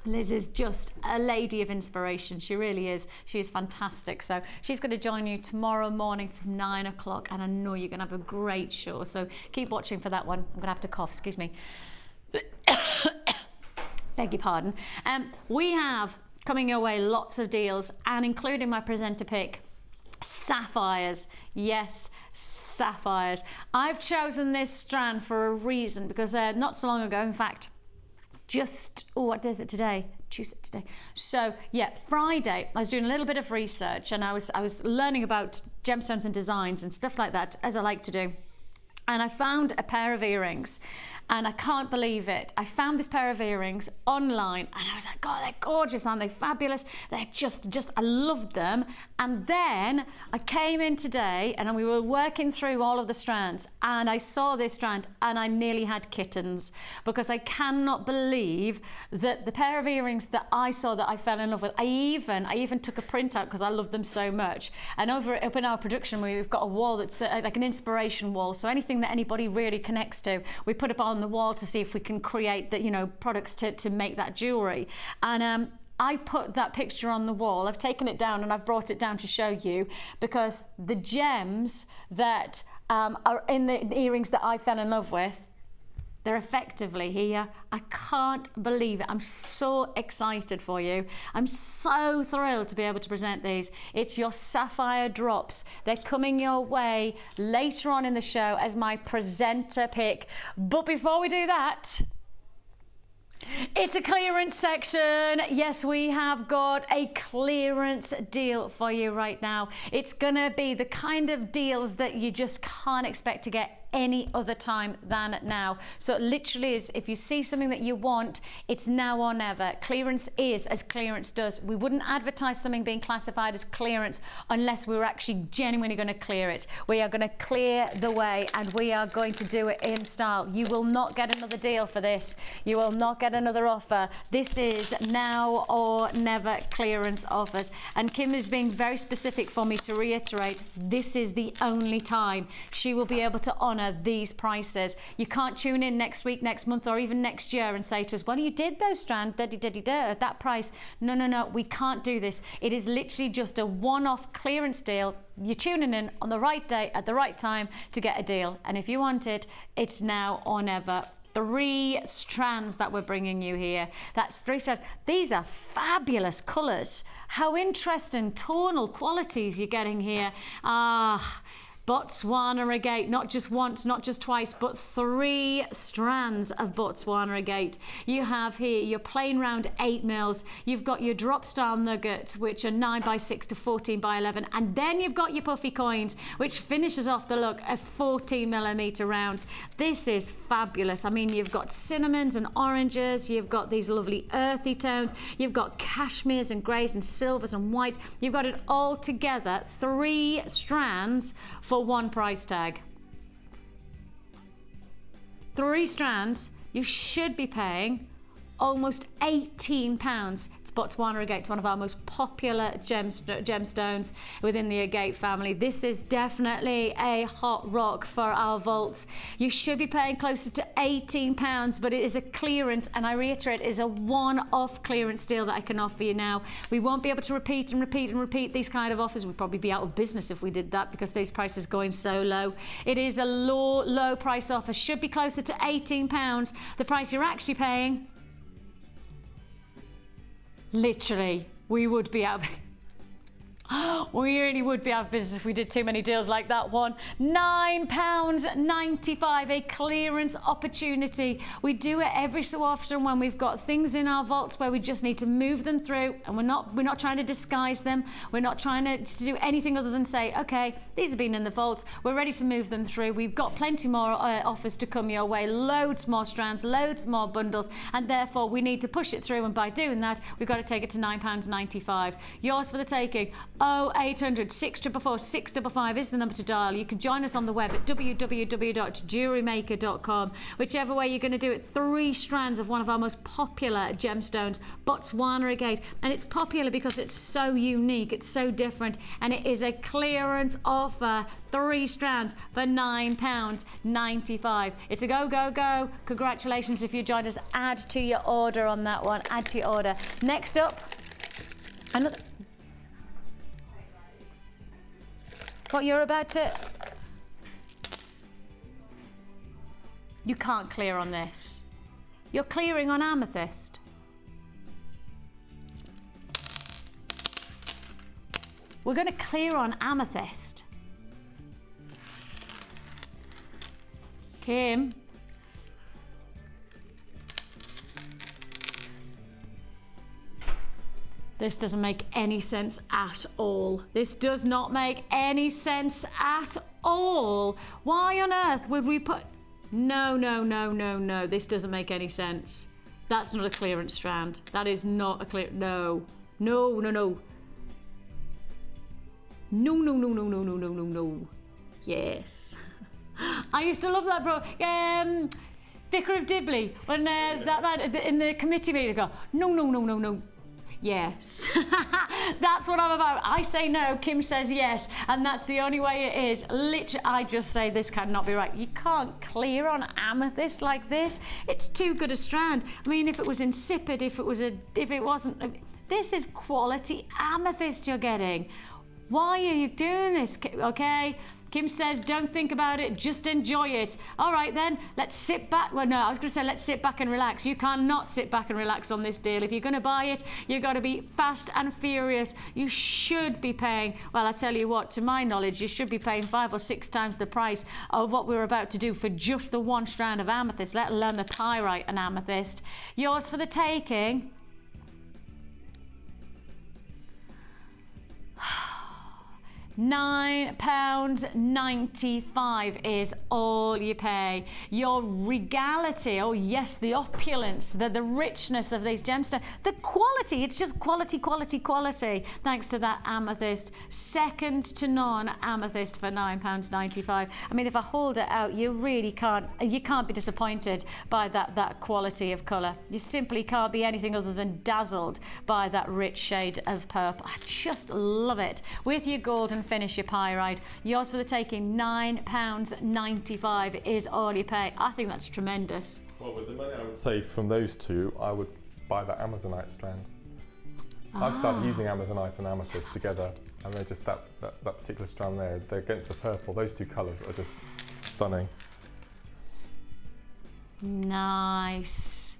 Liz is just a lady of inspiration. She really is. She is fantastic. So she's going to join you tomorrow morning from 9 o'clock, and I know you're going to have a great show. So keep watching for that one. I'm going to have to cough, excuse me. Beg your pardon. We have coming your way lots of deals, and including my presenter pick, sapphires. Yes, sapphires. I've chosen this strand for a reason, because not so long ago, in fact, what day is it today? Tuesday today. So yeah, Friday, I was doing a little bit of research, and I was learning about gemstones and designs and stuff like that, as I like to do. And I found a pair of earrings, and I can't believe it. I found this pair of earrings online, and I was like, God, they're gorgeous, aren't they? Fabulous. They're just I loved them. And then I came in today, and we were working through all of the strands, and I saw this strand, and I nearly had kittens, because I cannot believe that the pair of earrings that I saw that I fell in love with, I even took a print out because I love them so much. And up in our production, we've got a wall that's like an inspiration wall. So anything that anybody really connects to, we put up on the wall to see if we can create that, you know, products to make that jewelry. And I put that picture on the wall. I've taken it down and I've brought it down to show you, because the gems that are in the earrings that I fell in love with, they're effectively here. I can't believe it. I'm so excited for you. I'm so thrilled to be able to present these. It's your sapphire drops. They're coming your way later on in the show as my presenter pick. But before we do that, it's a clearance section. Yes, we have got a clearance deal for you right now. It's gonna be the kind of deals that you just can't expect to get any other time than now. So it literally is, if you see something that you want, it's now or never. Clearance is as clearance does. We wouldn't advertise something being classified as clearance unless we were actually genuinely going to clear it. We are going to clear the way, and we are going to do it in style. You will not get another deal for this. You will not get another offer. This is now or never clearance offers. And Kim is being very specific for me to reiterate, this is the only time she will be able to honour these prices. You can't tune in next week, next month, or even next year and say to us, well, you did those strands at that price. No, we can't do this. It is literally just a one-off clearance deal. You're tuning in on the right day at the right time to get a deal, and if you want it, it's now or never. 3 strands that we're bringing you here. That's 3 strands. These are fabulous colours. How interesting tonal qualities you're getting here. Botswana agate, not just once, not just twice, but 3 strands of Botswana agate. You have here your plain round 8 mils. You've got your drop style nuggets, which are 9x6 to 14x11, and then you've got your puffy coins, which finishes off the look at 14mm rounds. This is fabulous. I mean, you've got cinnamons and oranges. You've got these lovely earthy tones. You've got cashmeres and greys and silvers and white. You've got it all together. 3 strands for 1 price tag. 3 strands, you should be paying almost £18. It's Botswana agate. It's one of our most popular gemstones within the agate family. This is definitely a hot rock for our vaults. You should be paying closer to £18, but it is a clearance, and I reiterate, it is a one-off clearance deal that I can offer you now. We won't be able to repeat and repeat and repeat these kind of offers. We'd probably be out of business if we did that, because these prices are going so low. It is a low price offer. Should be closer to £18. The price you're actually paying, literally, we would be out. We really would be out of business if we did too many deals like that one. £9.95, a clearance opportunity. We do it every so often when we've got things in our vaults where we just need to move them through, and we're not trying to disguise them. We're not trying to do anything other than say, okay, these have been in the vault. We're ready to move them through. We've got plenty more offers to come your way, loads more strands, loads more bundles, and therefore we need to push it through, and by doing that, we've got to take it to £9.95. Yours for the taking. 0800 644 655 is the number to dial. You can join us on the web at www.jewellerymaker.com. Whichever way you're going to do it, 3 strands of one of our most popular gemstones, Botswana agate. And it's popular because it's so unique, it's so different, and it is a clearance offer. 3 strands for £9.95. It's a go, go, go. Congratulations if you joined us. Add to your order on that one. Add to your order. Next up, another. What you're about to. You can't clear on this. You're clearing on amethyst. We're going to clear on amethyst. Kim. This doesn't make any sense at all. This does not make any sense at all. Why on earth would we put... No, no, no, no, no. This doesn't make any sense. That's not a clearance strand. That is not a clear... No. No, no, no. No, no, no, no, no, no, no, no, no. Yes. I used to love that, bro. Vicar of Dibley, when that in the committee meeting, go, no, no, no, no, no. Yes. That's what I'm about. I say no, Kim says yes, and that's the only way it is. Literally, I just say this cannot be right. You can't clear on amethyst like this. It's too good a strand. I mean, if it was insipid, if it wasn't, this is quality amethyst you're getting. Why are you doing this, okay? Kim says, don't think about it, just enjoy it. All right then, let's sit back. Well, no, I was going to say let's sit back and relax. You cannot sit back and relax on this deal. If you're going to buy it, you've got to be fast and furious. You should be paying, well, I tell you what, to my knowledge, you should be paying 5 or 6 times the price of what we're about to do for just the 1 strand of amethyst, let alone the pyrite and amethyst. Yours for the taking. £9.95 is all you pay. Your regality, oh yes, the opulence, the richness of these gemstones, the quality, it's just quality, quality, quality. Thanks to that amethyst, second to none amethyst for £9.95. I mean, if I hold it out, you really can't be disappointed by that quality of colour. You simply can't be anything other than dazzled by that rich shade of purple. I just love it. With your golden finish, your pyrite, yours for the taking. £9.95 is all you pay. I think that's tremendous.
Well, with the money I would save from those two, I would buy that Amazonite strand. I've started using Amazonite and amethyst together, and they're just that particular strand there, they're against the purple. Those two colours are just stunning.
Nice.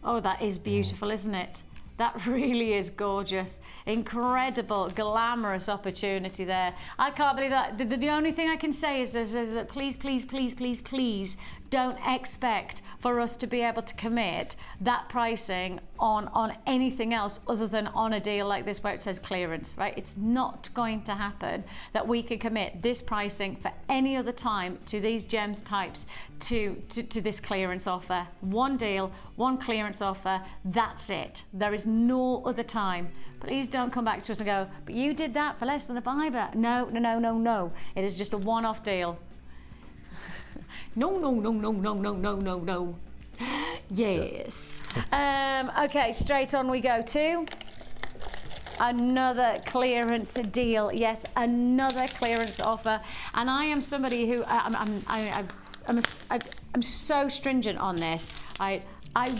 Oh, that is beautiful, isn't it? That really is gorgeous. Incredible, glamorous opportunity there. I can't believe that. The only thing I can say is that please, please, please, please, please don't expect for us to be able to commit that pricing on anything else other than on a deal like this where it says clearance, right? It's not going to happen that we can commit this pricing for any other time to these gems types to this clearance offer. One deal, one clearance offer, that's it. There is no other time. Please don't come back to us and go, but you did that for less than a fiver. No, no, no, no, no. It is just a one-off deal. No, no, no, no, no, no, no, no, no. Yes. Okay, straight on we go to another clearance deal. Yes, another clearance offer. And I am somebody who I'm so stringent on this. I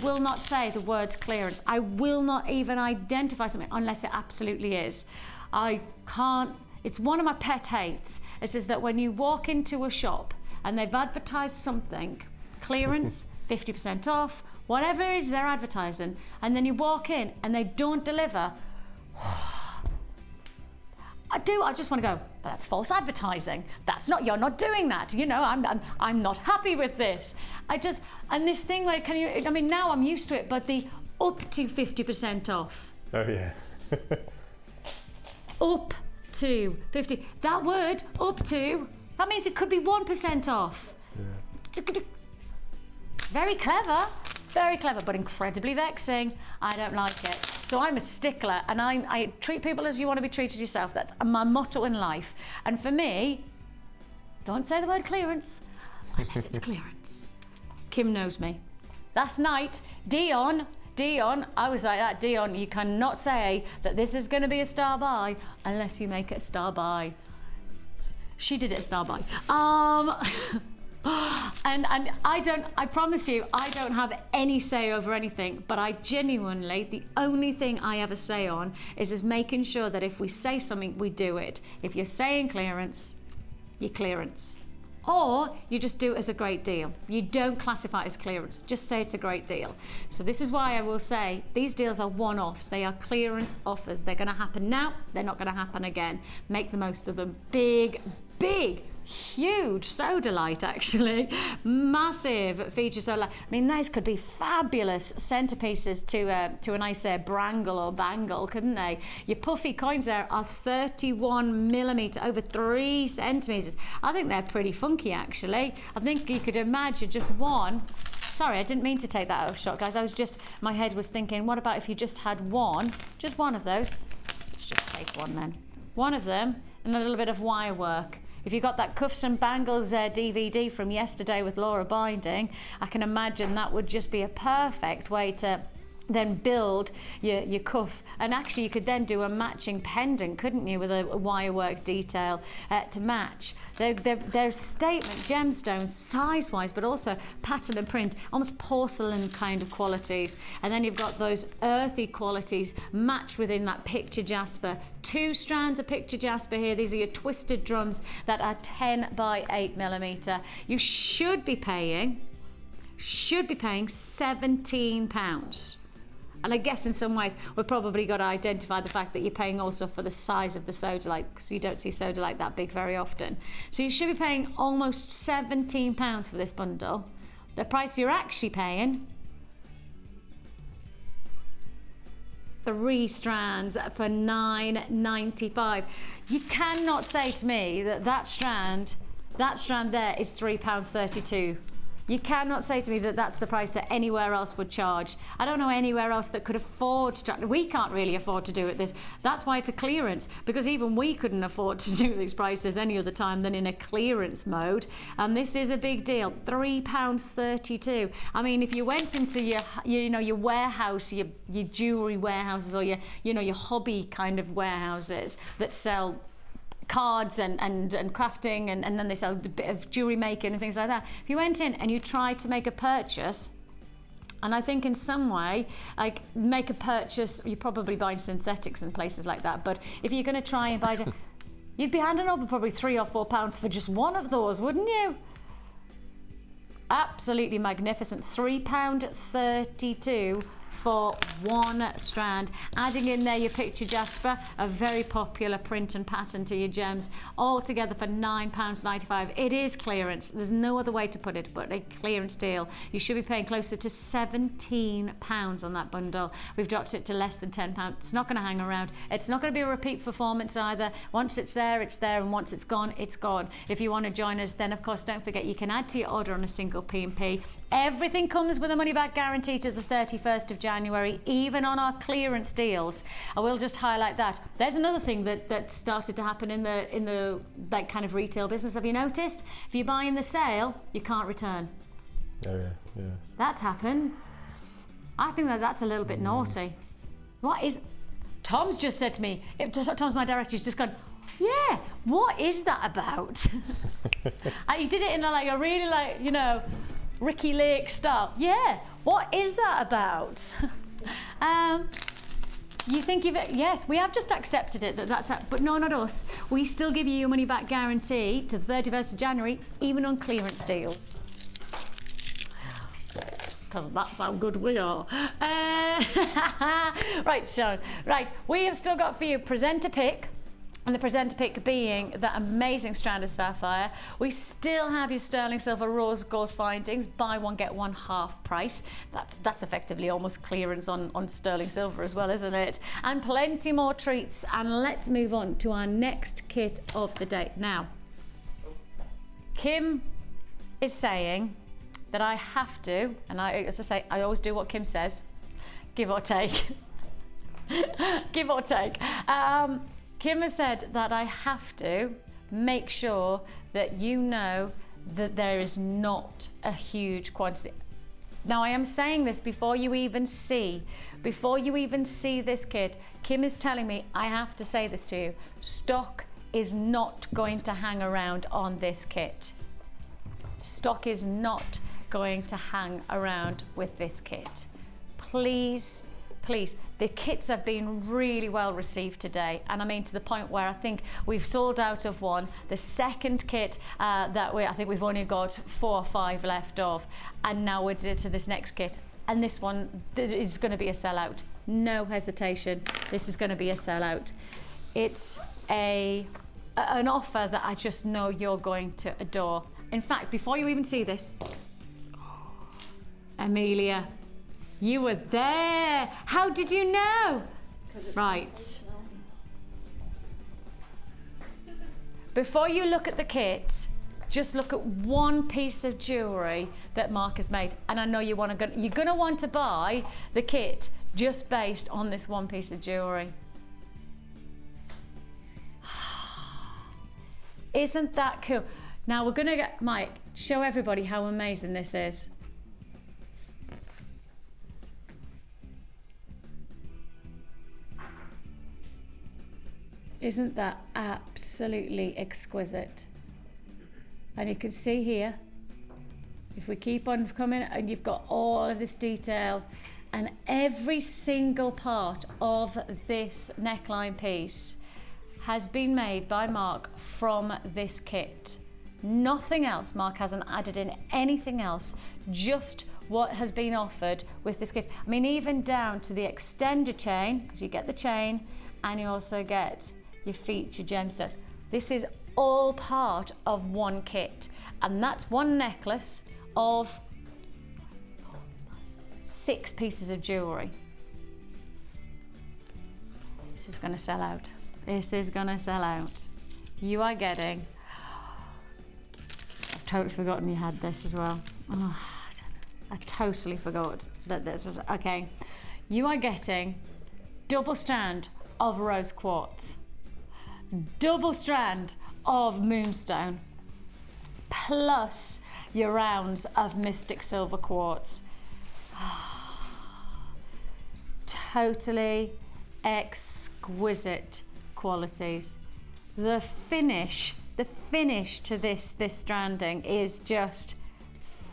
will not say the word clearance. I will not even identify something unless it absolutely is. I can't. It's one of my pet hates. It says that when you walk into a shop and they've advertised something, clearance, 50% off, whatever it is they're advertising, and then you walk in and they don't deliver. I just want to go, but that's false advertising. That's not, you're not doing that. You know, I'm not happy with this. And this thing where I mean, now I'm used to it, but the up to 50% off.
Oh yeah.
Up to 50, that word, up to, that means it could be 1% off.
Yeah.
Very clever. Very clever, but incredibly vexing. I don't like it. So I'm a stickler, and I treat people as you want to be treated yourself. That's my motto in life. And for me, don't say the word clearance unless it's clearance. Kim knows me. Last night, Dion, I was like that, Dion, you cannot say that this is going to be a star buy unless you make it a star buy. She did it a star buy. And I promise you, I don't have any say over anything, but I genuinely, the only thing I ever say on is making sure that if we say something, we do it. If you're saying clearance, you clearance. Or you just do it as a great deal. You don't classify it as clearance, just say it's a great deal. So this is why I will say these deals are one-offs. They are clearance offers. They're gonna happen now, they're not gonna happen again. Make the most of them. Big, huge sodalite, actually. Massive feature sodalite. I mean, those could be fabulous centerpieces to a nice brangle or bangle, couldn't they? Your puffy coins there are 31 millimeter, over 3 centimeters. I think they're pretty funky, actually. I think you could imagine just one. Sorry, I didn't mean to take that out of shot, guys. My head was thinking, what about if you just had just one of those? Let's just take one then. One of them and a little bit of wire work. If you got that Cuffs and Bangles DVD from yesterday with Laura binding, I can imagine that would just be a perfect way to then build your cuff. And actually you could then do a matching pendant, couldn't you, with a wire work detail to match. They're statement gemstones size-wise, but also pattern and print, almost porcelain kind of qualities. And then you've got those earthy qualities matched within that picture jasper. 2 strands of picture jasper here. These are your twisted drums that are 10 by 8 millimeter. You should be paying £17. And I guess in some ways we've probably got to identify the fact that you're paying also for the size of the sodalite, because you don't see sodalite that big very often. So you should be paying almost £17 for this bundle. The price you're actually paying, 3 strands for £9.95. You cannot say to me that strand there is £3.32. You cannot say to me that that's the price that anywhere else would charge. I don't know anywhere else that could afford to charge. We can't really afford to do it this. That's why it's a clearance, because even we couldn't afford to do these prices any other time than in a clearance mode. And this is a big deal, £3.32. I mean, if you went into your warehouse, your jewellery warehouses, or your hobby kind of warehouses that sell cards and crafting, and then they sell a bit of jewellery making and things like that. If you went in and you tried to make a purchase, and I think in some way, like make a purchase, you're probably buying synthetics in places like that, but if you're going to try and buy, you'd be handing over probably £3 or £4 for just one of those, wouldn't you? Absolutely magnificent. £3.32 for 1 strand. Adding in there your picture jasper, a very popular print and pattern to your gems, all together for £9.95. It is clearance. There's no other way to put it but a clearance deal. You should be paying closer to £17 on that bundle. We've dropped it to less than £10. It's not going to hang around. It's not going to be a repeat performance either. Once it's there, and once it's gone, it's gone. If you want to join us, then of course don't forget you can add to your order on a single P&P. Everything comes with a money back guarantee to the 31st of January, even on our clearance deals. I will just highlight that. There's another thing that started to happen in the like kind of retail business. Have you noticed? If you buy in the sale, you can't return.
Oh yeah, yes.
That's happened. I think that's a little bit naughty. What is? Tom's just said to me. Tom's my director. He's just gone, yeah. What is that about? And he did it in a really Ricky Lake style. Yeah, what is that about? You think of it, yes, we have just accepted it but no, not us. We still give you your money back guarantee to the 31st of January, even on clearance deals. Because that's how good we are. Right, Sharon. Right, we have still got for you presenter pick. And the presenter pick being that amazing strand of sapphire. We still have your sterling silver rose gold findings, buy one get one half price. That's effectively almost clearance on sterling silver as well, isn't it? And plenty more treats. And let's move on to our next kit of the day. Now, Kim is saying that I have to, and as I say, I always do what Kim says, give or take. Give or take. Kim has said that I have to make sure that you know that there is not a huge quantity. Now I am saying this before you even see this kit. Kim is telling me I have to say this to you. Stock is not going to hang around on this kit. Stock is not going to hang around with this kit. Please, please. The kits have been really well received today, and I mean to the point where I think we've sold out of one. The second kit I think we've only got 4 or 5 left of, and now we're to this next kit, and this one is going to be a sellout. No hesitation, this is going to be a sellout. It's an offer that I just know you're going to adore. In fact, before you even see this, Amelia, you were there. How did you know? Right. Before you look at the kit, just look at one piece of jewellery that Mark has made. And I know you're going to want to buy the kit just based on this one piece of jewellery. Isn't that cool? Now we're going to get Mike, show everybody how amazing this is. Isn't that absolutely exquisite? And you can see here, if we keep on coming, and you've got all of this detail, and every single part of this neckline piece has been made by Mark from this kit. Nothing else. Mark hasn't added in anything else, just what has been offered with this kit. I mean, even down to the extender chain, because you get the chain and you also get your feature gemstones. This is all part of one kit, and that's one necklace of 6 pieces of jewellery. This is going to sell out. This is going to sell out. You are getting... I've totally forgotten you had this as well. Oh, I totally forgot that this was... Okay. You are getting double strand of rose quartz, double strand of moonstone, plus your rounds of mystic silver quartz. Totally exquisite qualities. The finish to this stranding is just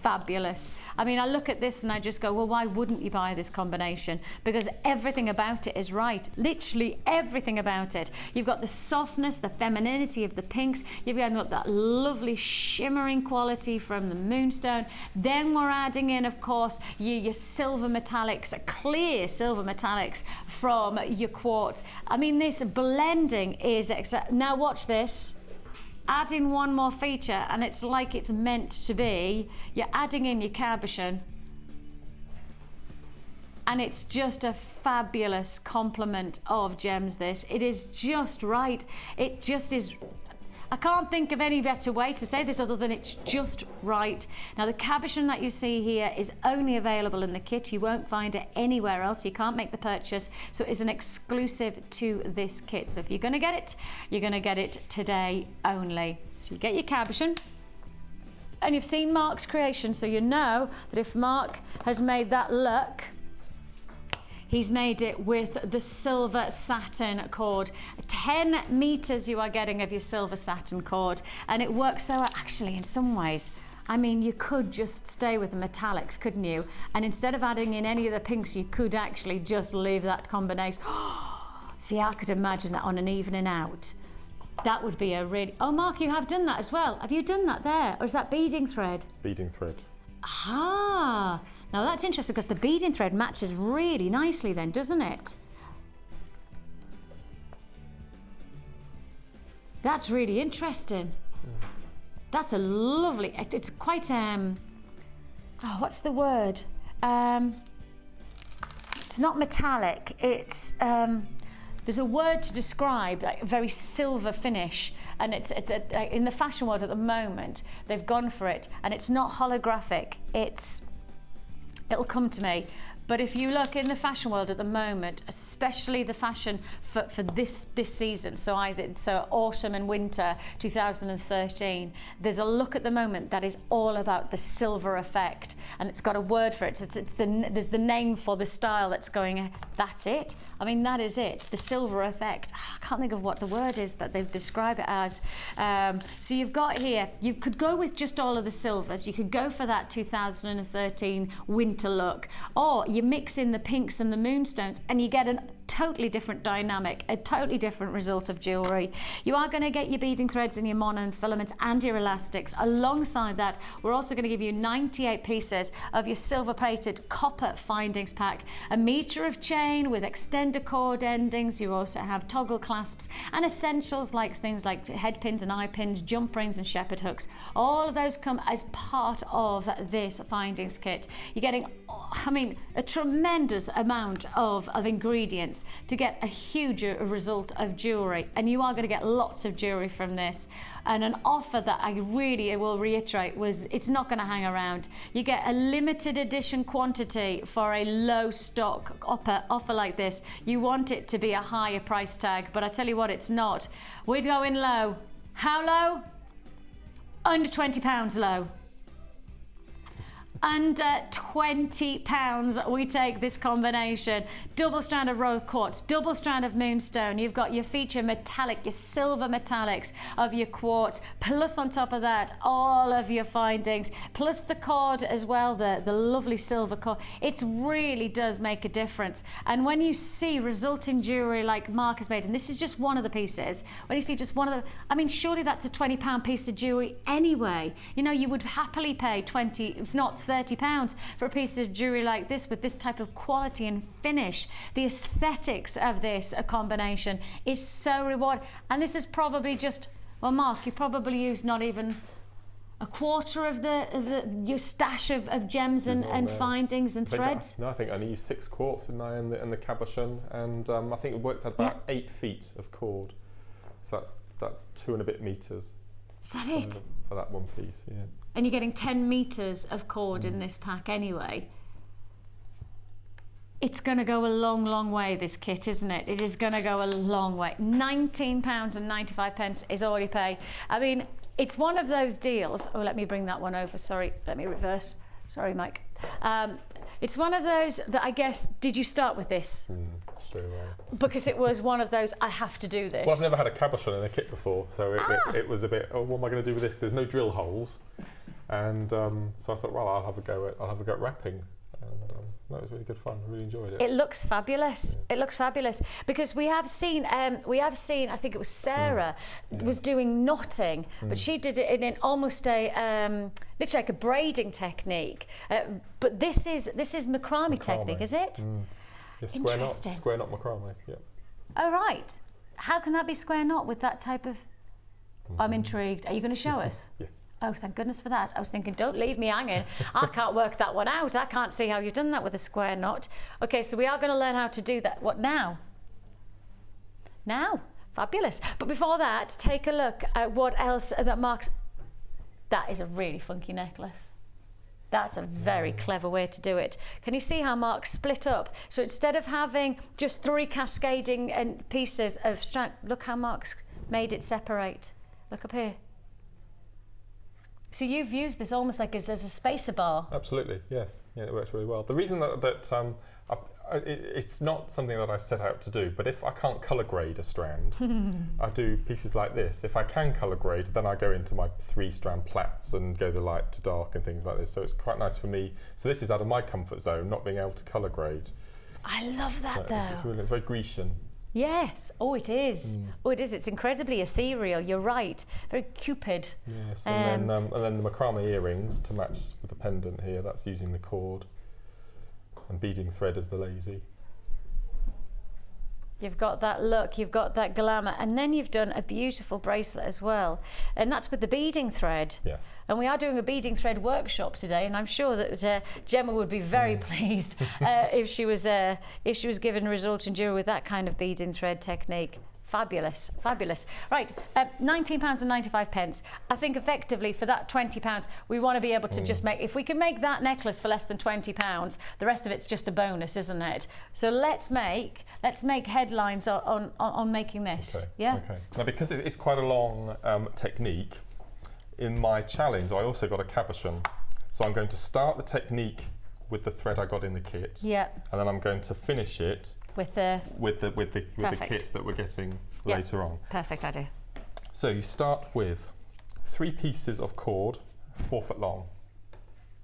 fabulous. I mean, I look at this and I just go, well, why wouldn't you buy this combination? Because everything about it is right. Literally everything about it. You've got the softness, the femininity of the pinks. You've got that lovely shimmering quality from the moonstone. Then we're adding in, of course, your silver metallics, clear silver metallics from your quartz. I mean, this blending is now watch this. Add in one more feature and it's like it's meant to be. You're adding in your cabochon and it's just a fabulous complement of gems. This, it is just right. It just is. I can't think of any better way to say this other than it's just right. Now the cabochon that you see here is only available in the kit. You won't find it anywhere else. You can't make the purchase. So it is an exclusive to this kit. So if you're going to get it, you're going to get it today only. So you get your cabochon. And you've seen Mark's creation, so you know that if Mark has made that look, he's made it with the silver satin cord. 10 meters you are getting of your silver satin cord, and it works so actually in some ways. I mean, you could just stay with the metallics, couldn't you? And instead of adding in any of the pinks, you could actually just leave that combination. See, I could imagine that on an evening out. That would be a really... Oh, Mark, you have done that as well. Have you done that there? Or is that beading thread?
Beading thread.
Ah. Now that's interesting because the beading thread matches really nicely then, doesn't it? That's really interesting. That's a lovely, it's quite, oh, what's the word? It's not metallic, it's, there's a word to describe like a very silver finish and it's in the fashion world at the moment, they've gone for it, and it's not holographic. It'll come to me. But if you look in the fashion world at the moment, especially the fashion for this season, so autumn and winter 2013, there's a look at the moment that is all about the silver effect, and it's got a word for it. There's the name for the style that's going. That's it. I mean, that is it. The silver effect. I can't think of what the word is that they've described it as. So you've got here. You could go with just all of the silvers. You could go for that 2013 winter look, or you mix in the pinks and the moonstones, and you get a totally different dynamic, a totally different result of jewellery. You are going to get your beading threads and your mono and filaments and your elastics. Alongside that, we're also going to give you 98 pieces of your silver plated copper findings pack, a metre of chain with extender cord endings. You also have toggle clasps and essentials like things like head pins and eye pins, jump rings and shepherd hooks. All of those come as part of this findings kit. You're getting, I mean, a tremendous amount of ingredients to get a huge result of jewellery, and you are going to get lots of jewellery from this. And an offer that I really will reiterate was, it's not going to hang around. You get a limited edition quantity for a low stock offer like this. You want it to be a higher price tag, but I tell you what, it's not. We're going low. How low? Under £20 low. Under £20 we take this combination. Double strand of rose quartz, double strand of moonstone. You've got your feature metallic, your silver metallics of your quartz, plus on top of that all of your findings, plus the cord as well, the lovely silver cord. It really does make a difference. And when you see resulting jewellery like Mark has made, and this is just one of the pieces, when you see just one of the, I mean, surely that's a £20 piece of jewellery anyway. You know, you would happily pay 20, if not £30 for a piece of jewellery like this with this type of quality and finish. The aesthetics of this combination is so rewarding. And this is probably just, well, Mark, you probably used not even a quarter of your stash of gems and findings and threads.
No, I think I only used 6 quartz in the cabochon, and I think it worked out about 8 feet of cord. So that's 2 and a bit metres.
Is that it?
For that one piece, yeah.
And you're getting 10 metres of cord in this pack anyway. It's going to go a long, long way, this kit, isn't it? It is going to go a long way. £19.95 is all you pay. I mean, it's one of those deals. Oh, let me bring that one over. Sorry, let me reverse. Sorry, Mike. It's one of those that I guess, did you start with this? Straight away. Because it was one of those, I have to do this.
Well, I've never had a cabochon in a kit before, so it was a bit, oh, what am I going to do with this? There's no drill holes. And so I thought, well, I'll have a go at wrapping. And that was really good fun. I really enjoyed it.
It looks fabulous. Yeah. It looks fabulous because we have seen. I think it was Sarah was doing knotting, but she did it in almost a literally like a braiding technique. But this is macrame technique, is it?
Yeah,
interesting.
Square knot macrame. Yeah.
Oh right. How can that be square knot with that type of? I'm intrigued. Are you going to show us?
Yeah.
Oh, thank goodness for that. I was thinking, don't leave me hanging. I can't work that one out. I can't see how you've done that with a square knot. Okay, so we are going to learn how to do that. What now? Now. Fabulous. But before that, take a look at what else that Mark's... That is a really funky necklace. That's a very clever way to do it. Can you see how Mark split up? So instead of having just 3 cascading pieces of strand, look how Mark's made it separate. Look up here. So you've used this almost like as a spacer bar.
Absolutely, yes. Yeah, it works really well. The reason that it's not something that I set out to do, but if I can't colour grade a strand, I do pieces like this. If I can colour grade, then I go into my 3-strand plaits and go the light to dark and things like this. So it's quite nice for me. So this is out of my comfort zone, not being able to colour grade.
I love that though.
It's very Grecian.
Yes. Oh, it is. Oh, it is. It's incredibly ethereal. You're right. Very Cupid.
Yes. And then the macrame earrings to match with the pendant here. That's using the cord and beading thread as the lazy.
You've got that look, you've got that glamour, and then you've done a beautiful bracelet as well, and that's with the beading thread.
Yes.
And we are doing a beading thread workshop today, and I'm sure that Gemma would be very pleased if she was given result in jewellery with that kind of beading thread technique. Fabulous, fabulous. Right, £19.95. I think effectively for that £20, we want to be able to just make, if we can make that necklace for less than £20, the rest of it's just a bonus, isn't it? So let's make headlines on making this.
Okay.
Yeah.
Okay. Now, because it's quite a long technique, in my challenge, I also got a cabochon. So I'm going to start the technique with the thread I got in the kit.
Yeah.
And then I'm going to finish it with the kit that we're getting later on.
Perfect idea.
So you start with 3 pieces of cord, 4 foot long.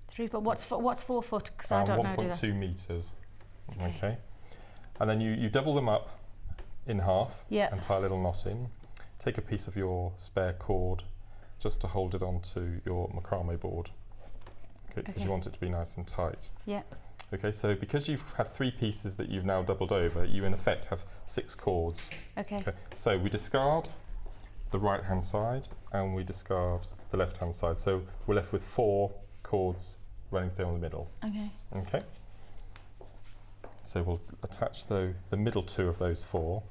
3 foot. What's 4 foot? Because I don't know.
1.2 meters. Okay. And then you double them up in half and tie a little knot in. Take a piece of your spare cord just to hold it onto your macrame board. Okay, because you want it to be nice and tight.
Yeah.
Okay, so because you've had 3 pieces that you've now doubled over, you in effect have 6 cords.
Okay.
So we discard the right hand side and we discard the left hand side. So we're left with 4 cords running through the middle.
Okay.
Okay. So we'll attach the middle 2 of those 4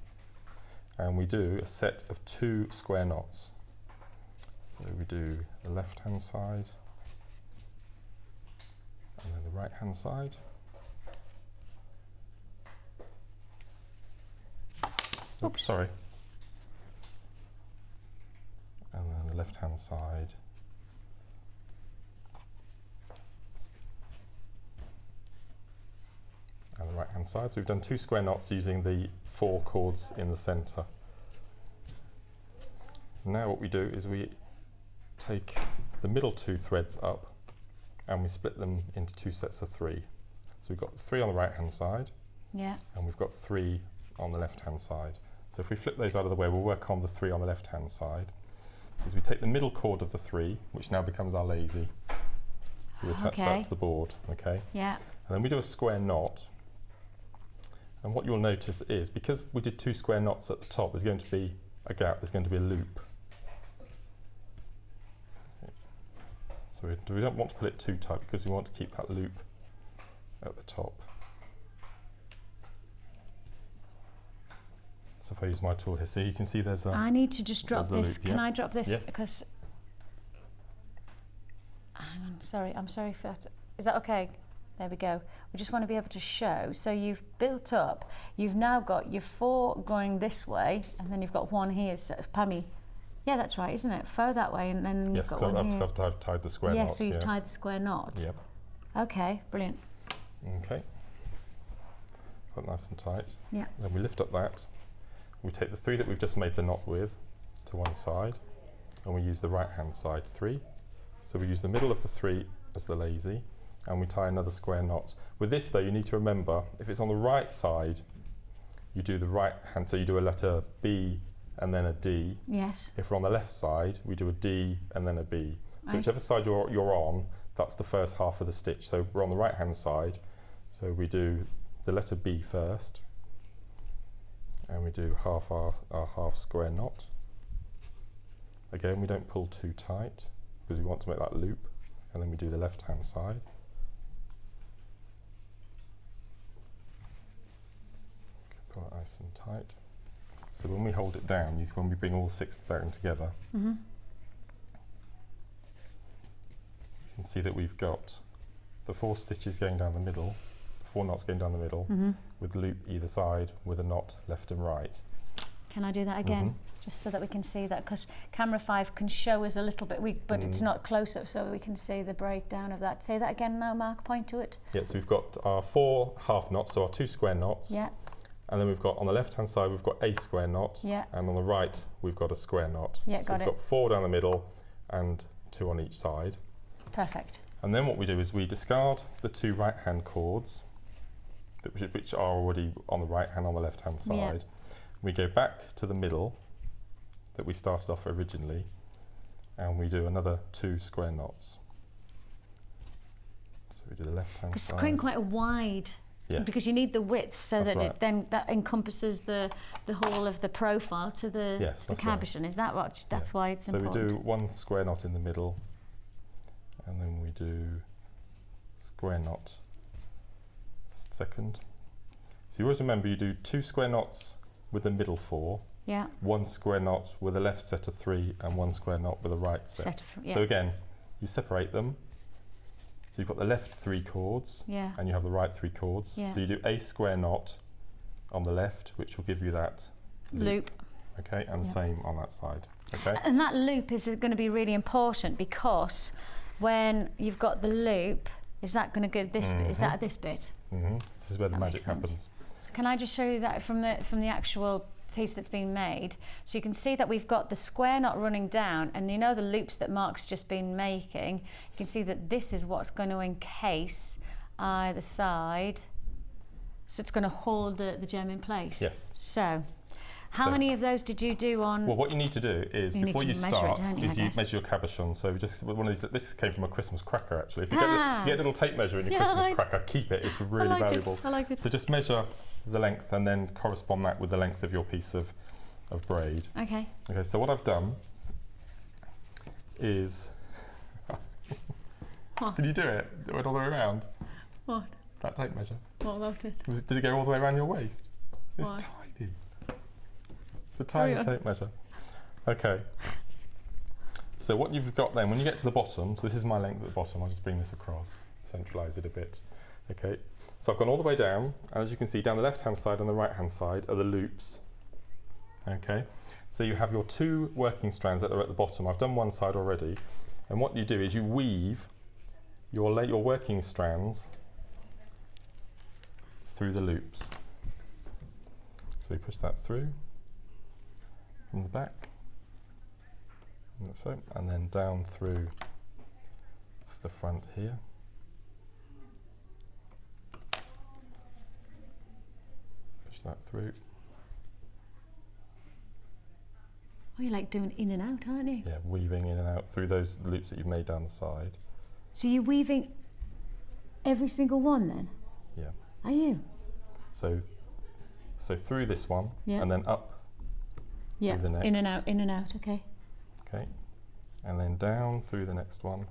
and we do a set of 2 square knots. So we do the left hand side and then the right hand side. Oops, sorry. And then the left hand side. And the right hand side. So we've done 2 square knots using the 4 cords in the centre. Now what we do is we take the middle 2 threads up and we split them into 2 sets of 3. So we've got 3 on the right hand side and we've got 3 on the left hand side. So if we flip those out of the way, we'll work on the 3 on the left hand side. Is we take the middle cord of the 3, which now becomes our lazy. So we attach that to the board, okay?
Yeah.
And then we do a square knot. And what you'll notice is, because we did 2 square knots at the top, there's going to be a gap, there's going to be a loop. So we don't want to pull it too tight because we want to keep that loop at the top. So if I use my tool here, so you can see there's a...
I need to just drop this.
Loop,
Can I drop this?
Yeah.
Because... Hang on, sorry, I'm sorry for that. Is that okay? There we go. We just want to be able to show. So you've built up, you've now got your 4 going this way, and then you've got 1 here. So, Pammy, yeah, that's right, isn't it? 4 that way, and then you've got 1 here.
Yes, I've tied the square knot.
Yeah, so you've tied the square knot.
Yep.
Okay, brilliant.
Okay. Got nice and tight.
Yeah.
Then we lift up that. We take the 3 that we've just made the knot with to one side, and we use the right hand side 3. So we use the middle of the 3 as the lazy, and we tie another square knot. With this though, you need to remember, if it's on the right side, you do the right hand, so you do a letter B and then a D.
Yes.
If we're on the left side, we do a D and then a B. So whichever side you're on, that's the first half of the stitch. So we're on the right hand side, so we do the letter B first, and we do half our half square knot. Again, we don't pull too tight because we want to make that loop, and then we do the left hand side. Pull it nice and tight. So when we hold it down, when we bring all 6 down together, you can see that we've got the 4 stitches going down the middle, 4 knots going down the middle, with loop either side, with a knot left and right.
Can I do that again? Just so that we can see that, because camera 5 can show us a little bit, but it's not close up, so we can see the breakdown of that. Say that again now, Mark, point to it.
Yeah, so we've got our 4 half knots, so our 2 square knots.
Yeah.
And then we've got on the left hand side, we've got a square knot.
Yeah.
And on the right, we've got a square knot.
Yeah,
so
got
we've
it.
got 4 down the middle and 2 on each side.
Perfect.
And then what we do is we discard the 2 right hand cords, which are already on the right hand, on the left hand side.
Yeah.
We go back to the middle that we started off originally, and we do another 2 square knots. So we do the left hand side.
Because quite wide.
Yes.
Because you need the width so
That's
that
right.
it then that encompasses the whole of the profile to the cabochon.
Right.
Is that what? That's why it's
so
important.
we do 1 square knot in the middle, and then we do square knot second. So you always remember you do 2 square knots with the middle 4,
Yeah.
1 square knot with a left set of 3 and 1 square knot with a right set. So again, you separate them. So you've got the left 3 cords and you have the right 3 cords. So you do a square knot on the left, which will give you that loop. Okay, and the same on that side. Okay.
And that loop is going to be really important because when you've got the loop, is that going to go this bit? Is that this bit?
This is where the magic happens.
So can I just show you that from the actual piece that's been made? So you can see that we've got the square knot running down, and you know the loops that Mark's just been making. You can see that this is what's going to encase either side. So it's going to hold the gem in place.
Yes.
So how many of those did you do on?
Well, what you need to do is, before you start, is you measure your cabochon. So just one of these, this came from a Christmas cracker actually. If you get a little tape measure in your Christmas cracker, keep it, it's really valuable.
I like it.
So just measure the length and then correspond that with the length of your piece of braid.
Okay.
Okay, so what I've done is, can you do it? Do it all the way around?
What?
That tape measure.
What about it?
Did it go all the way around your waist? It's tiny. It's a tiny tape measure. Okay. So what you've got then, when you get to the bottom, so this is my length at the bottom, I'll just bring this across, centralise it a bit. Okay, so I've gone all the way down, and as you can see, down the left-hand side and the right-hand side are the loops. Okay, so you have your 2 working strands that are at the bottom. I've done one side already, and what you do is you weave your working strands through the loops. So we push that through from the back, like so, and then down through the front here. Push that through.
Oh, you're like doing in and out, aren't you?
Yeah, weaving in and out through those loops that you've made down the side.
So you're weaving every single one then?
Yeah.
Are you?
So through this one, and then up through the next.
In and out, okay.
Okay, and then down through the next one.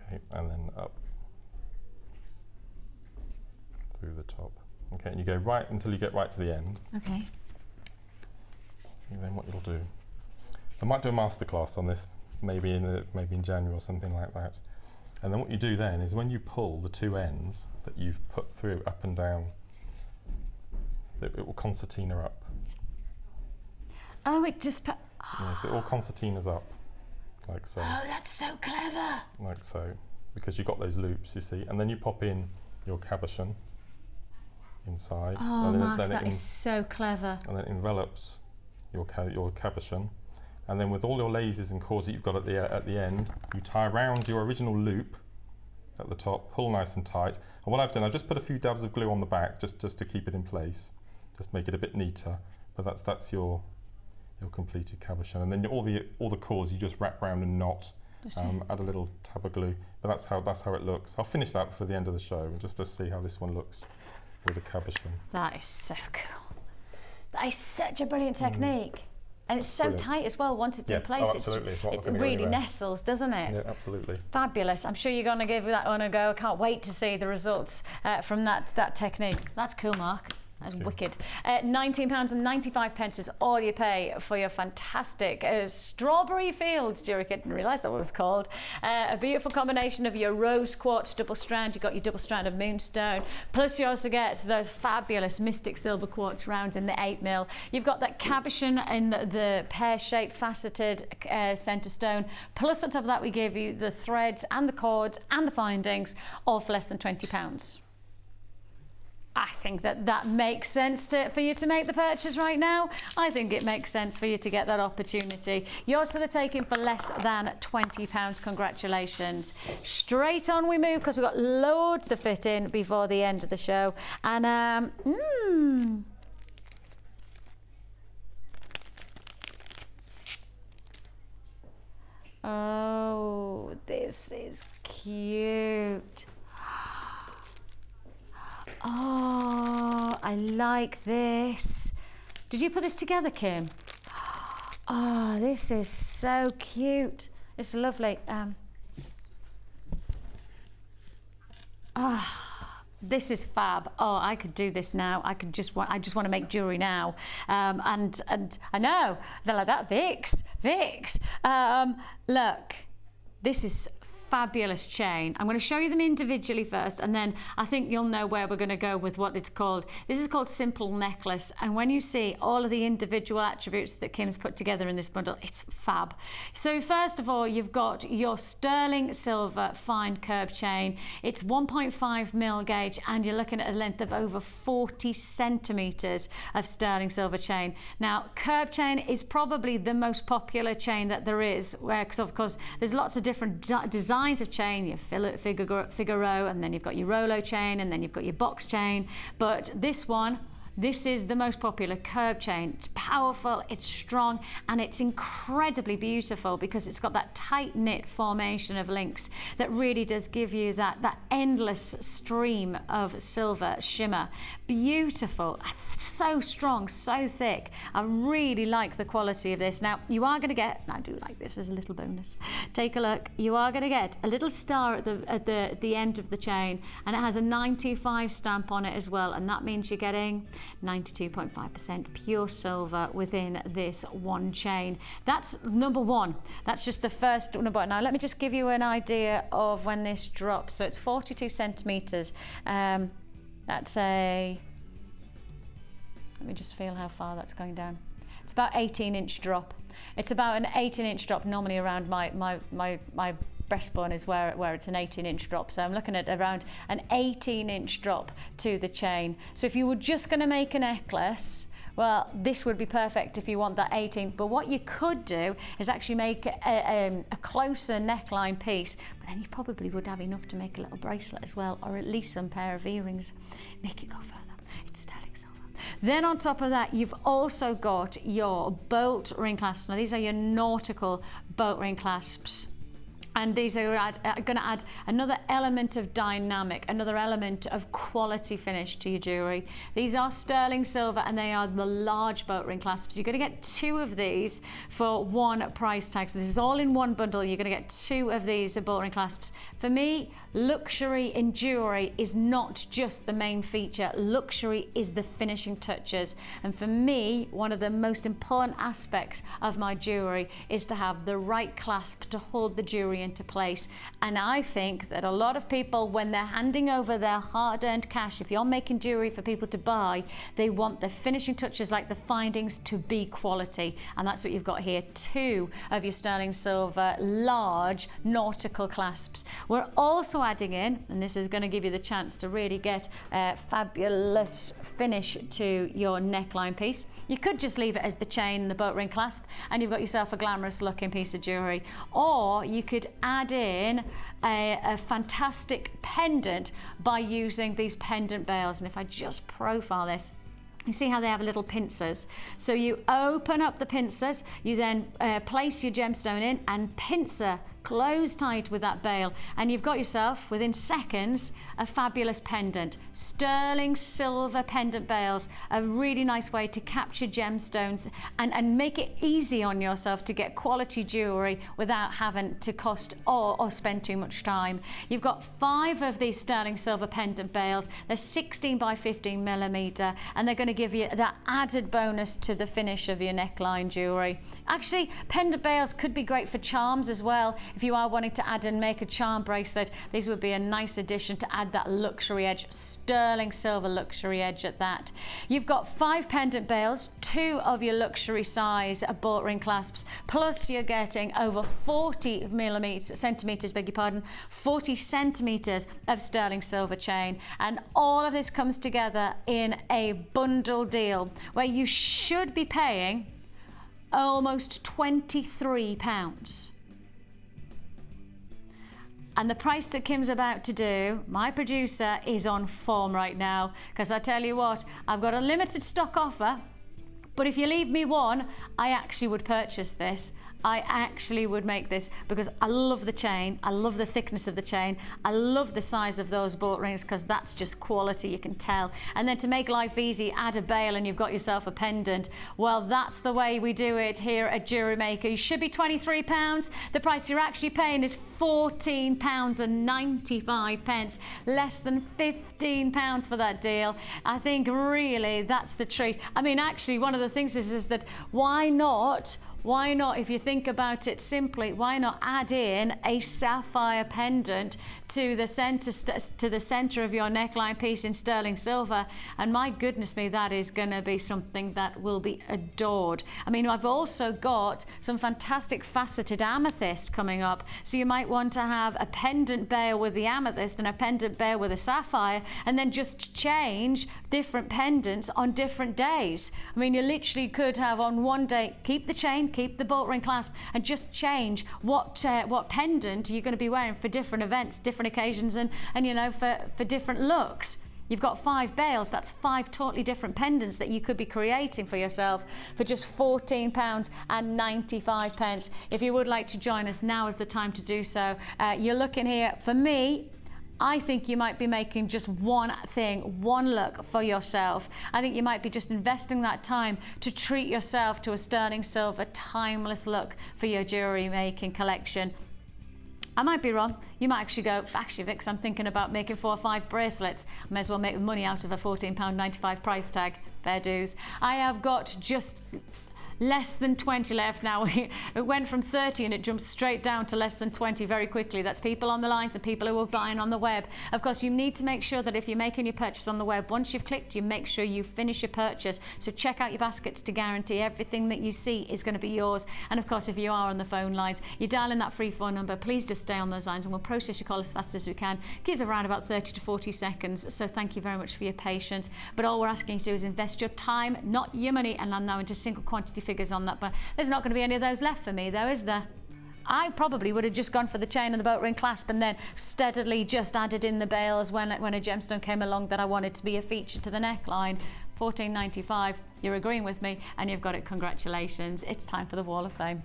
Okay, and then up through the top. Okay, and you go right until you get right to the end.
Okay.
And then what you'll do, I might do a masterclass on this, maybe in January or something like that. And then what you do then is when you pull the 2 ends that you've put through up and down, it will concertina up.
Oh, it just
Yeah, so it all concertinas up, like so.
Oh, that's so clever.
Like so, because you've got those loops, you see. And then you pop in your cabochon inside.
Oh,
and then,
Mark, that is so clever.
And then envelops your cabochon. And then with all your lasers and cords that you've got at the end, you tie around your original loop at the top, pull nice and tight. And what I've done, I've just put a few dabs of glue on the back just to keep it in place, just make it a bit neater. But that's your completed cabochon. And then all the cords you just wrap around and knot, add a little tab of glue. But that's how it looks. I'll finish that for the end of the show, just to see how this one looks with a cabochon.
That is so cool. That is such a brilliant technique. And it's so
Brilliant.
Tight as well once it's in place.
Oh, absolutely.
It really nestles, doesn't it?
Yeah, absolutely.
Fabulous. I'm sure you're going to give that one a go. I can't wait to see the results from that technique. That's cool, Mark. That's wicked. £19.95 is all you pay for your fantastic strawberry fields jewellery kit. Didn't realise that what it was called. A beautiful combination of your rose quartz double strand. You've got your double strand of moonstone. Plus you also get those fabulous mystic silver quartz rounds in the 8mm. You've got that cabochon in the pear-shaped faceted centre stone. Plus on top of that we give you the threads and the cords and the findings, all for less than £20. I think that makes sense for you to make the purchase right now. I think it makes sense for you to get that opportunity. Yours for the taking for less than £20. Congratulations. Straight on we move because we've got loads to fit in before the end of the show. And oh, this is cute. Oh, I like this. Did you put this together, Kim? Oh, this is so cute. It's lovely. This is fab. Oh, I could do this now. I just want to make jewelry now. And I know they're like that. Vix. Look, this is fabulous chain. I'm going to show you them individually first, and then I think you'll know where we're going to go with what it's called. This is called Simple Necklace, and when you see all of the individual attributes that Kim's put together in this bundle, it's fab. So first of all, you've got your sterling silver fine curb chain. It's 1.5 mil gauge, and you're looking at a length of over 40 centimeters of sterling silver chain. Now, curb chain is probably the most popular chain that there is, because of course there's lots of different designs of chain. You have Figaro, and then you've got your Rolo chain, and then you've got your box chain. But this is the most popular curb chain. It's powerful, it's strong, and it's incredibly beautiful because it's got that tight-knit formation of links that really does give you that endless stream of silver shimmer. Beautiful, so strong, so thick. I really like the quality of this. Now, you are going to get, and I do like this as a little bonus, take a look, you are going to get a little star at the end of the chain, and it has a 925 stamp on it as well, and that means you're getting 92.5% pure silver within this one chain. That's number one. That's just the first number. Now let me just give you an idea of when this drops. So it's 42 centimeters. That's let me just feel how far that's going down. It's about 18-inch drop. It's about an 18-inch drop normally around my breastbone is where it's an 18-inch drop. So I'm looking at around an 18-inch drop to the chain. So if you were just going to make a necklace, well, this would be perfect if you want that 18. But what you could do is actually make a closer neckline piece, but then you probably would have enough to make a little bracelet as well, or at least some pair of earrings. Make it go further. It's sterling silver. Then on top of that, you've also got your bolt ring clasps. Now these are your nautical bolt ring clasps. And these are going to add another element of dynamic, another element of quality finish to your jewellery. These are sterling silver, and they are the large boat ring clasps. You're going to get 2 of these for one price tag. So this is all in one bundle. You're going to get 2 of these boat ring clasps. For me, luxury in jewellery is not just the main feature. Luxury is the finishing touches. And for me, one of the most important aspects of my jewellery is to have the right clasp to hold the jewellery into place. And I think that a lot of people, when they're handing over their hard-earned cash, if you're making jewellery for people to buy, they want the finishing touches like the findings to be quality. And that's what you've got here. 2 of your sterling silver large nautical clasps. We're also adding in, and this is going to give you the chance to really get a fabulous finish to your neckline piece. You could just leave it as the chain and the boat ring clasp, and you've got yourself a glamorous looking piece of jewellery. Or you could add in a fantastic pendant by using these pendant bails. And if I just profile this, you see how they have little pincers. So you open up the pincers, you then place your gemstone in and pincer close tight with that bail, and you've got yourself, within seconds, a fabulous pendant. Sterling silver pendant bails, a really nice way to capture gemstones and make it easy on yourself to get quality jewellery without having to cost or spend too much time. You've got 5 of these sterling silver pendant bails. They're 16 by 15 millimeter, and they're going to give you that added bonus to the finish of your neckline jewellery. Actually, pendant bails could be great for charms as well. If you are wanting to add and make a charm bracelet, these would be a nice addition to add that luxury edge, sterling silver luxury edge at that. You've got 5 pendant bails, 2 of your luxury size bolt ring clasps, plus you're getting over 40 centimeters, beg your pardon, 40 centimeters of sterling silver chain. And all of this comes together in a bundle deal where you should be paying almost £23. And the price that Kim's about to do, my producer, is on form right now, because I tell you what, I've got a limited stock offer, but if you leave me one, I actually would purchase this. I actually would make this because I love the chain, I love the thickness of the chain, I love the size of those bolt rings because that's just quality, you can tell. And then to make life easy, add a bail and you've got yourself a pendant. Well, that's the way we do it here at Jewellery Maker. You should be £23. The price you're actually paying is £14.95, less than £15 for that deal. I think really that's the treat. I mean, actually, one of the things is that why not, if you think about it simply, why not add in a sapphire pendant to the center of your neckline piece in sterling silver? And my goodness me, that is going to be something that will be adored. I mean, I've also got some fantastic faceted amethyst coming up, so you might want to have a pendant bail with the amethyst and a pendant bail with a sapphire, and then just change different pendants on different days. I mean, you literally could have on one day, keep the chain, keep the bolt ring clasp, and just change what pendant you're going to be wearing for different events, different occasions, and you know, for different looks. You've got 5 bails, that's 5 totally different pendants that you could be creating for yourself for just £14.95. If you would like to join us, now is the time to do so. You're looking here, for me, I think you might be making just one thing, one look for yourself. I think you might be just investing that time to treat yourself to a sterling silver, timeless look for your jewellery making collection. I might be wrong. You might actually go, actually, Vix, I'm thinking about making 4 or 5 bracelets. I may as well make money out of a £14.95 price tag. Fair dues. I have got just less than 20 left now. It went from 30 and it jumped straight down to less than 20 very quickly. That's people on the lines and people who are buying on the web. Of course, you need to make sure that if you're making your purchase on the web, once you've clicked, you make sure you finish your purchase. So check out your baskets to guarantee everything that you see is going to be yours. And of course, if you are on the phone lines, you dial in that free phone number. Please just stay on those lines and we'll process your call as fast as we can. It gives around about 30 to 40 seconds. So thank you very much for your patience. But all we're asking you to do is invest your time, not your money. And I'm now into single quantity figures on that, but there's not going to be any of those left for me though, is there? I probably would have just gone for the chain and the boat ring clasp and then steadily just added in the bails when a gemstone came along that I wanted to be a feature to the neckline. £14.95, you're agreeing with me and you've got it. Congratulations, it's time for the Wall of Fame.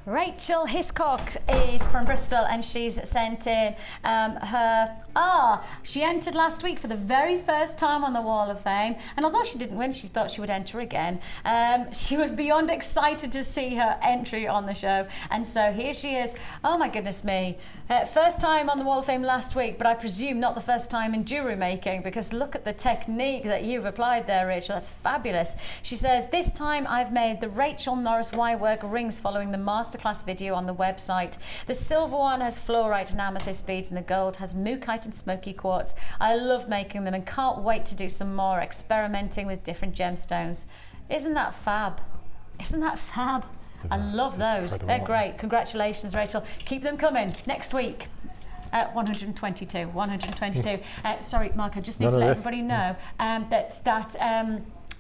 Rachel Hiscock is from Bristol and she's sent in she entered last week for the very first time on the Wall of Fame, and although she didn't win, she thought she would enter again. She was beyond excited to see her entry on the show, and so here she is. Oh my goodness me. First time on the Wall of Fame last week, but I presume not the first time in jewellery making, because look at the technique that you've applied there, Rachel. That's fabulous. She says, this time I've made the Rachel Norris Y-work rings following the masterclass video on the website. The silver one has fluorite and amethyst beads, and the gold has mookaite and smoky quartz. I love making them and can't wait to do some more experimenting with different gemstones. Isn't that fab? Isn't that fab? I love those. They're great. Congratulations, Rachel. Keep them coming next week. 122. Sorry, Mark, I just need to let everybody know that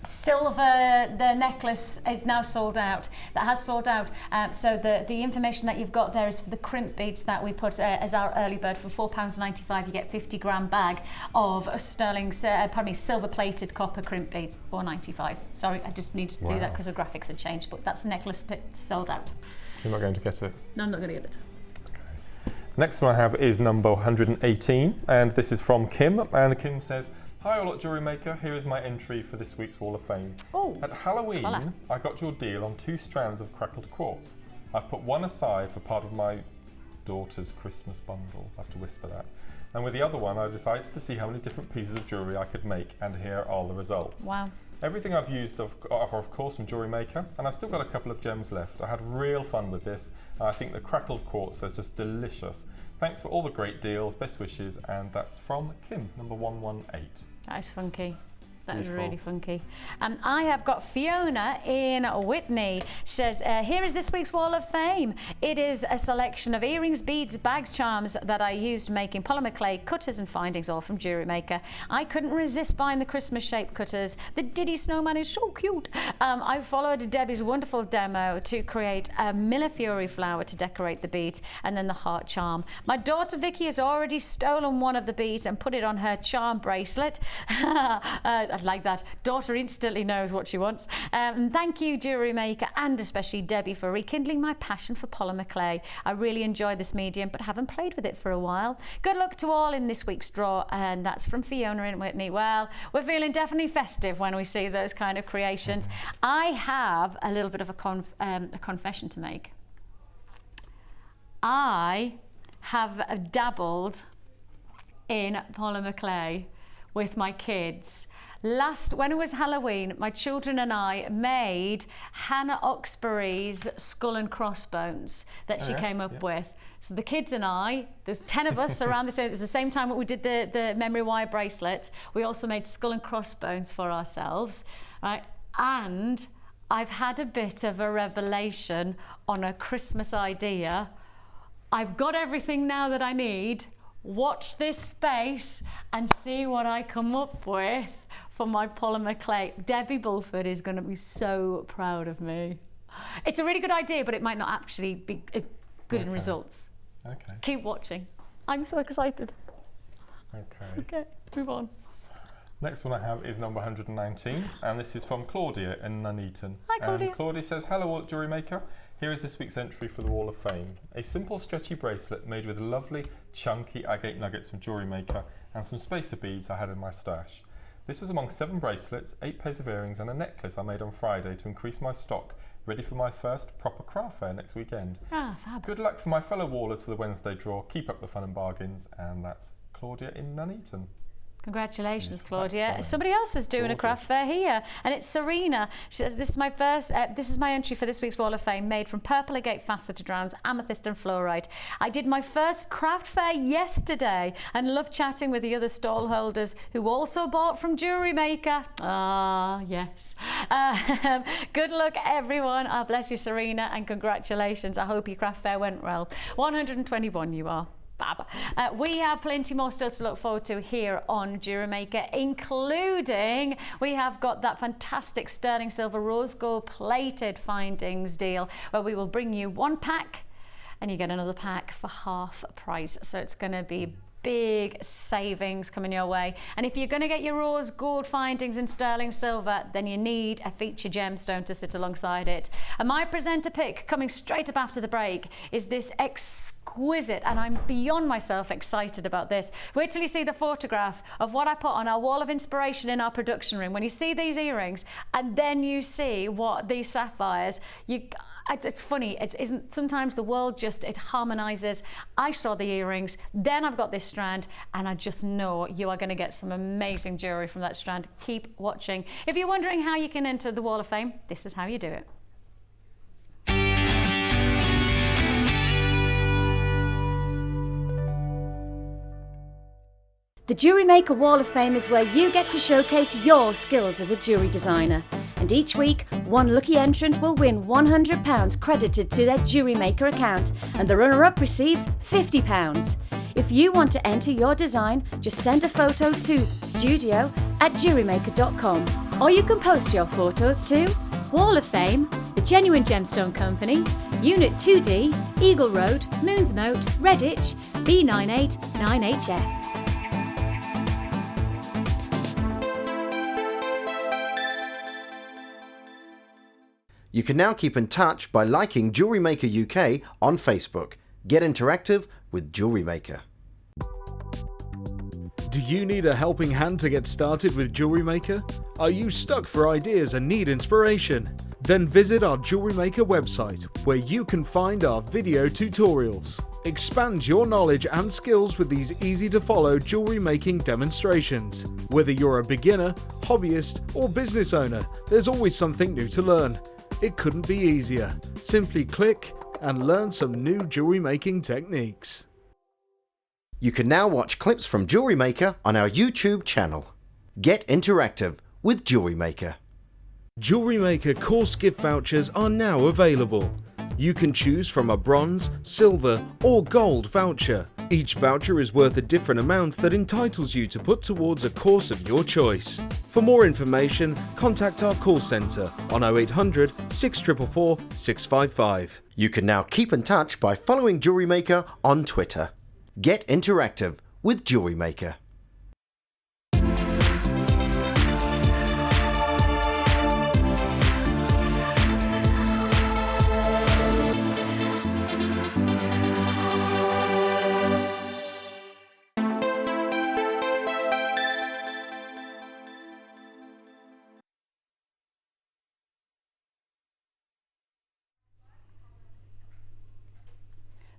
silver, the necklace is now sold out. That has sold out. So the information that you've got there is for the crimp beads that we put as our early bird for £4.95. You get 50-gram bag of silver plated copper crimp beads, £4.95. Sorry, I just needed to do that because the graphics had changed, but that's the necklace sold out.
You're not going to get it?
No, I'm not going to get it.
Okay. Next one I have is number 118, and this is from Kim, and Kim says, hi all at Jewellery Maker, here is my entry for this week's Wall of Fame.
Oh,
at Halloween, I got your deal on 2 strands of crackled quartz. I've put one aside for part of my daughter's Christmas bundle. I have to whisper that. And with the other one, I decided to see how many different pieces of jewellery I could make, and here are the results.
Wow.
Everything I've used of course from Jewellery Maker, and I've still got a couple of gems left. I had real fun with this, and I think the crackled quartz is just delicious. Thanks for all the great deals, best wishes, and that's from Kim, number 118.
That is funky. That was
Beautiful.
really funky. I have got Fiona in Whitney. She says, here is this week's Wall of Fame. It is a selection of earrings, beads, bags, charms that I used making polymer clay cutters and findings, all from Jewellery Maker. I couldn't resist buying the Christmas shaped cutters. The Diddy snowman is so cute. I followed Debbie's wonderful demo to create a Millefiori flower to decorate the beads, and then the heart charm. My daughter Vicki has already stolen one of the beads and put it on her charm bracelet. I like that. Daughter instantly knows what she wants. Thank you, Jewellery Maker, and especially Debbie, for rekindling my passion for polymer clay. I really enjoy this medium, but haven't played with it for a while. Good luck to all in this week's draw, and that's from Fiona in Whitney. Well, we're feeling definitely festive when we see those kind of creations. I have a little bit of a confession to make. I have dabbled in polymer clay with my kids. When it was Halloween, my children and I made Hannah Oxbury's skull and crossbones that she came up with. So the kids and I, there's 10 of us around the same time that we did the memory wire bracelets. We also made skull and crossbones for ourselves, right? And I've had a bit of a revelation on a Christmas idea. I've got everything now that I need. Watch this space and see what I come up with for my polymer clay. Debbie Bulford is going to be so proud of me. It's a really good idea, but it might not actually be good in results.
Okay.
Keep watching. I'm so excited.
Okay.
Okay, move on.
Next one I have is number 119, and this is from Claudia in Nuneaton.
Hi, Claudia.
And Claudia says, hello all at Jewellery Maker. Here is this week's entry for the Wall of Fame. A simple stretchy bracelet made with lovely chunky agate nuggets from Jewellery Maker and some spacer beads I had in my stash. This was among 7 bracelets, 8 pairs of earrings and a necklace I made on Friday to increase my stock, ready for my first proper craft fair next weekend.
Fab.
Good luck for my fellow wallers for the Wednesday draw. Keep up the fun and bargains. And that's Claudia in Nuneaton.
Congratulations, Claudia. Somebody else is doing a craft fair here, and it's Serena. She says, this is my entry for this week's Wall of Fame, made from purple agate faceted rounds, amethyst and fluorite. I did my first craft fair yesterday and loved chatting with the other stall holders who also bought from Jewellery Maker. Ah, yes. Good luck, everyone. Oh, bless you, Serena, and congratulations. I hope your craft fair went well. 121 you are. We have plenty more still to look forward to here on Jewellery Maker, including we have got that fantastic sterling silver rose gold plated findings deal where we will bring you 1 pack and you get another pack for half price. So it's going to be big savings coming your way. And if you're going to get your rose gold findings in sterling silver, then you need a feature gemstone to sit alongside it. And my presenter pick coming straight up after the break is this exquisite, and I'm beyond myself excited about this. Wait till you see the photograph of what I put on our wall of inspiration in our production room. When you see these earrings and then you see what these sapphires, it's funny, sometimes the world just, it harmonizes. I saw the earrings, then I've got this strand, and I just know you are going to get some amazing jewelry from that strand. Keep watching. If you're wondering how you can enter the Wall of Fame, this is how you do it. The Jewellery Maker Wall of Fame is where you get to showcase your skills as a jewellery designer. And each week, one lucky entrant will win £100 credited to their Jewellery Maker account, and the runner-up receives £50. If you want to enter your design, just send a photo to studio@jewellerymaker.com, or you can post your photos to Wall of Fame, The Genuine Gemstone Company, Unit 2D, Eagle Road, Moonsmote, Redditch, B989HF.
You can now keep in touch by liking Jewellery Maker UK on Facebook. Get interactive with Jewellery Maker.
Do you need a helping hand to get started with Jewellery Maker? Are you stuck for ideas and need inspiration? Then visit our Jewellery Maker website, where you can find our video tutorials. Expand your knowledge and skills with these easy-to-follow jewellery making demonstrations. Whether you're a beginner, hobbyist, or business owner, there's always something new to learn. It couldn't be easier. Simply click and learn some new jewellery making techniques.
You can now watch clips from Jewellery Maker on our YouTube channel. Get interactive with Jewellery Maker.
Jewellery Maker course gift vouchers are now available. You can choose from a bronze, silver or gold voucher. Each voucher is worth a different amount that entitles you to put towards a course of your choice. For more information, contact our call centre on 0800 644 655.
You can now keep in touch by following Jewellery Maker on Twitter. Get interactive with Jewellery Maker.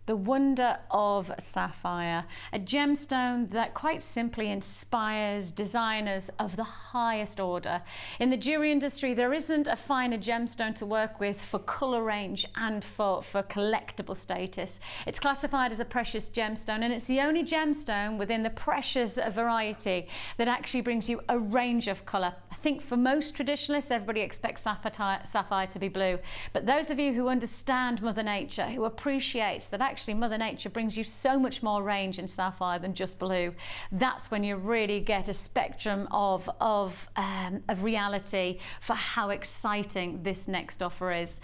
The wonder of sapphire, a gemstone that quite simply inspires designers of the highest order. In the jewelry industry, there isn't a finer gemstone to work with for colour range and for collectible status. It's classified as a precious gemstone, and it's the only gemstone within the precious variety that actually brings you a range of colour. I think for most traditionalists, everybody expects sapphire to be blue, but those of you who understand Mother Nature, who appreciates that actually Mother Nature brings you so much more range in sapphire than just blue, that's when you really get a spectrum of reality for how exciting this next offer is.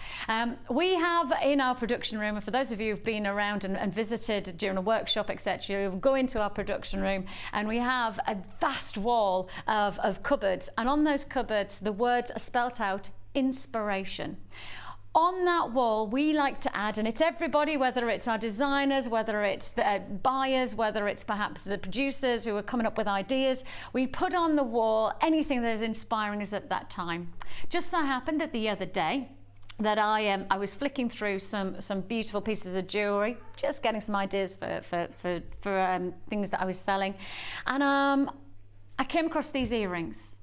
We have in our production room, and for those of you who've been around and visited during a workshop, etc., you'll go into our production room and we have a vast wall of cupboards, and on those cupboards the words are spelt out: inspiration. On that wall, we like to add, and it's everybody, whether it's our designers, whether it's the buyers, whether it's perhaps the producers who are coming up with ideas, we put on the wall anything that is inspiring us at that time. Just so happened that the other day that I was flicking through some beautiful pieces of jewellery, just getting some ideas for things that I was selling, and I came across these earrings,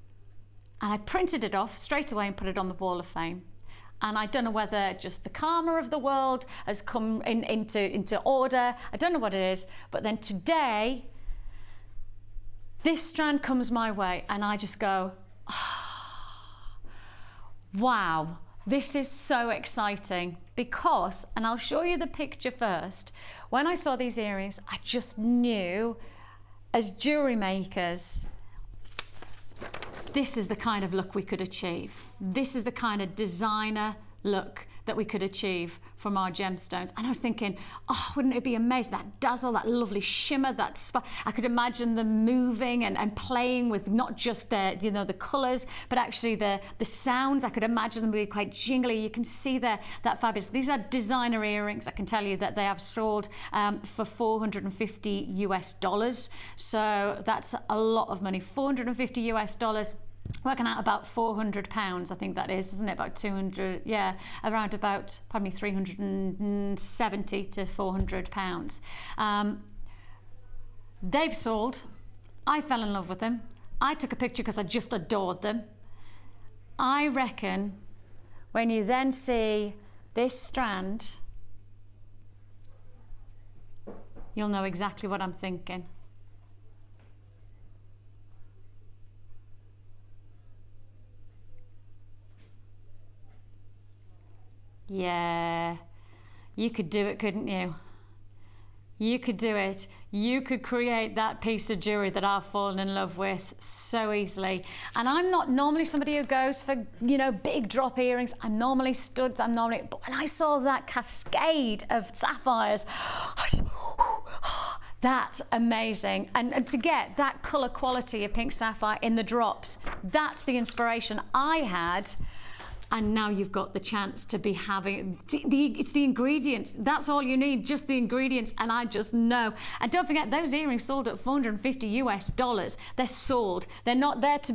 and I printed it off straight away and put it on the wall of fame. And I don't know whether just the karma of the world has come into order. I don't know what it is. But then today, this strand comes my way and I just go, oh, wow, this is so exciting. Because, and I'll show you the picture first, when I saw these earrings, I just knew as jewellery makers, this is the kind of look we could achieve. This is the kind of designer look that we could achieve from our gemstones. And I was thinking, oh, wouldn't it be amazing? That dazzle, that lovely shimmer, that I could imagine them moving and playing with not just the colours, but actually the sounds. I could imagine them being quite jingly. You can see that fabulous. These are designer earrings. I can tell you that they have sold for $450 US. So that's a lot of money. $450 US. Working out about £400, I think that is, isn't it? About 200, yeah, around about probably 370 to £400. They've sold. I fell in love with them. I took a picture because I just adored them. I reckon when you then see this strand, you'll know exactly what I'm thinking. Yeah, you could do it, couldn't you? You could do it. You could create that piece of jewellery that I've fallen in love with so easily. And I'm not normally somebody who goes for, big drop earrings. I'm normally studs. But when I saw that cascade of sapphires, that's amazing. And to get that colour quality of pink sapphire in the drops, that's the inspiration I had. And now you've got the chance to be having, it's the ingredients. That's all you need, just the ingredients. And I just know. And don't forget, those earrings sold at $450 US. They're sold. They're not there to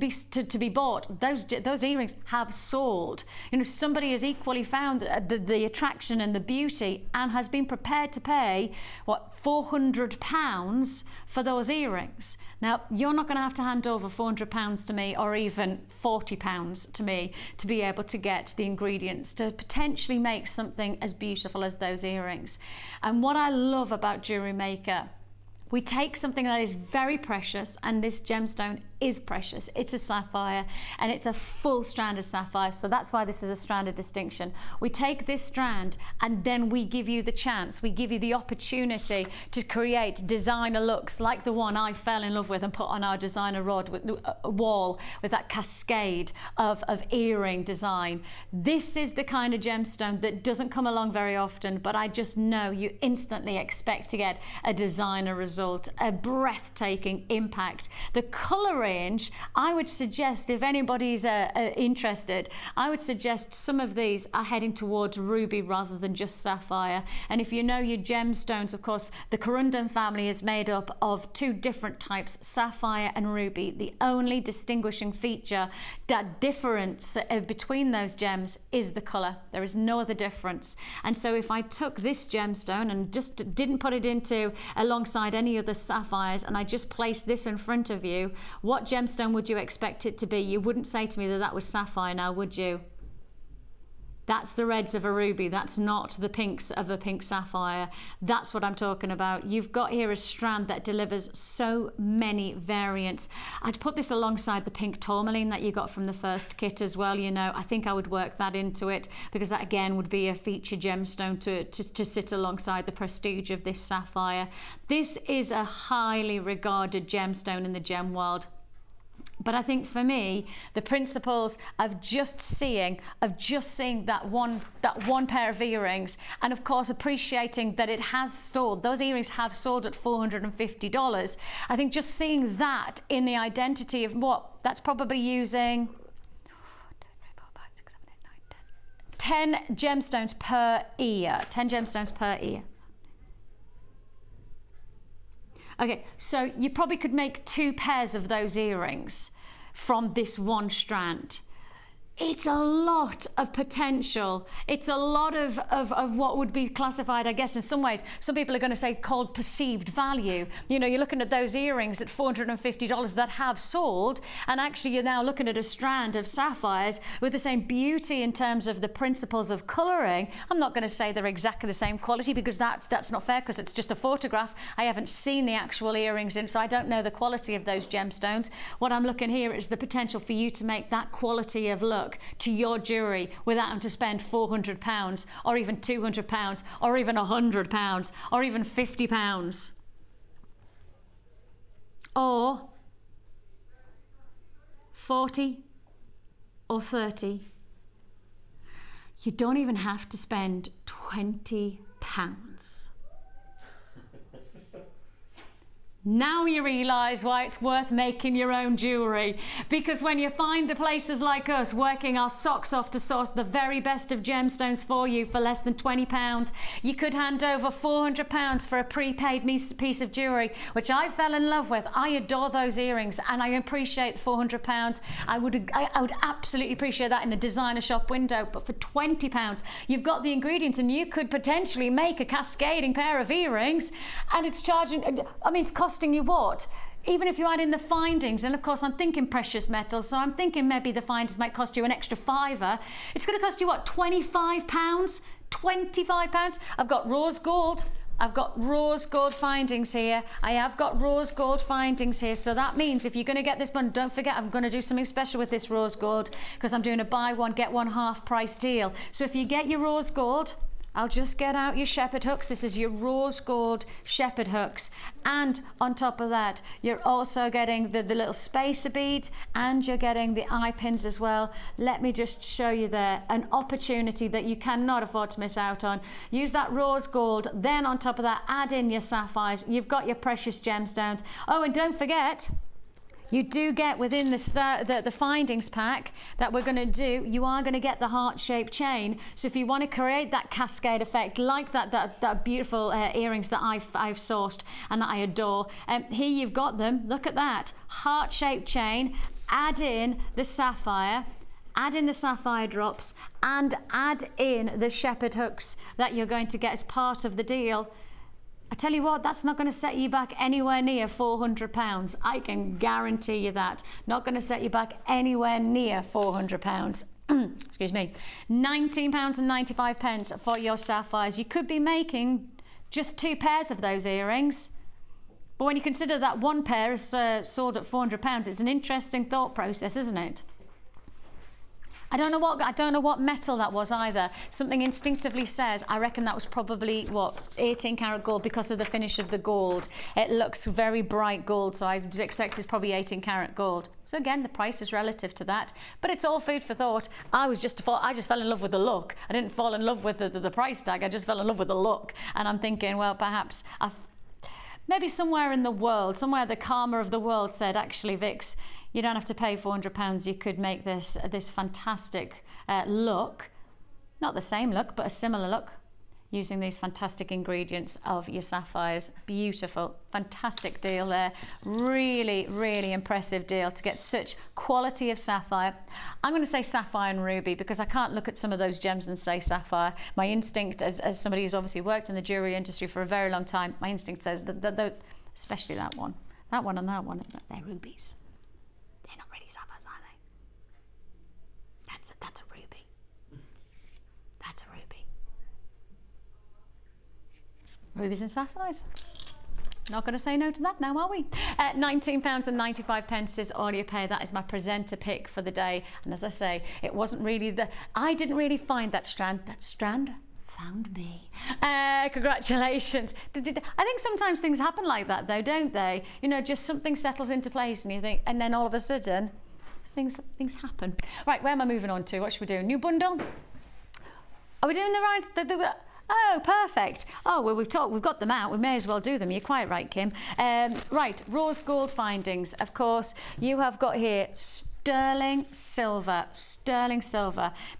be bought. Those earrings have sold. Somebody has equally found the attraction and the beauty and has been prepared to pay, £400 for those earrings. Now, you're not going to have to hand over £400 to me or even £40 to me to be able to get the ingredients to potentially make something as beautiful as those earrings. And what I love about Jewellery Maker, We take something that is very precious, and this gemstone is precious. It's a sapphire, and it's a full strand of sapphire, so that's why this is a strand of distinction. We take this strand, and then we give you the chance, we give you the opportunity to create designer looks like the one I fell in love with and put on our designer wall with that cascade of earring design. This is the kind of gemstone that doesn't come along very often, but I just know you instantly expect to get a designer result, a breathtaking impact. The color range, I would suggest, if anybody's interested, I would suggest some of these are heading towards ruby rather than just sapphire. And if you know your gemstones, of course, the corundum family is made up of 2 different types, sapphire and ruby. The only distinguishing feature, that difference between those gems, is the color. There is no other difference. And so if I took this gemstone and just didn't put it into alongside any of the sapphires, and I just placed this in front of you, what gemstone would you expect it to be? You wouldn't say to me that that was sapphire now, would you? That's the reds of a ruby. That's not the pinks of a pink sapphire. That's what I'm talking about. You've got here a strand that delivers so many variants. I'd put this alongside the pink tourmaline that you got from the first kit as well. You know, I think I would work that into it, because that again would be a feature gemstone to sit alongside the prestige of this sapphire. This is a highly regarded gemstone in the gem world. But I think for me, the principles of just seeing that one pair of earrings, and of course appreciating that it has sold, those earrings have sold at $450. I think just seeing that in the identity of what, that's probably using 10 gemstones per ear. 10 gemstones per ear. Okay, so you probably could make 2 pairs of those earrings from this one strand. It's a lot of potential. It's a lot of what would be classified, I guess, in some ways, some people are going to say called perceived value. You know, you're looking at those earrings at $450 that have sold, and actually you're now looking at a strand of sapphires with the same beauty in terms of the principles of colouring. I'm not going to say they're exactly the same quality, because that's not fair, because it's just a photograph. I haven't seen the actual earrings in, so I don't know the quality of those gemstones. What I'm looking here is the potential for you to make that quality of look to your jewellery without having to spend £400 or even £200 or even £100 or even £50 or 40 or 30. You don't even have to spend £20. Now you realise why it's worth making your own jewellery, because when you find the places like us working our socks off to source the very best of gemstones for you for less than £20, you could hand over £400 for a prepaid piece of jewellery, which I fell in love with. I adore those earrings, and I appreciate £400. I would absolutely appreciate that in a designer shop window, but for £20 you've got the ingredients, and you could potentially make a cascading pair of earrings, and it's charging, I mean, it's costing you what? Even if you add in the findings, and of course I'm thinking precious metals, so I'm thinking maybe the findings might cost you an extra £5. It's going to cost you what, £25? £25? I've got rose gold. I've got rose gold findings here. I have got rose gold findings here. So that means if you're going to get this one, don't forget I'm going to do something special with this rose gold, because I'm doing a buy one, get one half price deal. So if you get your rose gold, I'll just get out your shepherd hooks. This is your rose gold shepherd hooks. And on top of that, you're also getting the little spacer beads, and you're getting the eye pins as well. Let me just show you there an opportunity that you cannot afford to miss out on. Use that rose gold, then on top of that, add in your sapphires. You've got your precious gemstones. Oh, and don't forget, you do get within the findings pack that we're going to do, you are going to get the heart-shaped chain. So if you want to create that cascade effect, like that beautiful earrings that I've sourced and that I adore, here you've got them. Look at that heart-shaped chain. Add in the sapphire. Add in the sapphire drops, and add in the shepherd hooks that you're going to get as part of the deal. I tell you what, that's not going to set you back anywhere near £400. I can guarantee you that. Not going to set you back anywhere near £400. Excuse me. £19.95 for your sapphires. You could be making just 2 pairs of those earrings. But when you consider that one pair is sold at £400, it's an interesting thought process, isn't it? I don't know what metal that was either. Something instinctively says, I reckon that was probably, what, 18 karat gold because of the finish of the gold. It looks very bright gold, so I would expect it's probably 18 karat gold. So again, the price is relative to that, but it's all food for thought. I just fell in love with the look. I didn't fall in love with the price tag. I just fell in love with the look. And I'm thinking, well, perhaps maybe somewhere in the world, somewhere the karma of the world said, actually, Vix, you don't have to pay £400. You could make this fantastic look, not the same look, but a similar look, using these fantastic ingredients of your sapphires. Beautiful, fantastic deal there. Really, really impressive deal to get such quality of sapphire. I'm going to say sapphire and ruby because I can't look at some of those gems and say sapphire. My instinct, as somebody who's obviously worked in the jewellery industry for a very long time, my instinct says that those, especially that one and that one, they're rubies. They're not really sapphires, are they? That's a ruby. That's a ruby. Rubies and sapphires. Not going to say no to that now, are we? £19.95 is all you pay. That is my presenter pick for the day. And as I say, it wasn't really I didn't really find that strand. That strand found me. Congratulations. I think sometimes things happen like that though, don't they? You know, just something settles into place and you think, and then all of a sudden, things happen. Right, where am I moving on to? What should we do? New bundle? Are we doing the right? Oh, perfect. Oh, well, we've got them out. We may as well do them. You're quite right, Kim. Right, rose gold findings. Of course, you have got here sterling silver.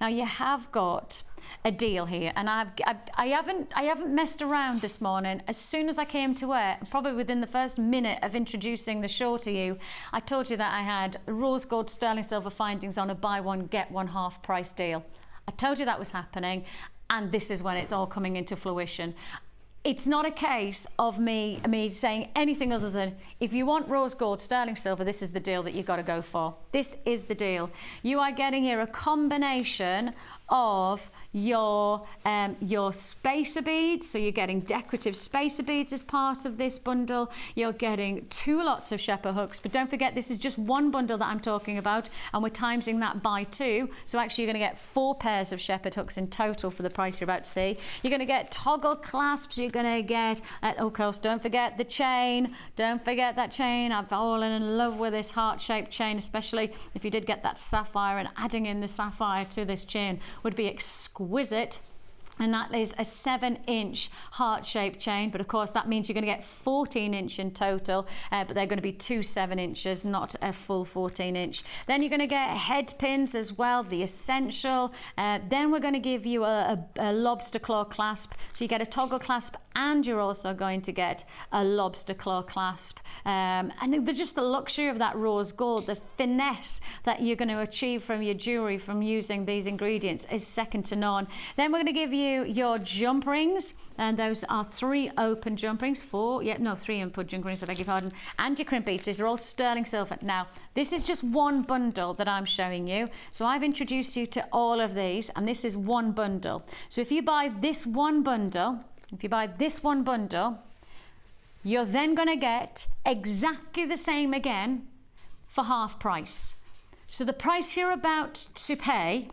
Now, you have got a deal here, and I haven't messed around this morning. As soon as I came to work, probably within the first minute of introducing the show to you, I told you that I had rose gold sterling silver findings on a buy one get one half price deal. I told you that was happening, and this is when it's all coming into fruition. It's not a case of me saying anything other than, if you want rose gold sterling silver, this is the deal that you've got to go for. This is the deal. You are getting here a combination of your spacer beads, so you're getting decorative spacer beads as part of this bundle. You're getting 2 lots of shepherd hooks, but don't forget this is just one bundle that I'm talking about, and we're timesing that by 2, so actually you're going to get 4 pairs of shepherd hooks in total for the price you're about to see. You're going to get toggle clasps. You're going to get, of course, don't forget the chain. Don't forget that chain. I've fallen in love with this heart-shaped chain, especially if you did get that sapphire, and adding in the sapphire to this chain would be exquisite. And that is a 7-inch heart-shaped chain, but of course that means you're going to get 14-inch in total, but they're going to be 2 7-inches, not a full 14-inch. Then you're going to get head pins as well, the essential. Then we're going to give you a lobster claw clasp, so you get a toggle clasp, and you're also going to get a lobster claw clasp. And just the luxury of that rose gold, the finesse that you're going to achieve from your jewellery from using these ingredients is second to none. Then we're going to give you your jump rings, and those are 3 open jump rings, 3 open jump rings, I beg your pardon, and your crimp beads. These are all sterling silver. Now, this is just one bundle that I'm showing you, so I've introduced you to all of these, and this is one bundle. So if you buy this one bundle, you're then going to get exactly the same again for half price. So the price you're about to pay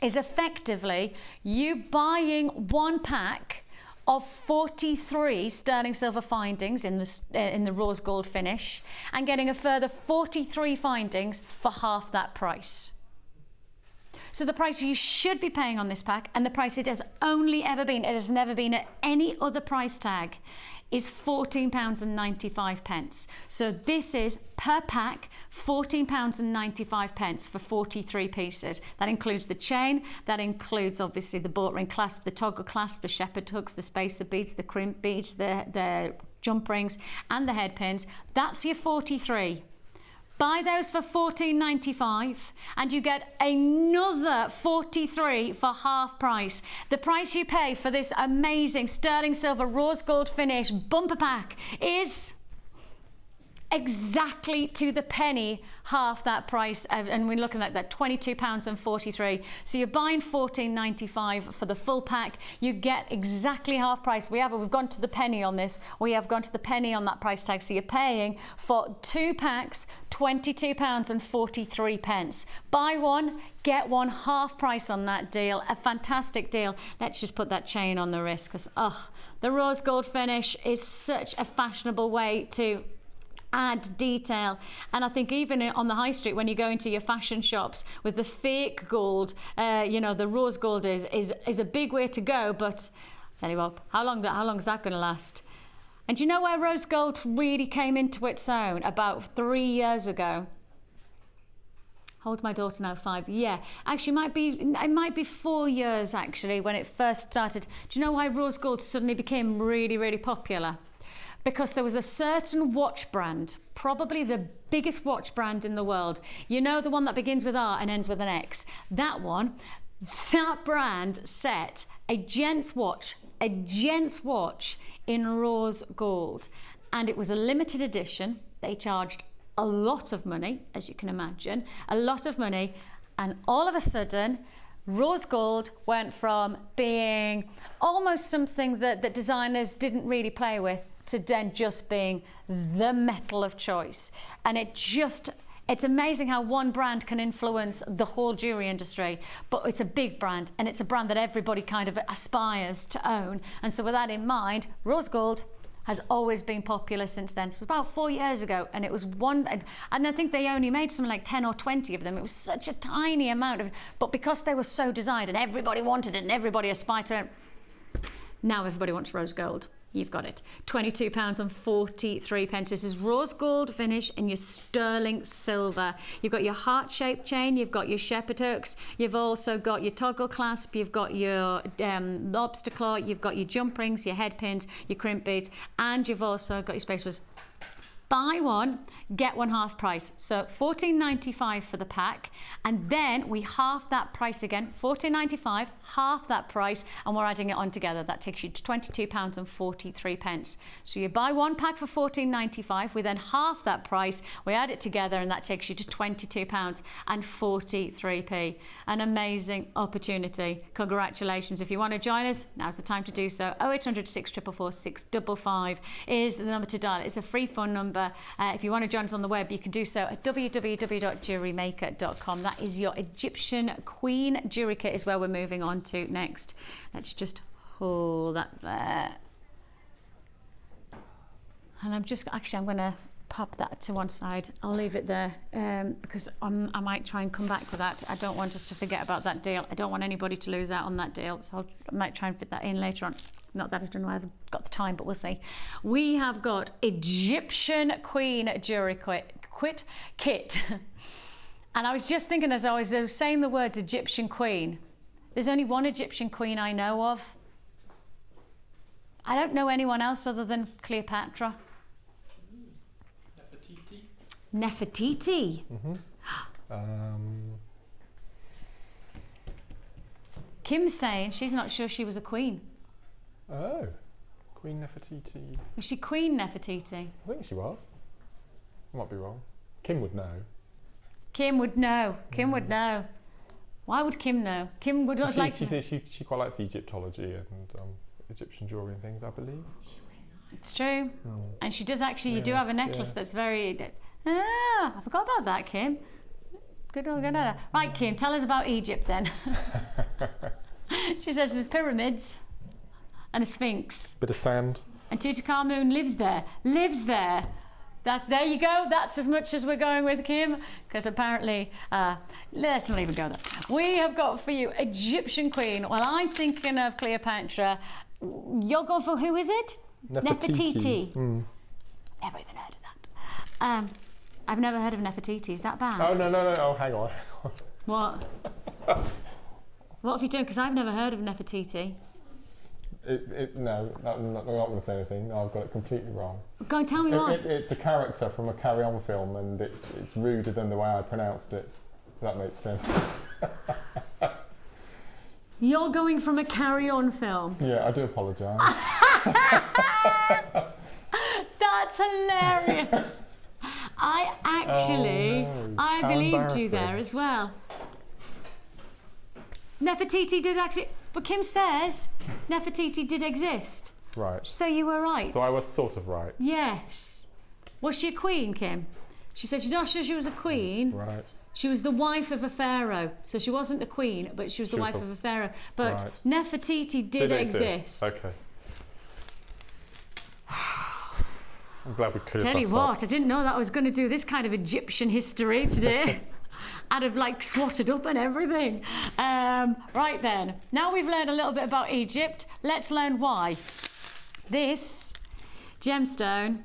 is effectively you buying 1 pack of 43 sterling silver findings in the rose gold finish, and getting a further 43 findings for half that price. So the price you should be paying on this pack, and the price it has only ever been, it has never been at any other price tag, is £14.95. So this is per pack £14.95 for 43 pieces. That includes the chain, that includes obviously the bought ring clasp, the toggle clasp, the shepherd hooks, the spacer beads, the crimp beads, the jump rings, and the head pins. That's your 43. Buy those for £14.95 and you get another 43 for half price. The price you pay for this amazing sterling silver rose gold finish bumper pack is exactly to the penny half that price, and we're looking at that £22.43. So you're buying $14.95 for the full pack. You get exactly half price. We've gone to the penny on this. We have gone to the penny on that price tag. So you're paying for 2 packs £22.43. Buy one, get one, half price on that deal. A fantastic deal. Let's just put that chain on the wrist, because the rose gold finish is such a fashionable way to add detail. And I think even on the high street, when you go into your fashion shops with the fake gold, the rose gold is a big way to go. But tell you what, how long is that going to last? And do you know where rose gold really came into its own? About 3 years ago. How old's my daughter now? 5. Yeah, actually, it might be 4 years actually when it first started. Do you know why rose gold suddenly became really, really popular? Because there was a certain watch brand, probably the biggest watch brand in the world. You know, the one that begins with R and ends with an X. That brand set a gent's watch in rose gold, and it was a limited edition. They charged a lot of money, as you can imagine, a lot of money, and all of a sudden rose gold went from being almost something that designers didn't really play with to then just being the metal of choice. And it's amazing how one brand can influence the whole jewelry industry, but it's a big brand, and it's a brand that everybody kind of aspires to own. And so with that in mind, rose gold has always been popular since then. So about 4 years ago, and it was one, and I think they only made something like 10 or 20 of them. It was such a tiny amount of, but because they were so desired and everybody wanted it and everybody aspired to it, now everybody wants rose gold. You've got it. £22.43. This is rose gold finish in your sterling silver. You've got your heart-shaped chain, you've got your shepherd hooks, you've also got your toggle clasp, you've got your lobster claw, you've got your jump rings, your head pins, your crimp beads, and you've also got your space was buy one, get one half price. So $14.95 for the pack, and then we half that price again, $14.95, half that price, and we're adding it on together. That takes you to £22.43. So you buy one pack for $14.95, we then half that price, we add it together, and that takes you to £22.43. An amazing opportunity. Congratulations. If you want to join us, now's the time to do so. 0800 644 655 is the number to dial. It's a free phone number. If you want to join us on the web, you can do so at www.JewelleryMaker.com. That is your Egyptian Queen jewelry kit is where we're moving on to next. Let's just hold that there. And I'm going to pop that to one side. I'll leave it there because I might try and come back to that. I don't want us to forget about that deal. I don't want anybody to lose out on that deal. So I might try and fit that in later on. Not that I don't know I've got the time, but we'll see. We have got Egyptian Queen jewelry kit. And I was just thinking as I was saying the words Egyptian Queen, there's only one Egyptian Queen I know of. I don't know anyone else other than Cleopatra. Nefertiti.
Mm-hmm.
Kim's saying she's not sure she was a queen.
Oh, Queen Nefertiti.
Was she Queen Nefertiti?
I think she was. I might be wrong. Kim would know.
Kim would know. Kim would know. Why would Kim know? Kim would not like to.
She quite likes Egyptology and Egyptian jewellery and things, I believe.
It's true. And she does actually, you do have a necklace that's very... I forgot about that, Kim. Good. Right, Kim, tell us about Egypt then. She says there's pyramids and a sphinx.
Bit of sand.
And Tutankhamun lives there. There you go. That's as much as we're going with, Kim, because apparently, let's not even go there. We have got for you Egyptian Queen. Well, I'm thinking of Cleopatra. You're going for who is it? Nefertiti. Never even heard of that. I've never heard of Nefertiti. Is that bad?
Oh, no. Oh, hang on.
What? What have you done? Because I've never heard of Nefertiti.
No, I'm not going to say anything. No, I've got it completely wrong.
Go and tell me why.
It's a character from a Carry On film, and it's ruder than the way I pronounced it. If that makes sense.
You're going from a Carry On film?
Yeah, I do apologise.
That's hilarious. I believed you there as well. Nefertiti did actually, but Kim says Nefertiti did exist.
Right.
So you were right.
So I was sort of right.
Yes. Was she a queen, Kim? She said she's not sure she was a queen.
Right.
She was the wife of a pharaoh. So she wasn't a queen, but she was the wife of a pharaoh. But
right.
Nefertiti did exist.
Okay. I'm glad we cleared that up.
Tell you what, I didn't know that I was going to do this kind of Egyptian history today. I'd have like swatted up and everything. Right then, now we've learned a little bit about Egypt, let's learn why. This gemstone,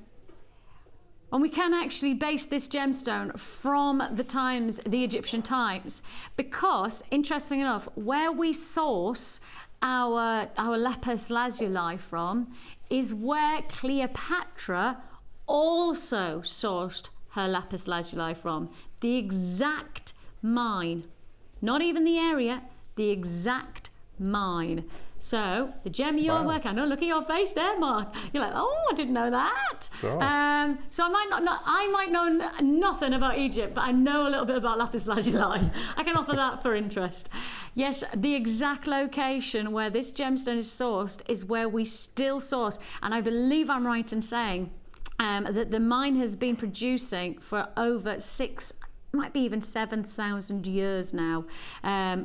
and we can actually base this gemstone from the Egyptian times, because interesting enough, where we source our lapis lazuli from is where Cleopatra also sourced her lapis lazuli from. The exact mine, not even the area, the exact mine. So the gem you're working, I know, look at your face there, Mark. You're like, oh, I didn't know that.
Sure.
So I might know nothing about Egypt, but I know a little bit about lapis lazuli. I can offer that for interest. Yes, the exact location where this gemstone is sourced is where we still source, and I believe I'm right in saying that the mine has been producing for over might be even 7,000 years now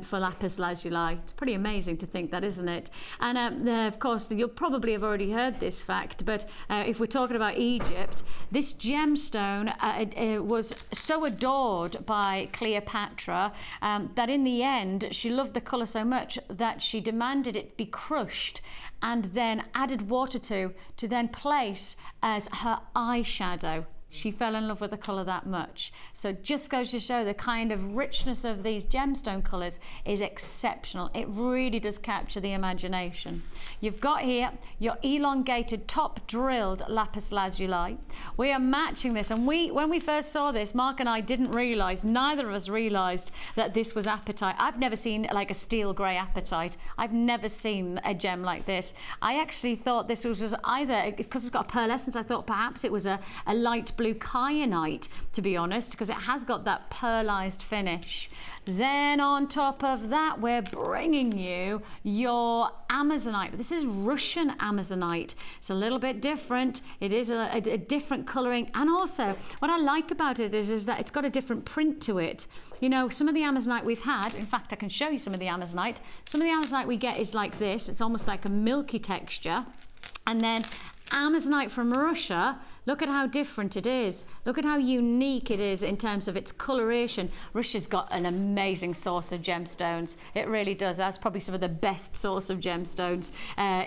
for lapis lazuli. It's pretty amazing to think that, isn't it? And of course, you'll probably have already heard this fact, but if we're talking about Egypt, this gemstone it was so adored by Cleopatra that in the end, she loved the colour so much that she demanded it be crushed and then added water to then place as her eyeshadow. She fell in love with the colour that much. So just goes to show the kind of richness of these gemstone colours is exceptional. It really does capture the imagination. You've got here your elongated top drilled lapis lazuli. We are matching this, and when we first saw this, Mark and I didn't realise, neither of us realised that this was apatite. I've never seen like a steel grey apatite. I've never seen a gem like this. I actually thought this was just either, because it's got a pearlescence, I thought perhaps it was a light blue Cianite, to be honest, because it has got that pearlized finish. Then on top of that, we're bringing you your Amazonite. This is Russian Amazonite. It's a little bit different. It is a different colouring, and also what I like about it is that it's got a different print to it. You know, some of the Amazonite we've had, in fact I can show you some of the Amazonite. Some of the Amazonite we get is like this. It's almost like a milky texture. And then Amazonite from Russia, look at how different it is. Look at how unique it is in terms of its coloration. Russia's got an amazing source of gemstones. It really does. That's probably some of the best source of gemstones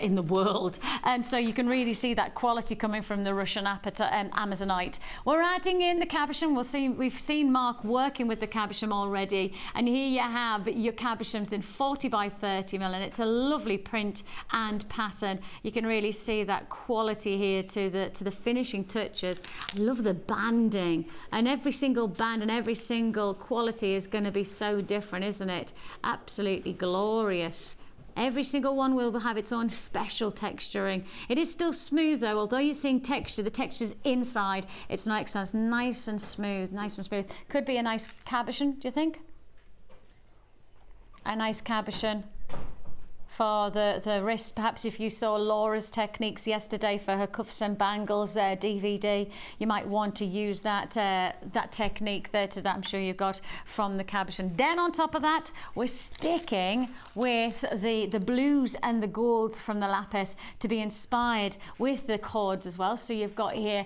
in the world. And so you can really see that quality coming from the Russian Amazonite. We're adding in the cabochon. We've seen Mark working with the cabochon already. And here you have your cabochons in 40 by 30 mil, and it's a lovely print and pattern. You can really see that quality here to the finishing touches. I love the banding, and every single band and every single quality is going to be so different, isn't it? Absolutely glorious. Every single one will have its own special texturing. It is still smooth though, although you're seeing texture, the texture's inside. It's nice and smooth, nice and smooth. Could be a nice cabochon, do you think? A nice cabochon for the wrist. Perhaps if you saw Laura's techniques yesterday for her cuffs and bangles DVD, you might want to use that technique there that I'm sure you got from the cabochon. Then on top of that, we're sticking with the blues and the golds from the lapis to be inspired with the cords as well. So you've got here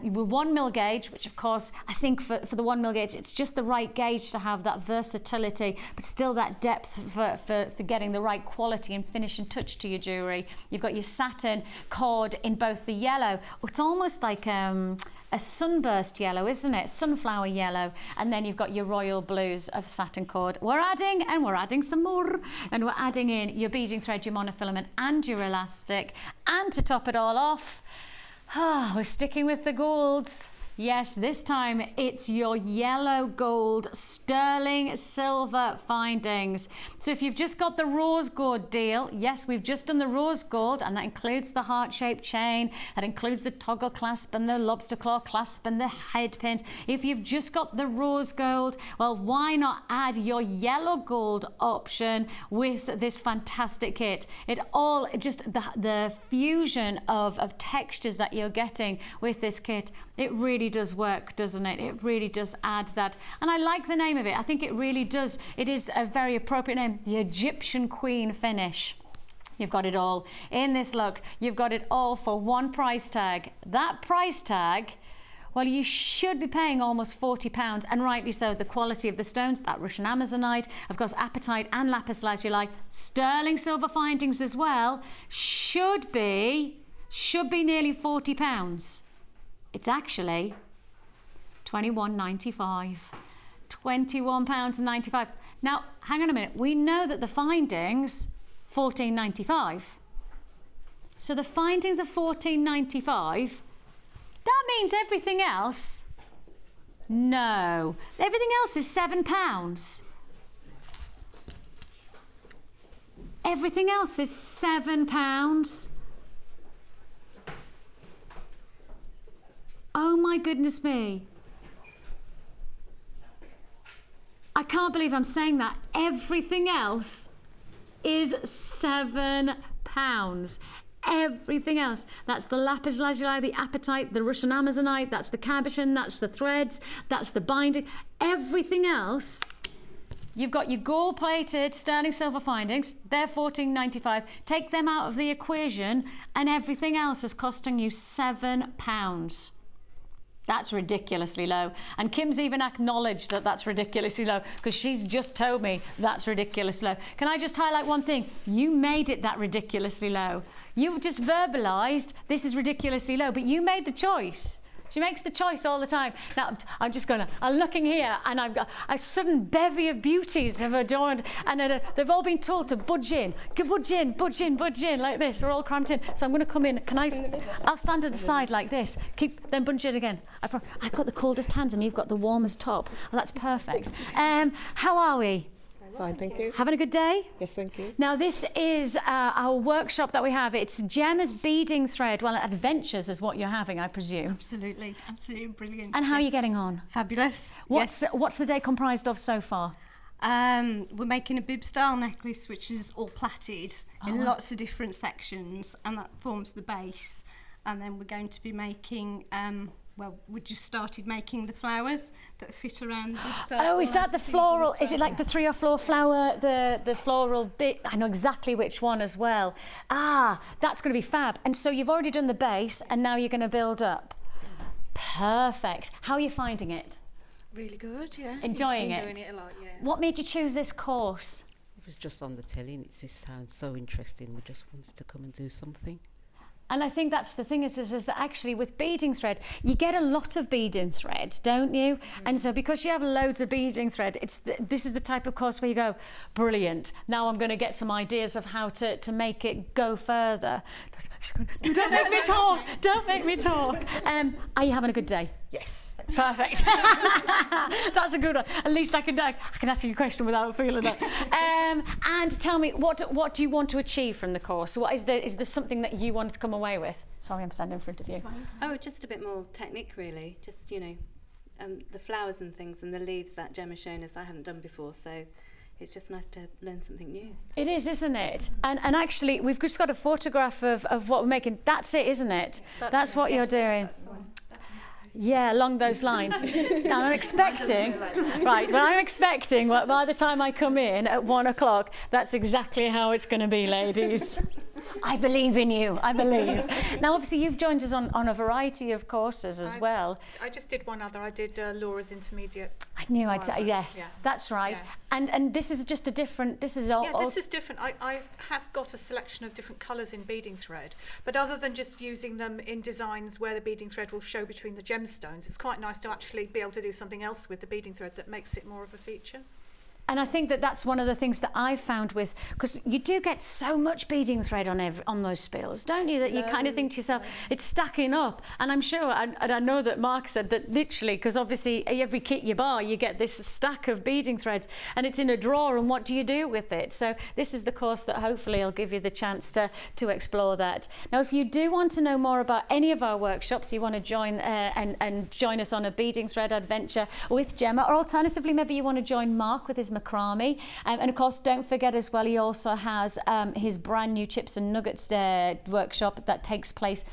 with 1 mil gauge, which of course I think for the 1 mil gauge, it's just the right gauge to have that versatility, but still that depth for getting the right quality and finish and touch to your jewellery. You've got your satin cord in both the yellow. It's almost like a sunburst yellow, isn't it? Sunflower yellow. And then you've got your royal blues of satin cord. We're adding some more. And we're adding in your beading thread, your monofilament and your elastic. And to top it all off, we're sticking with the golds. Yes, this time it's your yellow gold sterling silver findings. So if you've just got the rose gold deal, yes, we've just done the rose gold, and that includes the heart-shaped chain, that includes the toggle clasp and the lobster claw clasp and the head pins. If you've just got the rose gold, well, why not add your yellow gold option with this fantastic kit? It all just the fusion of textures that you're getting with this kit, it really does work, doesn't it? It really does add that. And I like the name of it. I think it really does. It is a very appropriate name, the Egyptian Queen finish. You've got it all in this look. You've got it all for one price tag. That price tag, well, you should be paying almost £40, and rightly so. The quality of the stones, that Russian Amazonite, of course, apatite and lapis lazuli, sterling silver findings as well, should be nearly £40. It's actually £21.95. £21.95. Now, hang on a minute. We know that the findings, £14.95. So the findings are £14.95. That means everything else, no. Everything else is £7. Everything else is £7. Oh my goodness me. I can't believe I'm saying that. Everything else is £7. Everything else. That's the lapis lazuli, the apatite, the Russian Amazonite, that's the cabochon, that's the threads, that's the binding. Everything else, you've got your gold-plated sterling silver findings. They're £14.95. Take them out of the equation, and everything else is costing you £7. That's ridiculously low. And Kim's even acknowledged that that's ridiculously low, because she's just told me that's ridiculously low. Can I just highlight one thing? You made it that ridiculously low. You've just verbalised this is ridiculously low, but you made the choice. She makes the choice all the time. Now, I'm looking here, and I've got a sudden bevy of beauties have adorned, and they've all been told to budge in, budge in, budge in, budge in, like this. We're all cramped in. So I'm going to come in. I'll stand at the side like this. Then budge in again. I've got the coldest hands, and you've got the warmest top. Well, that's perfect. How are we?
Fine, thank you.
Having a good day?
Yes, thank you.
Now, this is our workshop that we have. It's Gemma's beading thread. Well, adventures is what you're having, I presume.
Absolutely, absolutely brilliant.
And how are you getting on?
Fabulous.
What's the day comprised of so far?
We're making a bib style necklace, which is all plaited in lots of different sections, and that forms the base. And then we're going to be making well, we just started making the flowers that fit around the bib style.
Oh, is that the floral? Is it like the 3-or-4 flower, the floral bit? I know exactly which one as well. Ah, that's going to be fab. And so you've already done the base, and now you're going to build up. Perfect. How are you finding it?
Really good, yeah.
Enjoying it?
Enjoying it a lot, yes.
What made you choose this course?
It was just on the telly, and it just sounds so interesting. We just wanted to come and do something.
And I think that's the thing is that actually with beading thread, you get a lot of beading thread, don't you? Mm. And so because you have loads of beading thread, this is the type of course where you go, brilliant, now I'm going to get some ideas of how to make it go further. Don't make me talk, don't make me talk. Are you having a good day?
Yes.
Perfect. That's a good one. At least I can ask you a question without feeling that. And tell me, what do you want to achieve from the course? What is there something that you wanted to come away with? Sorry, I'm standing in front of you.
Oh, just a bit more technique, really. Just, you know, the flowers and things and the leaves that Gemma's shown us I haven't done before, so it's just nice to learn something new.
It is, isn't it? And actually, we've just got a photograph of what we're making. That's it, isn't it? That's what you're doing. Yeah, along those lines. Now I'm expecting, by the time I come in at 1 o'clock, that's exactly how it's going to be, ladies. I believe in you, I believe. Now, obviously, you've joined us on a variety of courses as well.
I just did one other. I did Laura's intermediate.
I knew I'd say, yes,
yeah.
That's right.
Yeah.
And this is just a different, this is all...
Yeah, this is different. I have got a selection of different colours in beading thread, but other than just using them in designs where the beading thread will show between the gemstones, it's quite nice to actually be able to do something else with the beading thread that makes it more of a feature.
And I think that that's one of the things that I found with, because you do get so much beading thread on those spools, don't you? That you kind of think to yourself, it's stacking up. And I'm sure, and I know that Mark said that literally, because obviously every kit you buy, you get this stack of beading threads, and it's in a drawer, and what do you do with it? So this is the course that hopefully will give you the chance to explore that. Now, if you do want to know more about any of our workshops, you want to join and join us on a beading thread adventure with Gemma, or alternatively, maybe you want to join Mark with his macrame. And of course, don't forget as well, he also has his brand new Chips and Nuggets workshop that takes place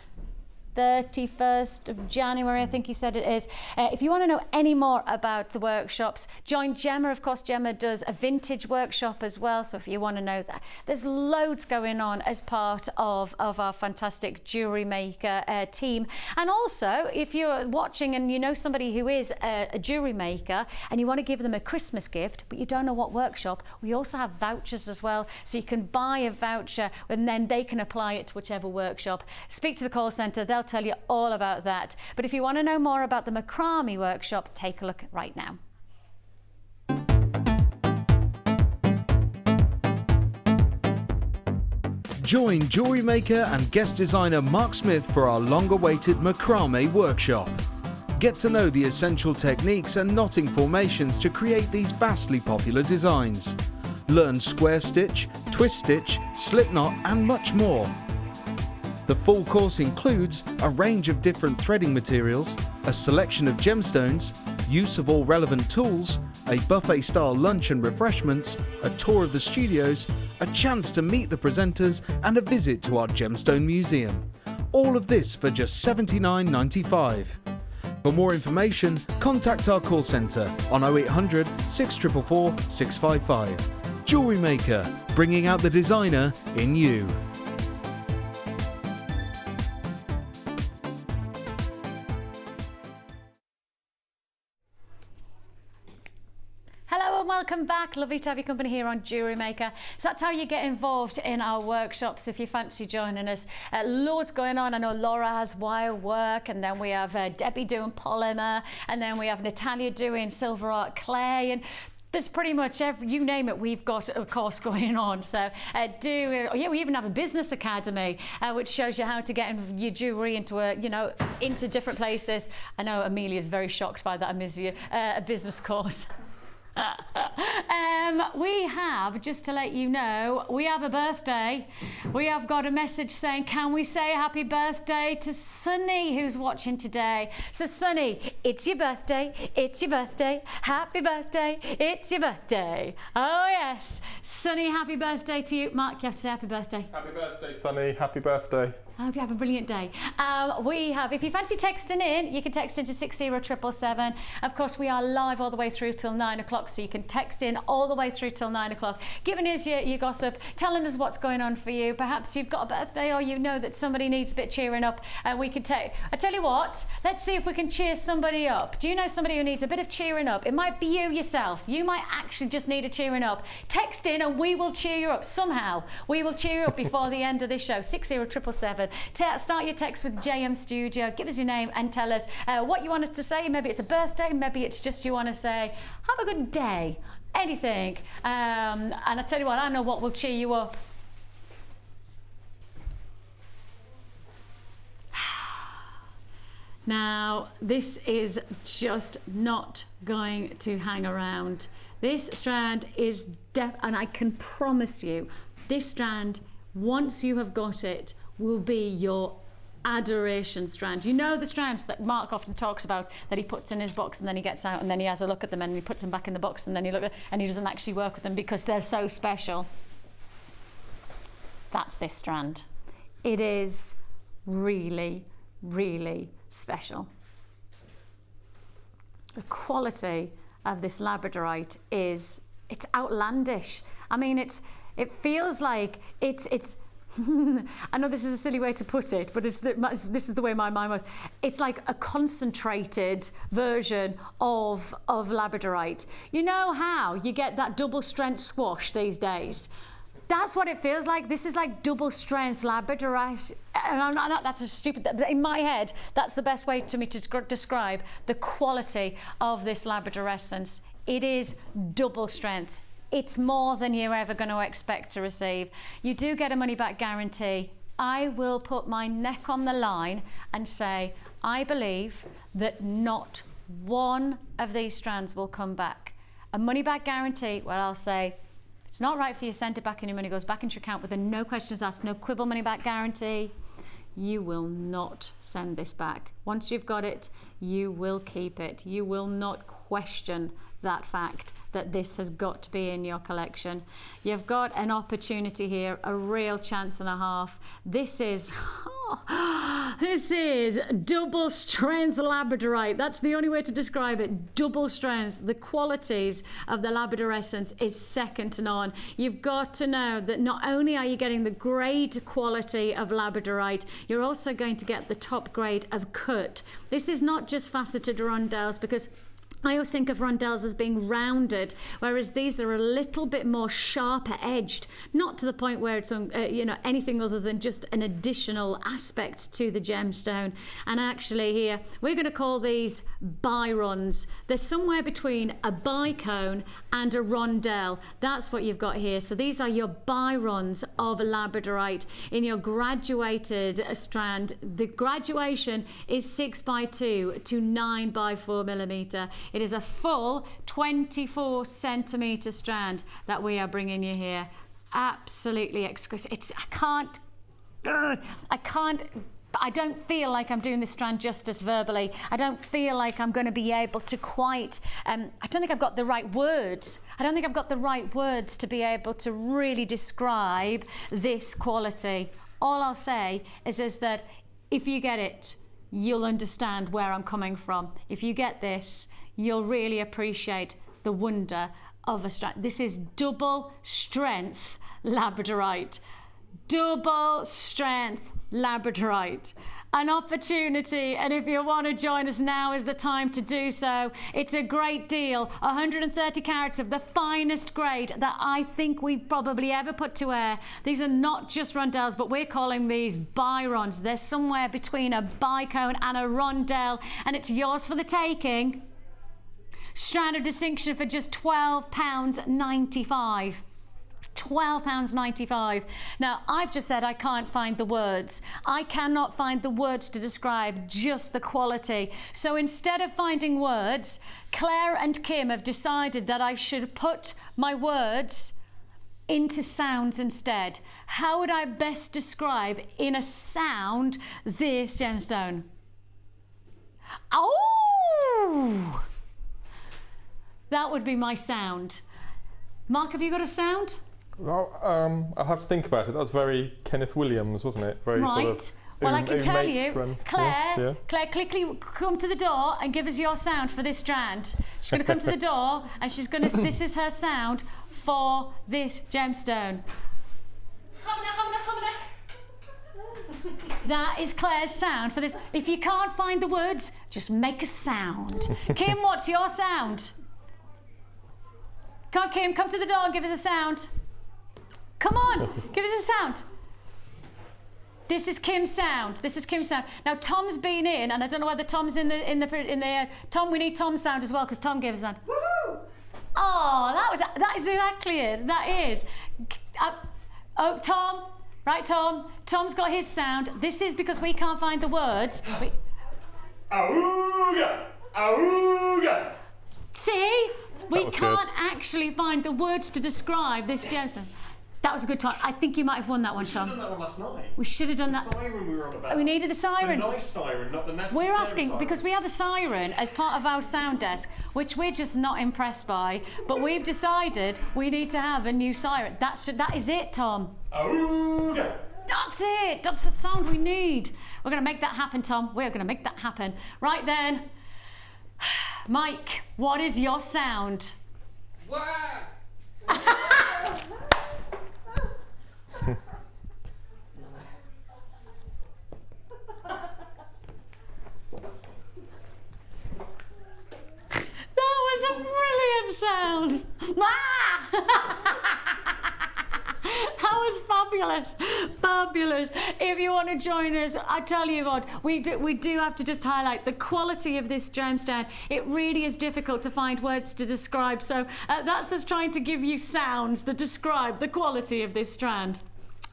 31st of January, I think he said it is. If you want to know any more about the workshops, join Gemma. Of course, Gemma does a vintage workshop as well, so if you want to know that, there's loads going on as part of our fantastic Jewellery Maker team. And also, if you're watching and you know somebody who is a jewellery maker and you want to give them a Christmas gift, but you don't know what workshop, we also have vouchers as well, so you can buy a voucher and then they can apply it to whichever workshop. Speak to the call centre, they'll tell you all about that. But if you want to know more about the macrame workshop, take a look right now.
Join Jewellery Maker and guest designer Mark Smith for our long-awaited macrame workshop. Get to know the essential techniques and knotting formations to create these vastly popular designs. Learn square stitch, twist stitch, slip knot and much more. The full course includes a range of different threading materials, a selection of gemstones, use of all relevant tools, a buffet-style lunch and refreshments, a tour of the studios, a chance to meet the presenters and a visit to our Gemstone Museum. All of this for just $79.95. For more information, contact our call centre on 0800 644 655. Jewellery Maker, bringing out the designer in you.
Hello and welcome back. Lovely to have your company here on Jewellery Maker. So that's how you get involved in our workshops if you fancy joining us. Loads going on. I know Laura has wire work, and then we have Debbie doing polymer, and then we have Natalia doing silver art clay, and there's pretty much you name it, we've got a course going on. So we even have a business academy which shows you how to get your jewellery into into different places. I know Amelia's very shocked by that, a business course. We have, just to let you know, we have a birthday. We have got a message saying, can we say happy birthday to Sunny, who's watching today? So Sunny, it's your birthday, it's your birthday, happy birthday, it's your birthday. Oh yes, Sunny, happy birthday to you. Mark, you have to say happy birthday.
Happy birthday, Sunny, happy birthday.
I hope you have a brilliant day. We have, if you fancy texting in, you can text into 60777. Of course, we are live all the way through till 9 o'clock, so you can text in all the way through till 9 o'clock, giving us your gossip, telling us what's going on for you. Perhaps you've got a birthday, or you know that somebody needs a bit cheering up, and we can take. I tell you what, let's see if we can cheer somebody up. Do you know somebody who needs a bit of cheering up? It might be you yourself. You might actually just need a cheering up. Text in and we will cheer you up somehow. We will cheer you up before the end of this show. 60777. Start your text with JM Studio, give us your name and tell us what you want us to say. Maybe it's a birthday, maybe it's just you want to say, have a good day, anything. And I tell you what, I know what will cheer you up. Now, this is just not going to hang around. This strand is and I can promise you, this strand, once you have got it, will be your adoration strand. You know the strands that Mark often talks about, that he puts in his box and then he gets out and then he has a look at them and he puts them back in the box and then he look at, and he doesn't actually work with them because they're so special. That's this strand. It is really, really special. The quality of this Labradorite it's outlandish. I mean, it feels like it's I know this is a silly way to put it, but this is the way my mind was. It's like a concentrated version of Labradorite. You know how you get that double strength squash these days? That's what it feels like. This is like double strength Labradorite. And that's a stupid, in my head, that's the best way to describe the quality of this Labradorescence. It is double strength. it's more than you're ever going to expect to receive. You do get a money back guarantee. I will put my neck on the line and say, I believe that not one of these strands will come back. A money back guarantee, well, I'll say, it's not right for you, send it back and your money goes back into your account with a no questions asked, no quibble money back guarantee. You will not send this back. Once you've got it, you will keep it. You will not question that fact that this has got to be in your collection. You've got an opportunity here, a real chance and a half. This is double strength Labradorite. That's the only way to describe it. Double strength. The qualities of the Labradorescence is second to none. You've got to know that not only are you getting the grade quality of Labradorite, you're also going to get the top grade of cut. This is not just faceted rondelles, because I always think of rondelles as being rounded, whereas these are a little bit more sharper edged, not to the point where it's anything other than just an additional aspect to the gemstone. And actually here, we're going to call these bi-runs. They're somewhere between a bicone and a rondelle. That's what you've got here. So these are your bi-runs of Labradorite in your graduated strand. The graduation is 6x2 to 9x4 millimeter. It is a full 24 centimeter strand that we are bringing you here. Absolutely exquisite. I don't feel like I'm doing this strand justice verbally. I don't feel like I'm going to be able to quite, I don't think I've got the right words. I don't think I've got the right words to be able to really describe this quality. All I'll say is that if you get it, you'll understand where I'm coming from. If you get this, you'll really appreciate the wonder of a strand. This is double strength Labradorite. Double strength Labradorite. An opportunity, and if you want to join us, now is the time to do so. It's a great deal. 130 carats of the finest grade that I think we've probably ever put to air. These are not just rondelles, but we're calling these bi-rons. They're somewhere between a bicone and a rondelle, and it's yours for the taking. Strand of distinction for just £12.95. £12.95. Now, I've just said I can't find the words. I cannot find the words to describe just the quality. So instead of finding words, Claire and Kim have decided that I should put my words into sounds instead. How would I best describe in a sound this gemstone? Oh! That would be my sound. Mark, have you got a sound?
Well, I'll have to think about it. That was very Kenneth Williams, wasn't it? Very
right.
sort of
Well, I can tell you, Claire,
yes, yeah.
Claire, quickly come to the door and give us your sound for this strand. She's going to come to the door and she's going to, this is her sound for this gemstone. That is Claire's sound for this. If you can't find the words, just make a sound. Kim, what's your sound? Come on, Kim, come to the door and give us a sound. Come on, give us a sound. This is Kim's sound. This is Kim's sound. Now Tom's been in, and I don't know whether Tom's in the. Tom, we need Tom's sound as well because Tom gave us a sound. Woo! Oh, that is exactly it. That is. Oh, Tom. Right, Tom. Tom's got his sound. This is because we can't find the words.
Auga! Auga!
See? We can't
good.
actually find the words to describe this gemstone. That was a good time. I think you might have won that one, Tom.
We should have done that one last night.
We should have done that.
The siren we were on about.
We needed the siren.
The nice siren, not the nasty
We're
scary
asking,
siren.
because we have a siren as part of our sound desk, which we're just not impressed by, but we've decided we need to have a new siren. That is it, Tom.
Auga!
That's it. That's the sound we need. We're going to make that happen, Tom. We're going to make that happen. Right then. Mike, what is your sound? That was a brilliant sound. That was Fabulous, fabulous. If you want to join us, I tell you what, we do have to just highlight the quality of this gemstone. It really is difficult to find words to describe, so that's us trying to give you sounds that describe the quality of this strand.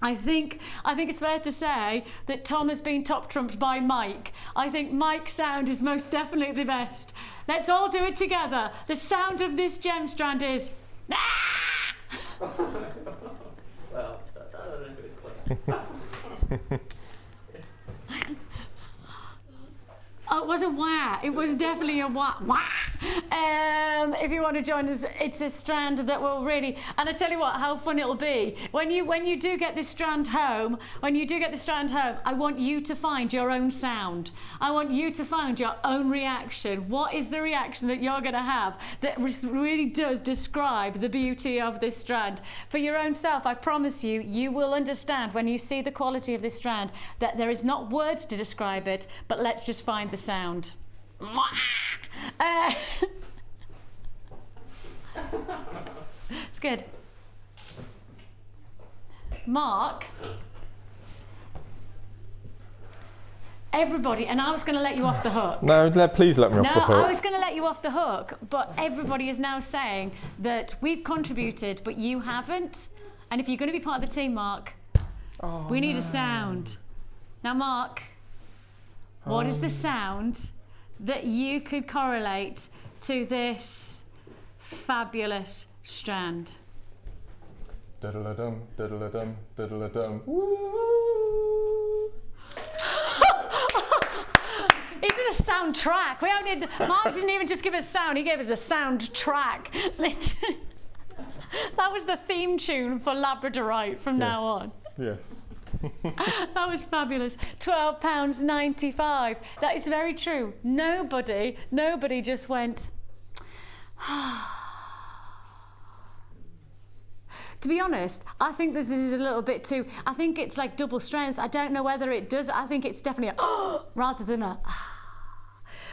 I think it's fair to say that Tom has been top trumped by Mike. I think Mike's sound is most definitely the best. Let's all do it together. The sound of this gem strand is...
Well, I don't know if it's close.
Oh, it was a wah. It was definitely a wah. Wah. If you want to join us, it's a strand that will really, and I tell you what, how fun it'll be when you do get this strand home. I want you to find your own sound. I want you to find your own reaction. What is the reaction that you're going to have that really does describe the beauty of this strand? For your own self, I promise you, you will understand when you see the quality of this strand that there is not words to describe it, but let's just find the sound. It's good. Mark, everybody, and I was going to let you off the hook.
No, please let me off the hook.
No, I was going to let you off the hook, but everybody is now saying that we've contributed, but you haven't. And if you're going to be part of the team, Mark, we need a sound. Now, Mark, what is the sound that you could correlate to this fabulous strand?
Diddle-a-dum, diddle-a-dum, diddle-a-dum.
Is it a soundtrack? Mark didn't even just give us sound, he gave us a soundtrack. Literally. That was the theme tune for Labradorite from now on.
Yes.
That was fabulous. £12.95. That is very true. Nobody just went. To be honest, I think that this is a little bit too. I think it's like double strength. I don't know whether it does. I think it's definitely a rather than a.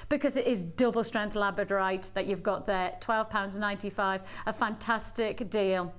Because it is double strength Labradorite that you've got there. £12.95. A fantastic deal.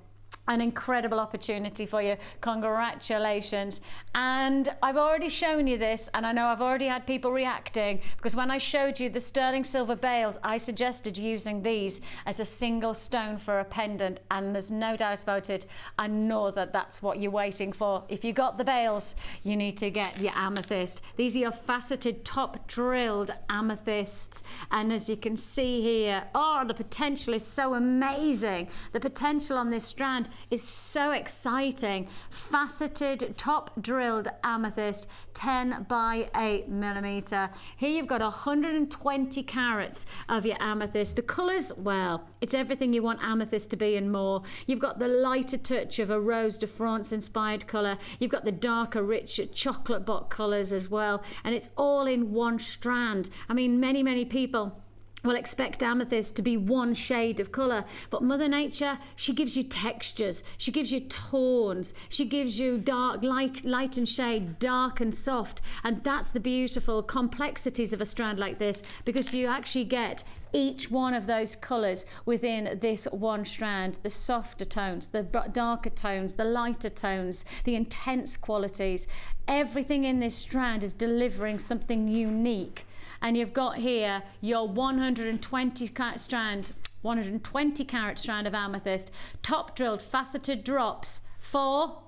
An incredible opportunity for you. Congratulations. And I've already shown you this, and I know I've already had people reacting, because when I showed you the sterling silver bales, I suggested using these as a single stone for a pendant, and there's no doubt about it. I know that that's what you're waiting for. If you got the bales, you need to get your amethyst. These are your faceted top drilled amethysts, and as you can see here, the potential is so amazing. The potential on this strand is so exciting. Faceted top drilled amethyst, 10 by 8 millimeter. Here you've got 120 carats of your amethyst. The colors, well, it's everything you want amethyst to be and more. You've got the lighter touch of a Rose de France inspired color. You've got the darker, richer chocolate bot colors as well, and it's all in one strand. I mean, many people will expect amethyst to be one shade of colour, but Mother Nature, she gives you textures, she gives you tones, she gives you dark, light and shade, dark and soft, and that's the beautiful complexities of a strand like this, because you actually get each one of those colours within this one strand. The softer tones, the darker tones, the lighter tones, the intense qualities. Everything in this strand is delivering something unique. And you've got here your 120 carat strand of amethyst, top drilled faceted drops for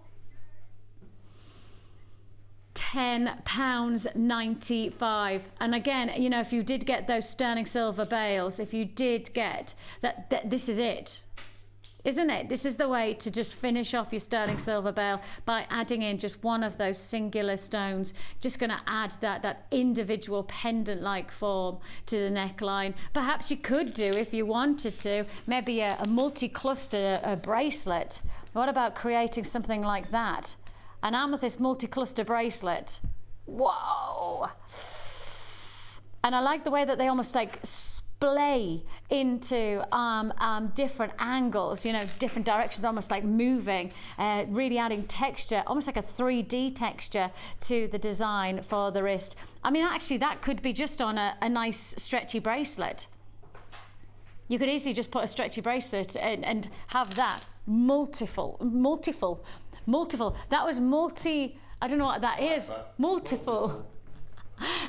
£10.95. And again, you know, if you did get those sterling silver bales, if you did get that, this is it. Isn't it? This is the way to just finish off your sterling silver bale, by adding in just one of those singular stones. Just going to add that individual pendant-like form to the neckline. Perhaps you could do, if you wanted to, maybe a multi-cluster bracelet. What about creating something like that? An amethyst multi-cluster bracelet. Whoa! And I like the way that they almost like splay into different angles, you know, different directions, almost like moving, really adding texture, almost like a 3D texture to the design for the wrist. I mean, actually, that could be just on a nice stretchy bracelet. You could easily just put a stretchy bracelet and have that multiple Multiple. That was multi. I don't know what that is. Multiple.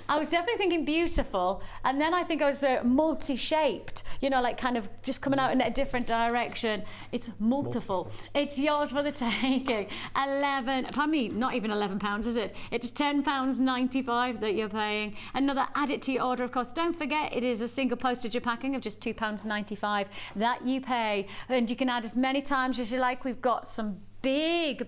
I was definitely thinking beautiful, and then I think I was multi-shaped, you know, like kind of just coming out in a different direction. It's multiple. It's yours for the taking. Not even £11, is it? It's £10.95 that you're paying. Another, add it to your order, of course. Don't forget, it is a single postage packing of just £2.95 that you pay, and you can add as many times as you like. We've got some big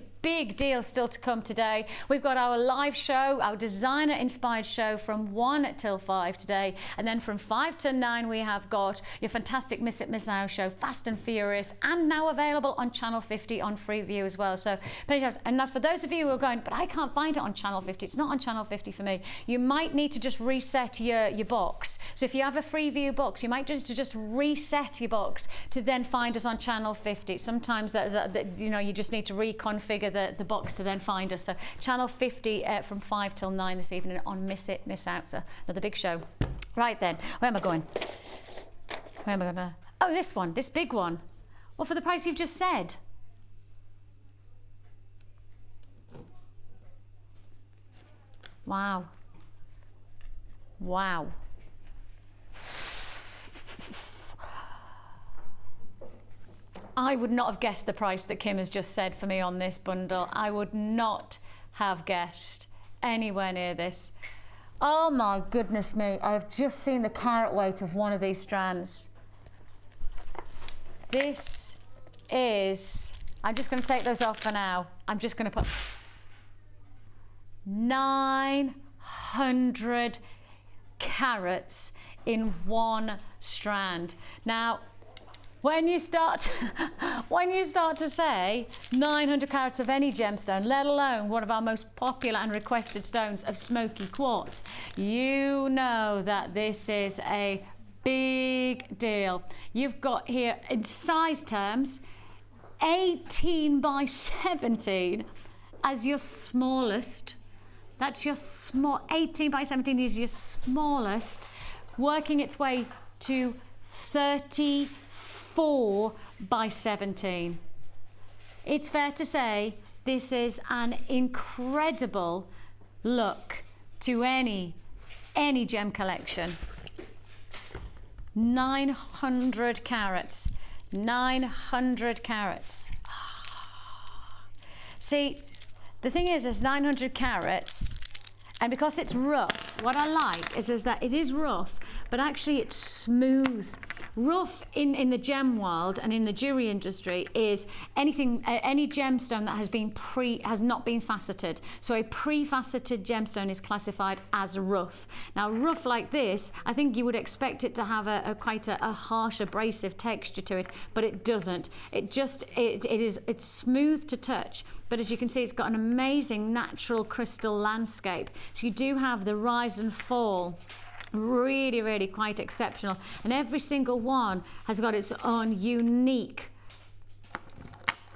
deals still to come today. We've got our live show, our designer inspired show from 1 till 5 today, and then from 5 to 9 we have got your fantastic Miss It Miss Out show, Fast and Furious, and now available on Channel 50 on Freeview as well. So, and now for those of you who are going, but I can't find it on Channel 50, it's not on Channel 50 for me, you might need to just reset your box. So if you have a Freeview box, you might just reset your box to then find us on Channel 50. Sometimes you know, you just need to reconfigure the box to then find us. So Channel 50 from 5 till 9 this evening on Miss It, Miss Out. So another big show. Right then, where am I going? Where am I going to? Oh, this one, this big one. Well, for the price you've just said. Wow. Wow. I would not have guessed the price that Kim has just said for me on this bundle. I would not have guessed anywhere near this. Oh my goodness me, I've just seen the carat weight of one of these strands. This is, I'm just going to take those off for now. I'm just going to put 900 carats in one strand. Now, when you start to say 900 carats of any gemstone, let alone one of our most popular and requested stones of smoky quartz, you know that this is a big deal. You've got here, in size terms, 18 by 17 as your smallest. That's your small, 18 by 17 is your smallest, working its way to 34 by 17. It's fair to say this is an incredible look to any gem collection. 900 carats. 900 carats. See, the thing is, it's 900 carats, and because it's rough, what I like is that it is rough, but actually it's smooth. Rough in the gem world and in the jewelry industry is anything, any gemstone that has not been faceted. So a pre-faceted gemstone is classified as rough. Now, rough like this, I think you would expect it to have quite a harsh, abrasive texture to it, but it doesn't. It's smooth to touch, but as you can see, it's got an amazing natural crystal landscape. So you do have the rise and fall. Really, really quite exceptional, and every single one has got its own unique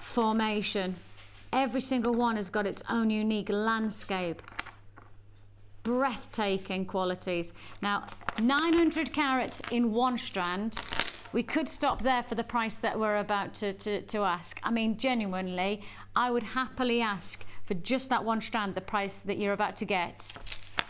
formation. Every single one has got its own unique landscape. Breathtaking qualities. Now, 900 carats in one strand. We could stop there for the price that we're about to ask. I mean, genuinely, I would happily ask for just that one strand the price that you're about to get.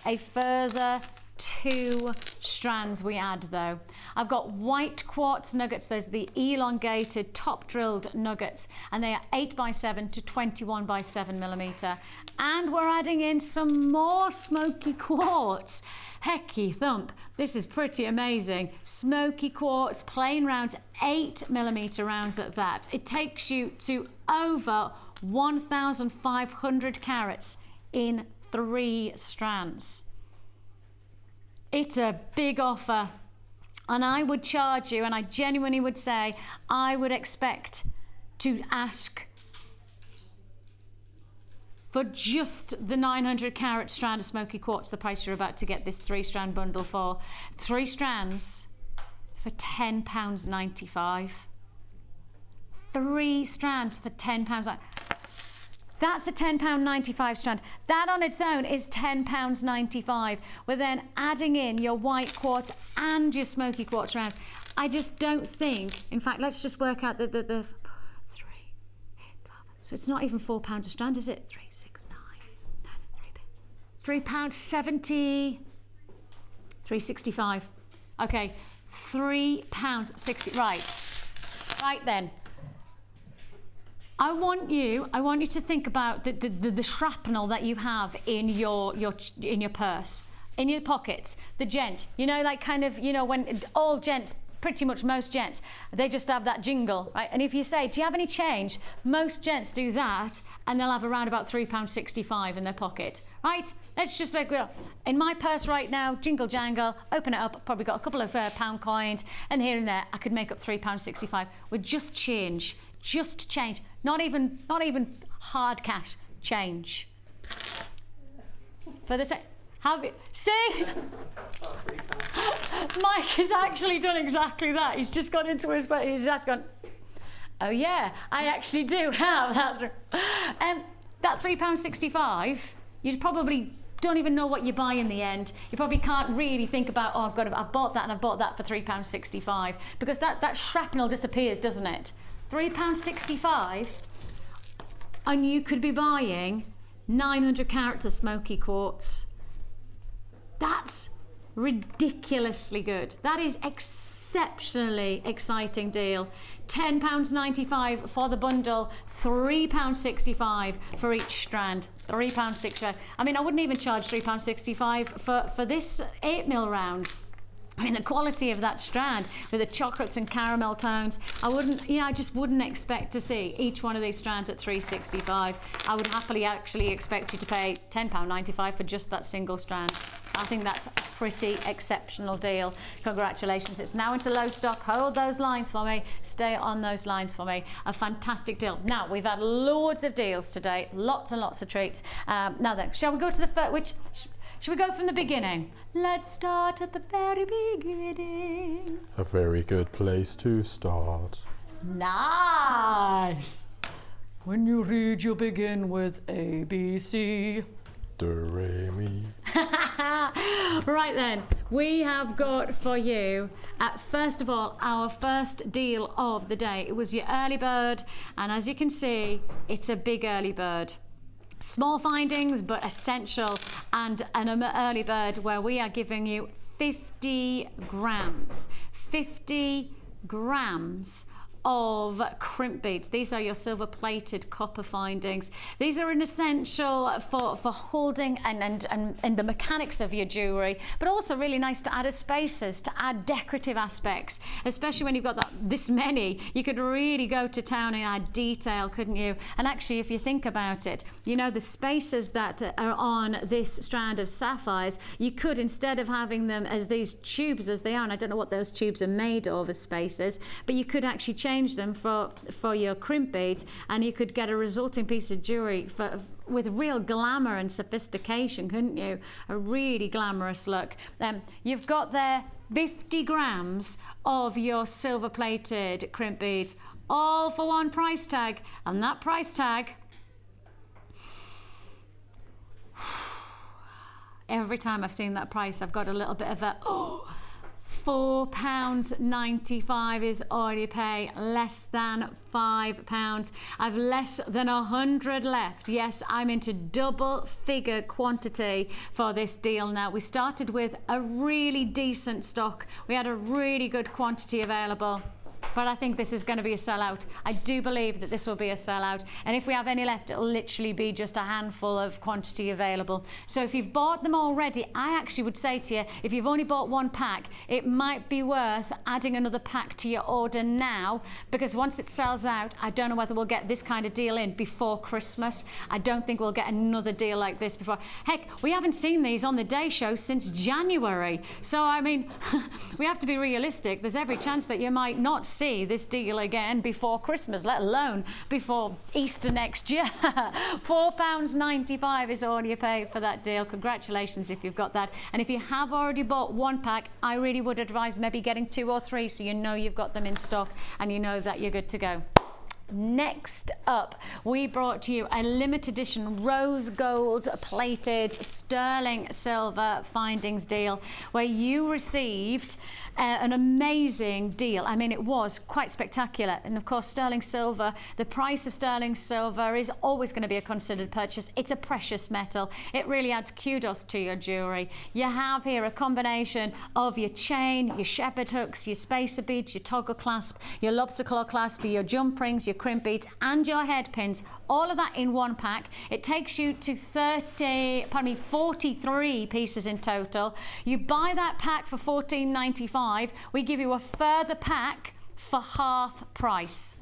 A further 2 strands we add though. I've got white quartz nuggets. There's the elongated top drilled nuggets, and they are 8 by 7 to 21 by 7 millimeter. And we're adding in some more smoky quartz. Hecky thump, this is pretty amazing. Smoky quartz, plain rounds, 8 millimeter rounds at that. It takes you to over 1,500 carats in 3 strands. It's a big offer, and I would charge you, and I genuinely would say, I would expect to ask for just the 900 carat strand of smoky quartz, the price you're about to get this 3-strand bundle for. 3 strands for £10.95. 3 strands for £10. That's a £10.95 strand. That on its own is £10.95. We're then adding in your white quartz and your smoky quartz rounds. I just don't think, in fact, let's just work out the 3, 8, 12, So it's not even £4 a strand, is it? 3, 6, 9, £3.70, £3.65. Okay, £3.60. Right then. I want you to think about the shrapnel that you have in your purse, in your pockets. The gent, you know, like kind of, you know, when all gents, pretty much most gents, they just have that jingle, right? And if you say, do you have any change? Most gents do that, and they'll have around about £3.65 in their pocket, right? Let's just make real. In my purse right now, jingle jangle, open it up, probably got a couple of pound coins, and here and there, I could make up £3.65 with just change. Just change, not even hard cash, change. For the sake, have it. See, Mike has actually done exactly that. He's just gone into his, but he's just gone. Oh yeah, I actually do have that. That £3.65. You probably don't even know what you buy in the end. You probably can't really think about, oh, I've bought that and I've bought that for £3.65, because that shrapnel disappears, doesn't it? £3.65, and you could be buying 900 carats of smoky quartz. That's ridiculously good. That is exceptionally exciting deal. £10.95 for the bundle, £3.65 for each strand. £3.65. I mean, I wouldn't even charge £3.65 for this 8mm rounds. I mean, the quality of that strand with the chocolates and caramel tones, I just wouldn't expect to see each one of these strands at £3.65. I would happily actually expect you to pay £10.95 for just that single strand. I think that's a pretty exceptional deal. Congratulations. It's now into low stock. Hold those lines for me. Stay on those lines for me. A fantastic deal. Now, we've had loads of deals today. Lots and lots of treats. Now then, shall we go to the first, should we go from the beginning? Let's start at the very beginning.
A very good place to start.
Nice. When you read, you begin with A, B, C.
Do, re, mi.
Right then, we have got for you, first of all, our first deal of the day. It was your early bird, and as you can see, it's a big early bird. Small findings, but essential, and an early bird where we are giving you 50 grams. 50 grams of crimp beads. These are your silver plated copper findings. These are an essential for holding and the mechanics of your jewellery, but also really nice to add as spaces, to add decorative aspects, especially when you've got this many. You could really go to town and add detail, couldn't you? And actually, if you think about it, you know, the spaces that are on this strand of sapphires, you could, instead of having them as these tubes as they are, and I don't know what those tubes are made of as spaces, but you could actually change them for your crimp beads, and you could get a resulting piece of jewelry with real glamour and sophistication, couldn't you? A really glamorous look. You've got there 50 grams of your silver plated crimp beads, all for one price tag, and that price tag, every time I've seen that price, I've got a little bit of a £4.95 is all you pay, less than £5. I've less than 100 left. Yes, I'm into double figure quantity for this deal now. We started with a really decent stock. We had a really good quantity available. But I think this is going to be a sellout. I do believe that this will be a sellout. And if we have any left, it'll literally be just a handful of quantity available. So if you've bought them already, I actually would say to you, if you've only bought one pack, it might be worth adding another pack to your order now, because once it sells out, I don't know whether we'll get this kind of deal in before Christmas. I don't think we'll get another deal like this before. Heck, we haven't seen these on the day show since January. So, I mean, we have to be realistic. There's every chance that you might not see this deal again before Christmas, let alone before Easter next year. £4.95 is all you pay for that deal. Congratulations if you've got that. And if you have already bought one pack, I really would advise maybe getting 2 or 3 so you know you've got them in stock and you know that you're good to go. Next up, we brought you a limited edition rose gold plated sterling silver findings deal where you received an amazing deal. I mean, it was quite spectacular. And of course, sterling silver, the price of sterling silver is always going to be a considered purchase. It's a precious metal. It really adds kudos to your jewellery. You have here a combination of your chain, your shepherd hooks, your spacer beads, your toggle clasp, your lobster claw clasp, your jump rings, your crimp beads, and your head pins. All of that in one pack. It takes you to 43 pieces in total. You buy that pack for $14.95. We give you a further pack for half price.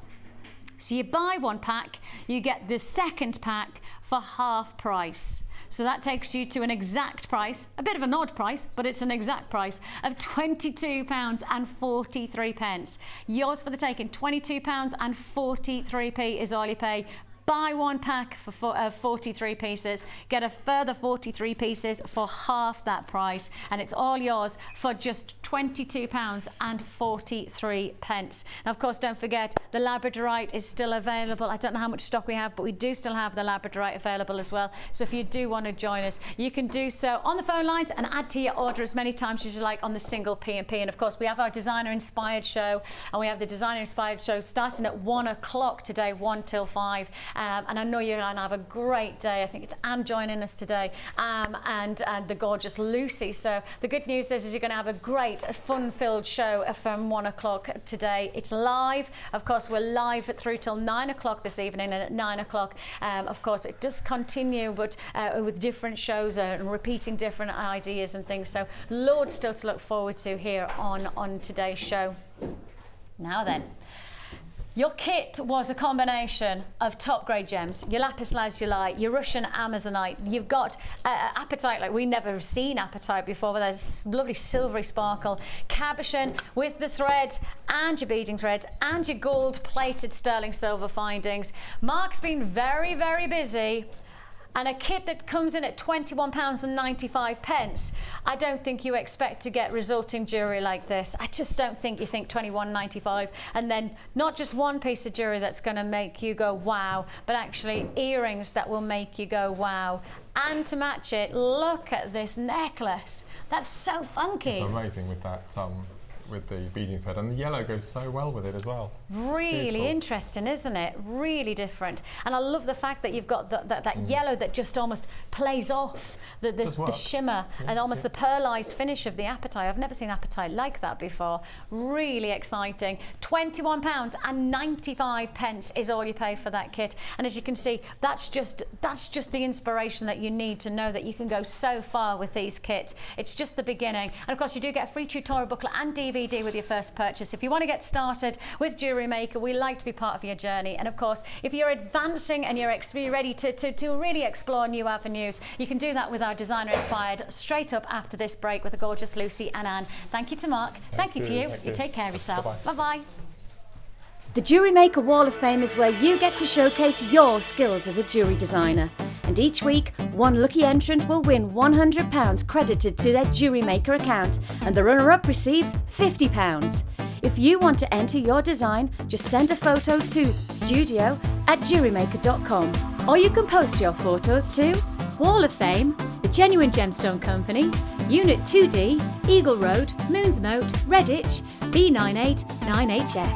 So you buy one pack, you get the second pack for half price. So that takes you to an exact price, a bit of an odd price, but it's an exact price of £22.43. Yours for the taking, £22.43 is all you pay. Buy one pack for 43 pieces, get a further 43 pieces for half that price, and it's all yours for just £22.43. Now, of course, don't forget, the Labradorite is still available. I don't know how much stock we have, but we do still have the Labradorite available as well. So if you do want to join us, you can do so on the phone lines and add to your order as many times as you like on the single P&P. And of course, we have our designer-inspired show, and we have the designer-inspired show starting at 1 o'clock today, 1 till 5. And I know you're going to have a great day. I think it's Anne joining us today, and the gorgeous Lucy. So the good news is you're going to have a great, fun-filled show from 1 o'clock today. It's live. Of course, we're live through till 9 o'clock this evening, and at 9 o'clock, of course, it does continue, but with different shows and repeating different ideas and things. So loads still to look forward to here on today's show. Now then. Your kit was a combination of top-grade gems, your lapis lazuli, your Russian amazonite. You've got apatite like we never seen apatite before, with that lovely silvery sparkle. Cabochon with the threads and your beading threads and your gold-plated sterling silver findings. Mark's been very, very busy. And a kit that comes in at £21.95. I don't think you expect to get resulting jewellery like this. I just don't think you think £21.95 and then not just one piece of jewellery that's going to make you go wow, but actually earrings that will make you go wow. And to match it, look at this necklace. That's so funky.
It's amazing with that. With the beading thread, and the yellow goes so well with it as well.
Really interesting, isn't it? Really different. And I love the fact that you've got that yellow that just almost plays off the shimmer and almost the pearlized finish of the apatite. I've never seen apatite like that before. Really exciting. £21.95 is all you pay for that kit. And as you can see, that's just the inspiration that you need to know that you can go so far with these kits. It's just the beginning. And of course, you do get a free tutorial booklet and DVD with your first purchase. If you want to get started with Jewellery Maker, we like to be part of your journey. And of course, if you're advancing and you're ready to really explore new avenues, you can do that with our designer inspired straight up after this break with the gorgeous Lucy and Anne. Thank you to Mark. Thank you to you. You take care of yourself. Bye-bye.
The Jewellery Maker Wall of Fame is where you get to showcase your skills as a jewellery designer. And each week, one lucky entrant will win £100 credited to their Jewellery Maker account, and the runner-up receives £50. If you want to enter your design, just send a photo to studio@jewellerymaker.com, or you can post your photos to Wall of Fame, The Genuine Gemstone Company, Unit 2D, Eagle Road, Moonsmote, Redditch, B989HF.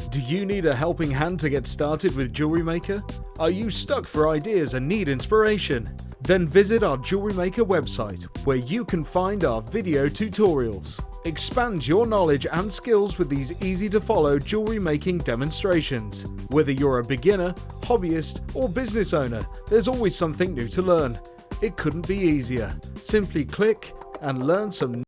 Do you need a helping hand to get started with Jewellery Maker? Are you stuck for ideas and need inspiration? Then visit our Jewellery Maker website, where you can find our video tutorials. Expand your knowledge and skills with these easy-to-follow jewellery making demonstrations. Whether you're a beginner, hobbyist, or business owner, there's always something new to learn. It couldn't be easier. Simply click and learn some